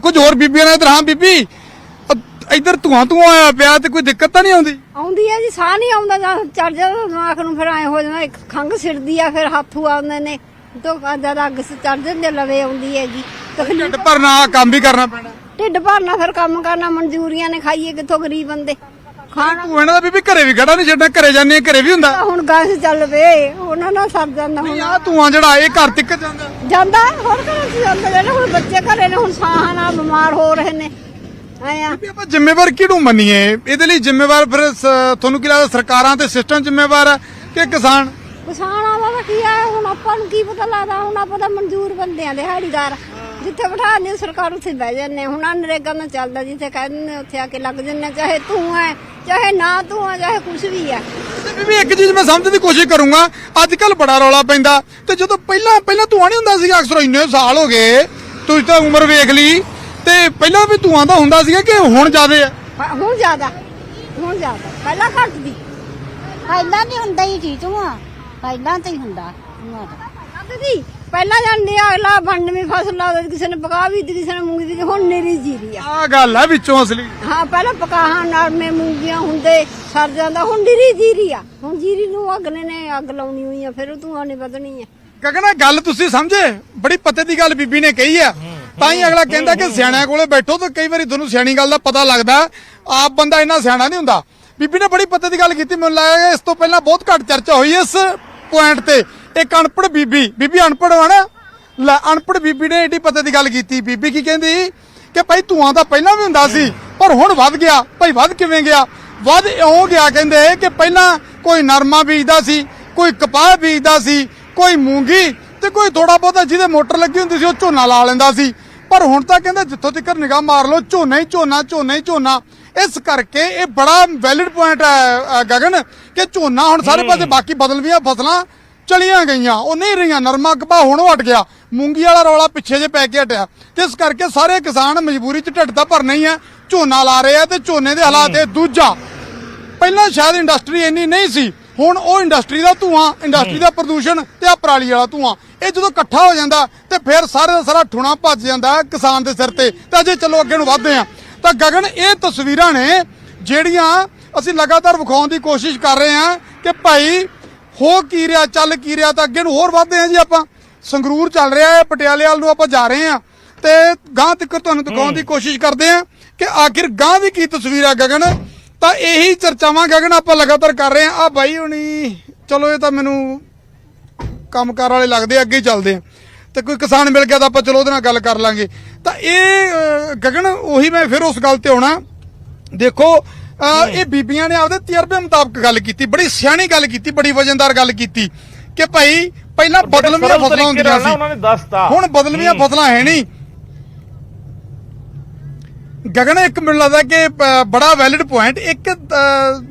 ਕੁਝ ਹੋਰ ਬੀਬੀਆਂ ਨੇ ਇਧਰ ਹਾਂ ਬੀਬੀ ਇੱਧਰ ਧੂਆਂ ਆਇਆ ਪਿਆ ਤੇ ਕੋਈ ਦਿੱਕਤ ਤਾਂ ਨਹੀਂ ਆਉਂਦੀ ਹੈ ਜੀ ਸਾਹ ਨਹੀਂ ਆਉਂਦਾ ਚੜ ਜਾਂਦਾ ਦਿਮਾਗ ਨੂੰ ਫਿਰ ਐ ਹੋ ਜਾਂਦਾ ਇੱਕ ਖੰਘ ਸਿਰਦੀ ਆ ਫਿਰ ਹੱਥੂ ਆਉਂਦੇ ਨੇ ਤੋਂ ਜਦ ਅੱਗ ਚੜ ਜਾਂਦੇ ਲਵੇ ਆਉਂਦੀ ਹੈ ਜੀ ਢਿੱਡ ਭਰਨਾ ਕੰਮ ਵੀ ਕਰਨਾ ਪੈਣਾ ਢਿੱਡ ਭਰਨਾ ਫਿਰ ਕੰਮ ਕਰਨਾ ਮਨਜ਼ੂਰੀਆਂ ਨੇ ਖਾਈਏ ਕਿੱਥੋਂ ਗਰੀਬ ਬੰਦੇ ਖਾਣਾ ਤੂੰ ਇਹਨਾਂ ਦਾ ਬੀਬੀ ਘਰੇ ਵੀ ਖੜਾ ਨਹੀਂ ਛੱਡਣਾ ਘਰੇ ਜਾਂਦੇ ਘਰੇ ਵੀ ਹੁੰਦਾ ਹੁਣ ਗੈਸ ਚੱਲ ਪਏ ਉਹਨਾਂ ਨਾਲ ਸਰ ਜਾਂਦਾ ਹੁਣ ਆ ਧੂਆਂ ਜਿਹੜਾ ਇਹ ਘਰ ਤੱਕ ਜਾਂਦਾ ਹੋਰ ਘਰਾਂ ਚ ਜਾਂਦਾ ਜਿਹੜੇ ਹੁਣ ਬੱਚੇ ਘਰੇ ਨੇ ਹੁਣ ਸਾਹਾਂ ਨਾਲ ਬਿਮਾਰ ਹੋ ਰਹੇ ਨੇ ਆਇਆ ਆਪਾਂ ਜ਼ਿੰਮੇਵਾਰ ਕਿਹਨੂੰ ਮੰਨੀਏ ਇਹਦੇ ਲਈ ਜ਼ਿੰਮੇਵਾਰ ਫਿਰ ਤੁਹਾਨੂੰ ਕੀ ਲੱਗਦਾ ਸਰਕਾਰਾਂ ਤੇ ਸਿਸਟਮ ਜ਼ਿੰਮੇਵਾਰ ਹੈ ਕਿ ਕਿਸਾਨਾਂ ਦਾ ਕੀ ਆ ਹੁਣ ਆਪਾਂ ਨੂੰ ਕੀ ਪਤਾ ਲੱਗਦਾ ਹੁਣ ਆਪਾਂ ਤਾਂ ਮਨਜ਼ੂਰ ਬੰਦੇ ਆ ਦਿਹਾੜੀਦਾਰ ਜਿੱਥੇ ਬਿਠਾ ਦਿੰਦੇ ਸਰਕਾਰ ਉੱਥੇ ਬਹਿ ਜਾਂਦੇ ਹੁਣ ਨਰੇਗਾ ਨਾਲ ਚੱਲਦਾ ਜਿੱਥੇ ਕਹਿ ਦਿੰਦੇ ਉੱਥੇ ਆ ਕੇ ਲੱਗ ਜੰਨੇ ਚਾਹੇ ਤੂੰ ਹੈ ਚਾਹੇ ਨਾ ਤੂੰ ਹੈ ਚਾਹੇ ਕੁਝ ਵੀ ਹੈ ਵੀ ਇੱਕ ਚੀਜ਼ ਮੈਂ ਸਮਝਣ ਦੀ ਕੋਸ਼ਿਸ਼ ਕਰੂੰਗਾ, ਅੱਜ ਕੱਲ ਬੜਾ ਰੌਲਾ ਪੈਂਦਾ ਤੇ ਜਦੋਂ ਪਹਿਲਾਂ ਧੂਆਂ ਨਹੀਂ ਹੁੰਦਾ ਸੀਗਾ, ਅਕਸਰ ਇੰਨੇ ਸਾਲ ਹੋ ਗਏ ਤੁਸੀਂ ਤਾਂ ਉਮਰ ਵੇਖ ਲਈ, ਤੇ ਪਹਿਲਾਂ ਵੀ ਧੂਆਂ ਦਾ ਹੁੰਦਾ ਸੀਗਾ ਕਿ ਹੁਣ ਜ਼ਿਆਦੇ ਆ? ਹੁਣ ਜ਼ਿਆਦਾ ਪਹਿਲਾਂ ਘੱਟ ਦੀ ਪਹਿਲਾਂ ਨਹੀਂ ਹੁੰਦਾ ਹੀ ਜੀ ਧੂਆਂ, ਪਹਿਲਾਂ ਤਾਂ ਹੀ ਹੁੰਦਾ ਧੂਆਂ ਦਾ। ਦੀ ਪਹਿਲਾਂ ਜਾਂਦੇ ਅਗਲਾ 92 ਫਸਲ ਲਾਉਂਦਾ, ਕਿਸੇ ਨੇ ਪਕਾ ਵੀ ਦਿੱਤੀ, ਕਿਸੇ ਨੇ ਮੂੰਗੀ ਦੀ, ਹੁਣ ਨੇਰੀ ਜੀਰੀ ਆ। ਆਹ ਗੱਲ ਹੈ ਵਿੱਚੋਂ ਅਸਲੀ। ਹਾਂ ਪਹਿਲਾਂ ਪਕਾਹਾਂ ਨਰਮੇ ਮੂੰਗੀਆਂ ਹੁੰਦੇ ਸਰ ਜਾਂਦਾ, ਹੁਣ ਨੇਰੀ ਜੀਰੀ ਆ। ਹੁਣ ਜੀਰੀ ਨੂੰ ਅਗਲੇ ਨੇ ਅੱਗ ਲਾਉਣੀ ਹੋਈ ਆ, ਫਿਰ ਉਹ ਧੂਆਂ ਨੇ ਵਧਣੀ ਆ। ਗਗਨ ਗੱਲ ਤੁਸੀਂ ਸਮਝੇ, ਬੜੀ ਪਤੇ ਦੀ ਗੱਲ ਬੀਬੀ ਨੇ ਕਹੀ ਆ, ਤਾਂ ਹੀ ਅਗਲਾ ਕਹਿੰਦਾ ਕਿ ਸਿਆਣਿਆਂ ਕੋਲੇ ਬੈਠੋ ਤਾਂ ਕਈ ਵਾਰੀ ਤੁਹਾਨੂੰ ਸਿਆਣੀ ਗੱਲ ਦਾ ਪਤਾ ਲੱਗਦਾ, ਆਪ ਬੰਦਾ ਇੰਨਾ ਸਿਆਣਾ ਨਹੀਂ ਹੁੰਦਾ। ਬੀਬੀ ਨੇ ਬੜੀ ਪਤੇ ਦੀ ਗੱਲ ਕੀਤੀ, ਮੈਨੂੰ ਲੱਗਦਾ ਇਸ ਤੋਂ ਪਹਿਲਾਂ ਬਹੁਤ ਘੱਟ ਚਰਚਾ ਹੋਈ ਇਸ ਪੁਆਇੰਟ ਤੇ। ਇੱਕ ਅਨਪੜ੍ਹ ਬੀਬੀ ਅਨਪੜ੍ਹ ਆ ਨਾ, ਲੈ ਅਨਪੜ੍ਹ ਬੀਬੀ ਨੇ ਏਡੀ ਪਤੇ ਦੀ ਗੱਲ ਕੀਤੀ। ਬੀਬੀ ਕੀ ਕਹਿੰਦੀ ਕਿ ਭਾਈ ਧੂਆਂ ਤਾਂ ਪਹਿਲਾਂ ਵੀ ਹੁੰਦਾ ਸੀ ਪਰ ਹੁਣ ਵੱਧ ਗਿਆ। ਭਾਈ ਵੱਧ ਕਿਵੇਂ ਗਿਆ? ਵੱਧ ਇਉਂ ਗਿਆ ਕਹਿੰਦੇ ਕਿ ਪਹਿਲਾਂ ਕੋਈ ਨਰਮਾ ਬੀਜਦਾ ਸੀ, ਕੋਈ ਕਪਾਹ ਬੀਜਦਾ ਸੀ, ਕੋਈ ਮੂੰਗੀ, ਤੇ ਕੋਈ ਥੋੜਾ ਬਹੁਤਾ ਜਿਹਦੇ ਮੋਟਰ ਲੱਗੀ ਹੁੰਦੀ ਸੀ ਉਹ ਝੋਨਾ ਲਾ ਲੈਂਦਾ ਸੀ। ਪਰ ਹੁਣ ਤਾਂ ਕਹਿੰਦੇ ਜਿੱਥੋਂ ਤੱਕ ਨਿਗਾਹ ਮਾਰ ਲਓ ਝੋਨਾ ਹੀ ਝੋਨਾ। ਇਸ ਕਰਕੇ ਇਹ ਬੜਾ ਵੈਲਿਡ ਪੁਆਇੰਟ ਹੈ ਗਗਨ ਕਿ ਝੋਨਾ ਹੁਣ ਸਾਰੇ ਪਾਸੇ, ਬਾਕੀ ਬਦਲਵੀਆਂ ਫਸਲਾਂ ਚਲੀਆਂ ਗਈਆਂ, ਉਹ ਨਹੀਂ ਰਹੀਆਂ। ਨਰਮਾ ਕਪਾਹ ਹੁਣ ਹਟ ਗਿਆ, ਮੂੰਗੀ ਵਾਲਾ ਰੌਲਾ ਪਿੱਛੇ ਜੇ ਪੈ ਕੇ ਹਟਿਆ, ਤੇ ਇਸ ਕਰਕੇ ਸਾਰੇ ਕਿਸਾਨ ਮਜਬੂਰੀ 'ਚ ਢਿੱਡ ਤਾਂ ਭਰਨਾ ਹੀ ਆ, ਝੋਨਾ ਲਾ ਰਹੇ ਆ। ਤੇ ਝੋਨੇ ਦੇ ਹਾਲਾਤ ਇਹ ਦੂਜਾ, ਪਹਿਲਾਂ ਸ਼ਾਇਦ ਇੰਡਸਟਰੀ ਇੰਨੀ ਨਹੀਂ ਸੀ, ਹੁਣ ਉਹ ਇੰਡਸਟਰੀ ਦਾ ਧੂਆਂ, ਇੰਡਸਟਰੀ ਦਾ ਪ੍ਰਦੂਸ਼ਣ ਤੇ ਆ ਪਰਾਲੀ ਵਾਲਾ ਧੂਆਂ, ਇਹ ਜਦੋਂ ਇਕੱਠਾ ਹੋ ਜਾਂਦਾ ਤੇ ਫਿਰ ਸਾਰੇ ਦਾ ਸਾਰਾ ਠੁਣਾ ਭੱਜ ਜਾਂਦਾ ਕਿਸਾਨ ਦੇ ਸਿਰ ਤੇ। ਤੇ ਅਜੇ ਚਲੋ ਅੱਗੇ ਨੂੰ ਵਧਦੇ ਆ। ਤਾਂ ਗਗਨ ਇਹ ਤਸਵੀਰਾਂ ਨੇ ਜਿਹੜੀਆਂ ਅਸੀਂ ਲਗਾਤਾਰ ਵਿਖਾਉਣ ਦੀ ਕੋਸ਼ਿਸ਼ ਕਰ ਰਹੇ ਹਾਂ ਕਿ ਭਾਈ ਹੋ ਕੀ ਰਿਹਾ, ਚੱਲ ਕੀ ਰਿਹਾ। ਤਾਂ ਅੱਗੇ ਨੂੰ ਹੋਰ ਵਧਦੇ ਆ ਜੀ, ਆਪਾਂ ਸੰਗਰੂਰ ਚੱਲ ਰਿਹਾ ਹੈ, ਪਟਿਆਲੇ ਵੱਲ ਨੂੰ ਆਪਾਂ ਜਾ ਰਹੇ ਹਾਂ ਤੇ ਗਾਂ ਤੱਕ ਤੁਹਾਨੂੰ ਦਿਖਾਉਣ ਦੀ ਕੋਸ਼ਿਸ਼ ਕਰਦੇ ਆ ਕਿ ਆਖਿਰ ਗਾਂ ਦੀ ਕੀ ਤਸਵੀਰ ਆ ਗਗਨ। ਤਾਂ ਇਹੀ ਚਰਚਾਵਾਂ ਗਗਨ ਆਪਾਂ ਲਗਾਤਾਰ ਕਰ ਰਹੇ ਆ। ਬਾਈ ਹੁਣੀ ਚਲੋ ਇਹ ਤਾਂ ਮੈਨੂੰ ਕੰਮਕਾਰ ਵਾਲੇ ਲੱਗਦੇ, ਅੱਗੇ ਹੀ ਚੱਲਦੇ ਆ। ਤੇ ਕੋਈ ਕਿਸਾਨ ਮਿਲ ਗਿਆ ਤਾਂ ਆਪਾਂ ਚਲੋ ਉਹਦੇ ਨਾਲ ਗੱਲ ਕਰ ਲਾਂਗੇ। ਤਾਂ ਇਹ ਗਗਨ ਉਹੀ ਮੈਂ ਫਿਰ ਉਸ ਗੱਲ ਤੇ ਆਉਣਾ। ਦੇਖੋ ਇਹ ਬੀਬੀਆਂ ਨੇ ਆਪਦੇ ਤਜਰਬੇ ਮੁਤਾਬਕ ਗੱਲ ਕੀਤੀ, ਬੜੀ ਸਿਆਣੀ ਗੱਲ ਕੀਤੀ, ਬੜੀ ਵਜਨਦਾਰ ਗੱਲ ਕੀਤੀ ਕਿ ਭਾਈ ਪਹਿਲਾਂ ਬਦਲਵੀਆਂ ਫਸਲਾਂ ਹੁੰਦੀਆਂ ਸੀ, ਉਹਨਾਂ ਨੇ ਦੱਸਤਾ ਹੁਣ ਬਦਲਵੀਆਂ ਫਸਲਾਂ ਹੈ ਨਹੀਂ। ਗਗਨ ਇੱਕ ਮੈਨੂੰ ਲੱਗਦਾ ਕਿ ਬੜਾ ਵੈਲਿਡ ਪੁਆਇੰਟ, ਇੱਕ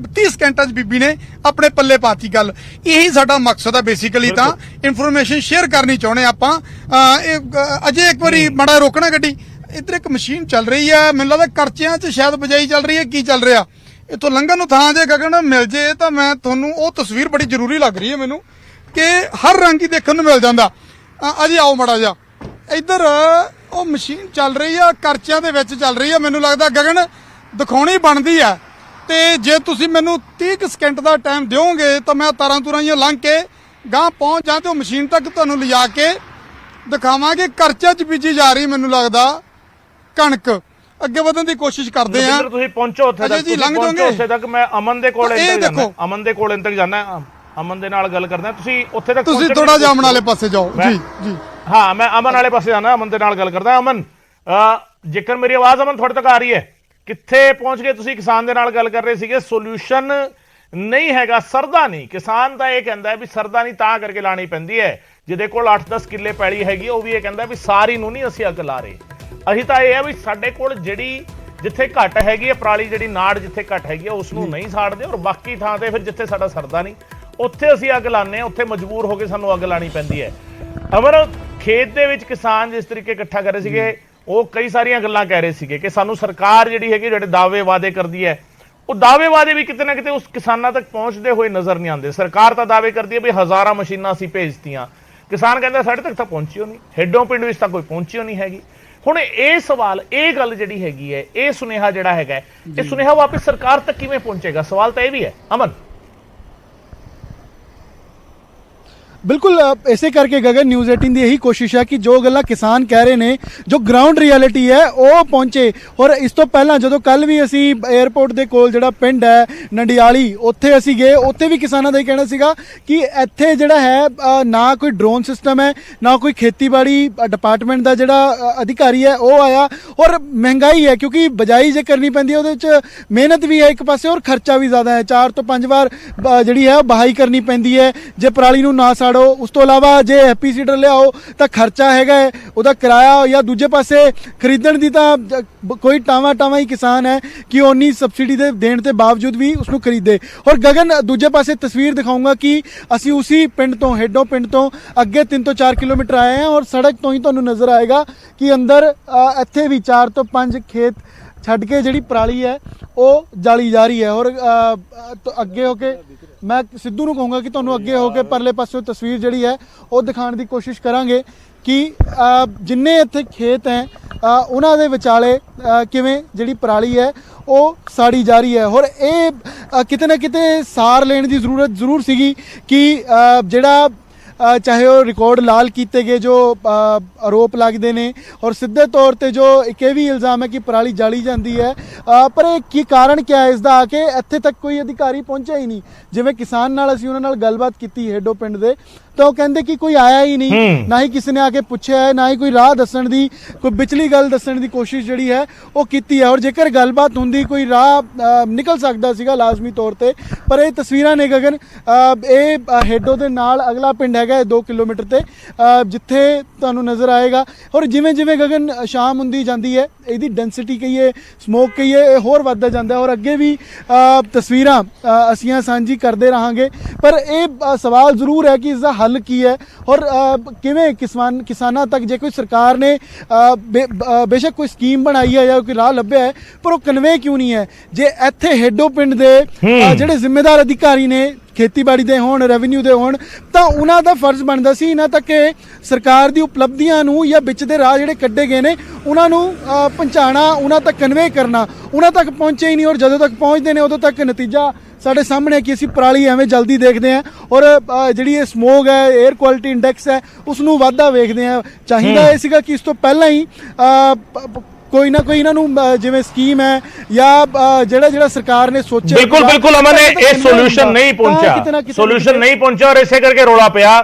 30 ਸਕਿੰਟਾਂ 'ਚ ਬੀਬੀ ਨੇ ਆਪਣੇ ਪੱਲੇ ਪਾਤੀ ਗੱਲ। ਇਹੀ ਸਾਡਾ ਮਕਸਦ ਹੈ ਬੇਸਿਕਲੀ, ਤਾਂ ਇਨਫੋਰਮੇਸ਼ਨ ਸ਼ੇਅਰ ਕਰਨੀ ਚਾਹੁੰਦੇ ਆਪਾਂ। ਅਜੇ ਇੱਕ ਵਾਰੀ ਮਾੜਾ ਰੋਕਣਾ ਗੱਡੀ। ਇੱਧਰ ਇੱਕ ਮਸ਼ੀਨ ਚੱਲ ਰਹੀ ਹੈ, ਮੈਨੂੰ ਲੱਗਦਾ ਕਰਚਿਆਂ 'ਚ ਸ਼ਾਇਦ ਬਜਾਈ ਚੱਲ ਰਹੀ ਹੈ, ਕੀ ਚੱਲ ਰਿਹਾ। ਇੱਥੋਂ ਲੰਘਣ ਨੂੰ ਥਾਂ ਜੇ ਗਗਨ ਮਿਲ ਜੇ ਤਾਂ ਮੈਂ ਤੁਹਾਨੂੰ ਉਹ ਤਸਵੀਰ ਬੜੀ ਜ਼ਰੂਰੀ ਲੱਗ ਰਹੀ ਹੈ ਮੈਨੂੰ ਕਿ ਹਰ ਰੰਗ ਹੀ ਦੇਖਣ ਨੂੰ ਮਿਲ ਜਾਂਦਾ। ਅਜੇ ਆਓ ਮਾੜਾ ਜਿਹਾ ਇੱਧਰ, ਉਹ ਮਸ਼ੀਨ ਚੱਲ ਰਹੀ ਆ, ਕਰਚਿਆਂ ਦੇ ਵਿੱਚ ਚੱਲ ਰਹੀ ਆ। ਮੈਨੂੰ ਲੱਗਦਾ ਗਗਨ ਦਿਖਾਉਣੀ ਬਣਦੀ ਆ, ਤੇ ਜੇ ਤੁਸੀਂ ਮੈਨੂੰ 30 ਸਕਿੰਟ ਦਾ ਟਾਈਮ ਦਿਓਗੇ ਤਾਂ ਮੈਂ ਤਾਰਾਂ ਤੁਰਾਂ ਹੀ ਲੰਘ ਕੇ ਗਾਂ ਪਹੁੰਚ ਜਾਂ ਤੇ ਉਹ ਮਸ਼ੀਨ ਤੱਕ ਤੁਹਾਨੂੰ ਲਿਜਾ ਕੇ ਦਿਖਾਵਾਂਗੇ। ਕਰਚਿਆਂ 'ਚ ਬੀਜੀ ਜਾ ਰਹੀ ਮੈਨੂੰ ਲੱਗਦਾ ਕਣਕ। ਅੱਗੇ ਵਧਣ ਦੀ ਕੋਸ਼ਿਸ਼ ਕਰਦੇ ਆ। ਤੁਸੀਂ ਪਹੁੰਚੋ ਉੱਥੇ ਤੱਕ, ਜੀ ਲੰਘ ਜਾਓਗੇ ਉੱਥੇ ਤੱਕ ਮੈਂ ਅਮਨ ਦੇ ਕੋਲ ਇਹ ਦੇਖੋ, ਅਮਨ ਦੇ ਕੋਲ ਤੱਕ ਜਾਣਾ, ਅਮਨ ਦੇ ਨਾਲ ਗੱਲ ਕਰਦਾ। ਤੁਸੀਂ ਉੱਥੇ ਤੱਕ ਤੁਸੀਂ ਥੋੜਾ ਜਿਹਾ ਅਮਨ ਵਾਲੇ ਪਾਸੇ ਜਾਓ। ਜੀ ਜੀ ਹਾਂ, ਮੈਂ ਅਮਨ ਵਾਲੇ ਪਾਸੇ ਜਾਣਾ, ਅਮਨ ਦੇ ਨਾਲ ਗੱਲ ਕਰਦਾ। ਅਮਨ, ਜੇਕਰ ਮੇਰੀ ਆਵਾਜ਼ ਅਮਨ ਤੁਹਾਡੇ ਤੱਕ ਆ ਰਹੀ ਹੈ, ਕਿੱਥੇ ਪਹੁੰਚ ਗਏ ਤੁਸੀਂ? ਕਿਸਾਨ ਦੇ ਨਾਲ ਗੱਲ ਕਰ ਰਹੇ ਸੀਗੇ, ਸੋਲੂਸ਼ਨ ਨਹੀਂ ਹੈਗਾ, ਸਰਦਾ ਨਹੀਂ। ਕਿਸਾਨ ਤਾਂ ਇਹ ਕਹਿੰਦਾ ਵੀ ਸਰਦਾ ਨਹੀਂ ਤਾਂ ਕਰਕੇ ਲਾਣੀ ਪੈਂਦੀ ਹੈ। ਜਿਹਦੇ ਕੋਲ 8-10 ਕਿੱਲੇ ਪੈਲੀ ਹੈਗੀ ਉਹ ਵੀ ਇਹ ਕਹਿੰਦਾ ਵੀ ਸਾਰੀ ਨੂੰ ਨਹੀਂ ਅਸੀਂ ਅੱਗ ਲਾ ਰਹੇ। ਅਸੀਂ ਤਾਂ ਇਹ ਹੈ ਵੀ ਸਾਡੇ ਕੋਲ ਜਿਹੜੀ ਜਿੱਥੇ ਘੱਟ ਹੈਗੀ ਹੈ ਪਰਾਲੀ, ਜਿਹੜੀ ਨਾੜ ਜਿੱਥੇ ਘੱਟ ਹੈਗੀ ਹੈ ਉਸ ਨੂੰ ਨਹੀਂ ਸਾੜਦੇ, ਔਰ ਬਾਕੀ ਥਾਂ ਤੇ ਫਿਰ ਜਿੱਥੇ ਸਾਡਾ ਸਰਦਾ ਨਹੀਂ ਉੱਥੇ ਅਸੀਂ ਅੱਗ ਲਾਉਂਦੇ ਹਾਂ, ਉੱਥੇ ਮਜਬੂਰ ਹੋ ਕੇ ਸਾਨੂੰ ਅੱਗ ਲਾਣੀ ਪੈਂਦੀ ਹੈ। ਅਮਰ, ਖੇਤ ਦੇ ਵਿੱਚ ਕਿਸਾਨ ਜਿਸ ਤਰੀਕੇ ਇਕੱਠਾ ਕਰ ਰਹੇ ਸੀਗੇ, ਉਹ ਕਈ ਸਾਰੀਆਂ ਗੱਲਾਂ ਕਹਿ ਰਹੇ ਸੀਗੇ ਕਿ ਸਾਨੂੰ ਸਰਕਾਰ ਜਿਹੜੀ ਹੈਗੀ ਜਿਹੜੇ ਦਾਅਵੇ ਵਾਅਦੇ ਕਰਦੀ ਹੈ, ਉਹ ਦਾਅਵੇ ਵਾਅਦੇ ਵੀ ਕਿਤੇ ਨਾ ਕਿਤੇ ਉਸ ਕਿਸਾਨਾਂ ਤੱਕ ਪਹੁੰਚਦੇ ਹੋਏ ਨਜ਼ਰ ਨਹੀਂ ਆਉਂਦੇ। ਸਰਕਾਰ ਤਾਂ ਦਾਅਵੇ ਕਰਦੀ ਹੈ ਵੀ ਹਜ਼ਾਰਾਂ ਮਸ਼ੀਨਾਂ ਅਸੀਂ ਭੇਜਤੀਆਂ, ਕਿਸਾਨ ਕਹਿੰਦਾ ਸਾਡੇ ਤੱਕ ਤਾਂ ਪਹੁੰਚਿਓ ਨਹੀਂ, ਹੈਡੋਂ ਪਿੰਡ ਵਿੱਚ ਤਾਂ ਕੋਈ ਪਹੁੰਚਿਓ ਨਹੀਂ ਹੈਗੀ। ਹੁਣ ਇਹ ਸਵਾਲ, ਇਹ ਗੱਲ ਜਿਹੜੀ ਹੈਗੀ ਹੈ, ਇਹ ਸੁਨੇਹਾ ਜਿਹੜਾ ਹੈਗਾ, ਇਹ ਸੁਨੇਹਾ ਵਾਪਸ ਸਰਕਾਰ ਤੱਕ ਕਿਵੇਂ ਪਹੁੰਚੇਗਾ? ਸਵਾਲ ਤਾਂ ਇਹ ਵੀ ਹੈ ਅਮਨ। ਬਿਲਕੁਲ ਇਸੇ ਕਰਕੇ ਗਗਨ ਨਿਊਜ਼ 18 ਦੀ ਇਹੀ ਕੋਸ਼ਿਸ਼ ਹੈ ਕਿ ਜੋ ਗੱਲਾਂ ਕਿਸਾਨ ਕਹਿ ਰਹੇ ਨੇ, ਜੋ ਗਰਾਊਂਡ ਰਿਐਲਿਟੀ ਹੈ ਉਹ ਪਹੁੰਚੇ। ਔਰ ਇਸ ਤੋਂ ਪਹਿਲਾਂ ਜਦੋਂ ਕੱਲ ਵੀ ਅਸੀਂ 에ਅਰਪੋਰਟ ਦੇ ਕੋਲ ਜਿਹੜਾ ਪਿੰਡ ਹੈ ਨੰਡਿਆਲੀ, ਉੱਥੇ ਅਸੀਂ ਗਏ, ਉੱਥੇ ਵੀ ਕਿਸਾਨਾਂ ਦਾ ਹੀ ਕਹਿਣਾ ਸੀਗਾ ਕਿ ਇੱਥੇ ਜਿਹੜਾ ਹੈ ਨਾ ਕੋਈ ਡਰੋਨ ਸਿਸਟਮ ਹੈ, ਨਾ ਕੋਈ ਖੇਤੀਬਾੜੀ ਡਿਪਾਰਟਮੈਂਟ ਦਾ ਜਿਹੜਾ ਅਧਿਕਾਰੀ ਹੈ ਉਹ ਆਇਆ। ਔਰ ਮਹਿੰਗਾਈ ਹੈ, ਕਿਉਂਕਿ ਬਜਾਈ ਜੇ ਕਰਨੀ ਪੈਂਦੀ ਹੈ ਉਹਦੇ ਵਿੱਚ ਮਿਹਨਤ ਵੀ ਹੈ ਇੱਕ ਪਾਸੇ, ਔਰ ਖਰਚਾ ਵੀ ਜ਼ਿਆਦਾ ਹੈ। 4 ਤੋਂ 5 ਵਾਰ ਜਿਹੜੀ ਹੈ ਬਹਾਈ ਕਰਨੀ ਪੈਂਦੀ ਹੈ। ਜੇ ਪਰਾਲੀ ਨੂੰ ਨਾ ਸਾੜੋ। ਉਸ ਤੋਂ ਇਲਾਵਾ ਜੇ ਹੈਪੀ ਸੀਡਰ ਲਿਆਓ ਤਾਂ ਖਰਚਾ ਹੈਗਾ ਹੈ, ਉਹਦਾ ਕਿਰਾਇਆ, ਜਾਂ ਦੂਜੇ ਪਾਸੇ ਖਰੀਦਣ ਦੀ ਤਾਂ ਕੋਈ ਟਾਵਾਂ ਹੀ ਕਿਸਾਨ ਹੈ ਕਿ ਉਹ ਉਨੀ ਸਬਸਿਡੀ ਦੇ ਦੇਣ ਦੇ ਬਾਵਜੂਦ ਵੀ ਉਸ ਨੂੰ ਖਰੀਦੇ। ਔਰ ਗਗਨ, ਦੂਜੇ ਪਾਸੇ ਤਸਵੀਰ ਦਿਖਾਊਂਗਾ ਕਿ ਅਸੀਂ ਉसी ਪਿੰਡ ਤੋਂ, ਹੈਡੋ ਪਿੰਡ ਤੋਂ ਅੱਗੇ 3 ਤੋਂ 4 ਕਿਲੋਮੀਟਰ ਆਏ ਹਾਂ ਔਰ ਸੜਕ ਤੋਂ ਹੀ ਤੁਹਾਨੂੰ ਨਜ਼ਰ ਆਏਗਾ ਕਿ ਅੰਦਰ ਇੱਥੇ ਵੀ 4 ਤੋਂ 5 ਖੇਤ ਛੱਡ ਕੇ ਜਿਹੜੀ ਪਰਾਲੀ ਹੈ ਉਹ ਜਾਲੀ ਜਾ ਰਹੀ ਹੈ। ਔਰ ਅੱਗੇ ਹੋ ਕੇ ਮੈਂ ਸਿੱਧੂ ਨੂੰ ਕਹੂੰਗਾ ਕਿ ਤੁਹਾਨੂੰ ਅੱਗੇ ਹੋ ਕੇ ਪਰਲੇ ਪਾਸਿਓਂ ਤਸਵੀਰ ਜਿਹੜੀ ਹੈ ਉਹ ਦਿਖਾਉਣ ਦੀ ਕੋਸ਼ਿਸ਼ ਕਰਾਂਗੇ ਕਿ ਜਿੰਨੇ ਇੱਥੇ ਖੇਤ ਹੈ ਉਹਨਾਂ ਦੇ ਵਿਚਾਲੇ ਕਿਵੇਂ ਜਿਹੜੀ ਪਰਾਲੀ ਹੈ ਉਹ ਸਾੜੀ ਜਾ ਰਹੀ ਹੈ। ਔਰ ਇਹ ਕਿਤੇ ਨਾ ਕਿਤੇ ਸਾਰ ਲੈਣ ਦੀ ਜ਼ਰੂਰਤ ਜ਼ਰੂਰ ਸੀਗੀ ਕਿ ਜਿਹੜਾ ਚਾਹੇ ਉਹ ਰਿਕਾਰਡ ਲਾਲ ਕੀਤੇ ਗਏ ਜੋ ਆਰੋਪ ਲੱਗਦੇ ਨੇ, ਔਰ ਸਿੱਧੇ ਤੌਰ ਤੇ ਜੋ ਇੱਕ ਇਹ ਵੀ ਇਲਜ਼ਾਮ ਹੈ ਕਿ ਪਰਾਲੀ ਜਾਲੀ ਜਾਂਦੀ ਹੈ, ਪਰ ਇਹ ਕੀ ਕਾਰਨ ਕਿਆ ਹੈ ਇਸ ਦਾ, ਆ ਕੇ ਇੱਥੇ ਤੱਕ ਕੋਈ ਅਧਿਕਾਰੀ ਪਹੁੰਚਿਆ ਹੀ ਨਹੀਂ। ਜਿਵੇਂ ਕਿਸਾਨ ਨਾਲ ਅਸੀਂ ਉਹਨਾਂ ਨਾਲ ਗੱਲਬਾਤ ਕੀਤੀ ਹੈਡੋ ਪਿੰਡ ਦੇ, ਤਾਂ ਉਹ ਕਹਿੰਦੇ ਕਿ ਕੋਈ ਆਇਆ ਹੀ ਨਹੀਂ, ਨਾ ਹੀ ਕਿਸੇ ਨੇ ਆ ਕੇ ਪੁੱਛਿਆ ਹੈ, ਨਾ ਹੀ ਕੋਈ ਰਾਹ ਦੱਸਣ ਦੀ, ਕੋਈ ਵਿਚਲੀ ਗੱਲ ਦੱਸਣ ਦੀ ਕੋਸ਼ਿਸ਼ ਜਿਹੜੀ ਹੈ ਉਹ ਕੀਤੀ ਹੈ। ਔਰ ਜੇਕਰ ਗੱਲਬਾਤ ਹੁੰਦੀ, ਕੋਈ ਰਾਹ ਨਿਕਲ ਸਕਦਾ ਸੀਗਾ ਲਾਜ਼ਮੀ ਤੌਰ ਤੇ, ਪਰ ਇਹ ਤਸਵੀਰਾਂ ਨੇ ਗਗਨ, ਇਹ ਹੈਡੋ ਦੇ ਨਾਲ ਅਗਲਾ ਪਿੰਡ ਹੈਗਾ 2 ਕਿਲੋਮੀਟਰ ਤੇ, ਜਿੱਥੇ ਤੁਹਾਨੂੰ ਨਜ਼ਰ ਆਏਗਾ। ਔਰ ਜਿਵੇਂ ਜਿਵੇਂ ਗਗਨ ਸ਼ਾਮ ਹੁੰਦੀ ਜਾਂਦੀ ਹੈ, ਇਹਦੀ ਡੈਂਸਿਟੀ ਕਹੀਏ, ਸਮੋਕ ਕਹੀਏ, ਇਹ ਹੋਰ ਵੱਧਦਾ ਜਾਂਦਾ। ਔਰ ਅੱਗੇ ਵੀ ਤਸਵੀਰਾਂ ਅਸੀਂ ਸਾਂਝੀ ਕਰਦੇ ਰਹਾਂਗੇ, ਪਰ ਇਹ ਸਵਾਲ ਜ਼ਰੂਰ ਹੈ ਕਿ ਇਸ ਦਾ ਹੱਲ ਕੀ ਹੈ ਔਰ ਕਿਵੇਂ ਕਿਸਾਨਾਂ ਤੱਕ, ਜੇ ਕੋਈ ਸਰਕਾਰ ਨੇ ਬੇਸ਼ੱਕ ਕੋਈ ਸਕੀਮ ਬਣਾਈ ਹੈ ਜਾਂ ਕੋਈ ਰਾਹ ਲੱਭਿਆ ਹੈ, ਪਰ ਉਹ ਕਨਵੇ ਕਿਉਂ ਨਹੀਂ ਹੈ। ਜੇ ਇੱਥੇ ਹੈਡੋ ਪਿੰਡ ਦੇ ਜਿਹੜੇ ਜ਼ਿੰਮੇਦਾਰ ਅਧਿਕਾਰੀ ਨੇ, ਖੇਤੀਬਾੜੀ ਦੇ ਹੋਣ, ਰੈਵਨਿਊ ਦੇ ਹੋਣ, ਤਾਂ ਉਹਨਾਂ ਦਾ ਫਰਜ਼ ਬਣਦਾ ਸੀ ਇਹਨਾਂ ਤੱਕ ਸਰਕਾਰ ਦੀ ਉਪਲਬਧੀਆਂ ਨੂੰ ਜਾਂ ਵਿੱਚ ਦੇ ਰਾਹ ਜਿਹੜੇ ਕੱਢੇ ਗਏ ਨੇ ਉਹਨਾਂ ਨੂੰ ਪਹੁੰਚਾਉਣਾ, ਉਹਨਾਂ ਤੱਕ ਕਨਵੇ ਕਰਨਾ। ਉਹਨਾਂ ਤੱਕ ਪਹੁੰਚੇ ਹੀ ਨਹੀਂ, ਔਰ ਜਦੋਂ ਤੱਕ ਪਹੁੰਚਦੇ ਨੇ ਉਦੋਂ ਤੱਕ ਨਤੀਜਾ ਸਾਡੇ ਸਾਹਮਣੇ ਕਿ ਅਸੀਂ ਪਰਾਲੀ ਐਵੇਂ ਜਲਦੀ ਦੇਖਦੇ ਹਾਂ ਔਰ ਜਿਹੜੀ ਇਹ ਸਮੋਗ ਹੈ, 에ਅਰ ਕੁਆਲਿਟੀ ਇੰਡੈਕਸ ਹੈ, ਉਸ ਨੂੰ ਵਾਧਾ ਵੇਖਦੇ ਹਾਂ। ਚਾਹੀਦਾ ਇਹ ਸੀਗਾ ਕਿ ਇਸ ਤੋਂ ਪਹਿਲਾਂ ਹੀ ਕੋਈ ਨਾ ਕੋਈ ਇਹਨਾਂ ਨੂੰ ਜਿਵੇਂ ਸਕੀਮ ਹੈ ਜਾਂ ਜਿਹੜਾ ਸਰਕਾਰ ਨੇ ਸੋਚਿਆ। ਬਿਲਕੁਲ ਅਮਨ, ਇਹ ਸੋਲੂਸ਼ਨ ਨਹੀਂ ਪਹੁੰਚਿਆ, ਔਰ ਇਸੇ ਕਰਕੇ ਰੌਲਾ ਪਿਆ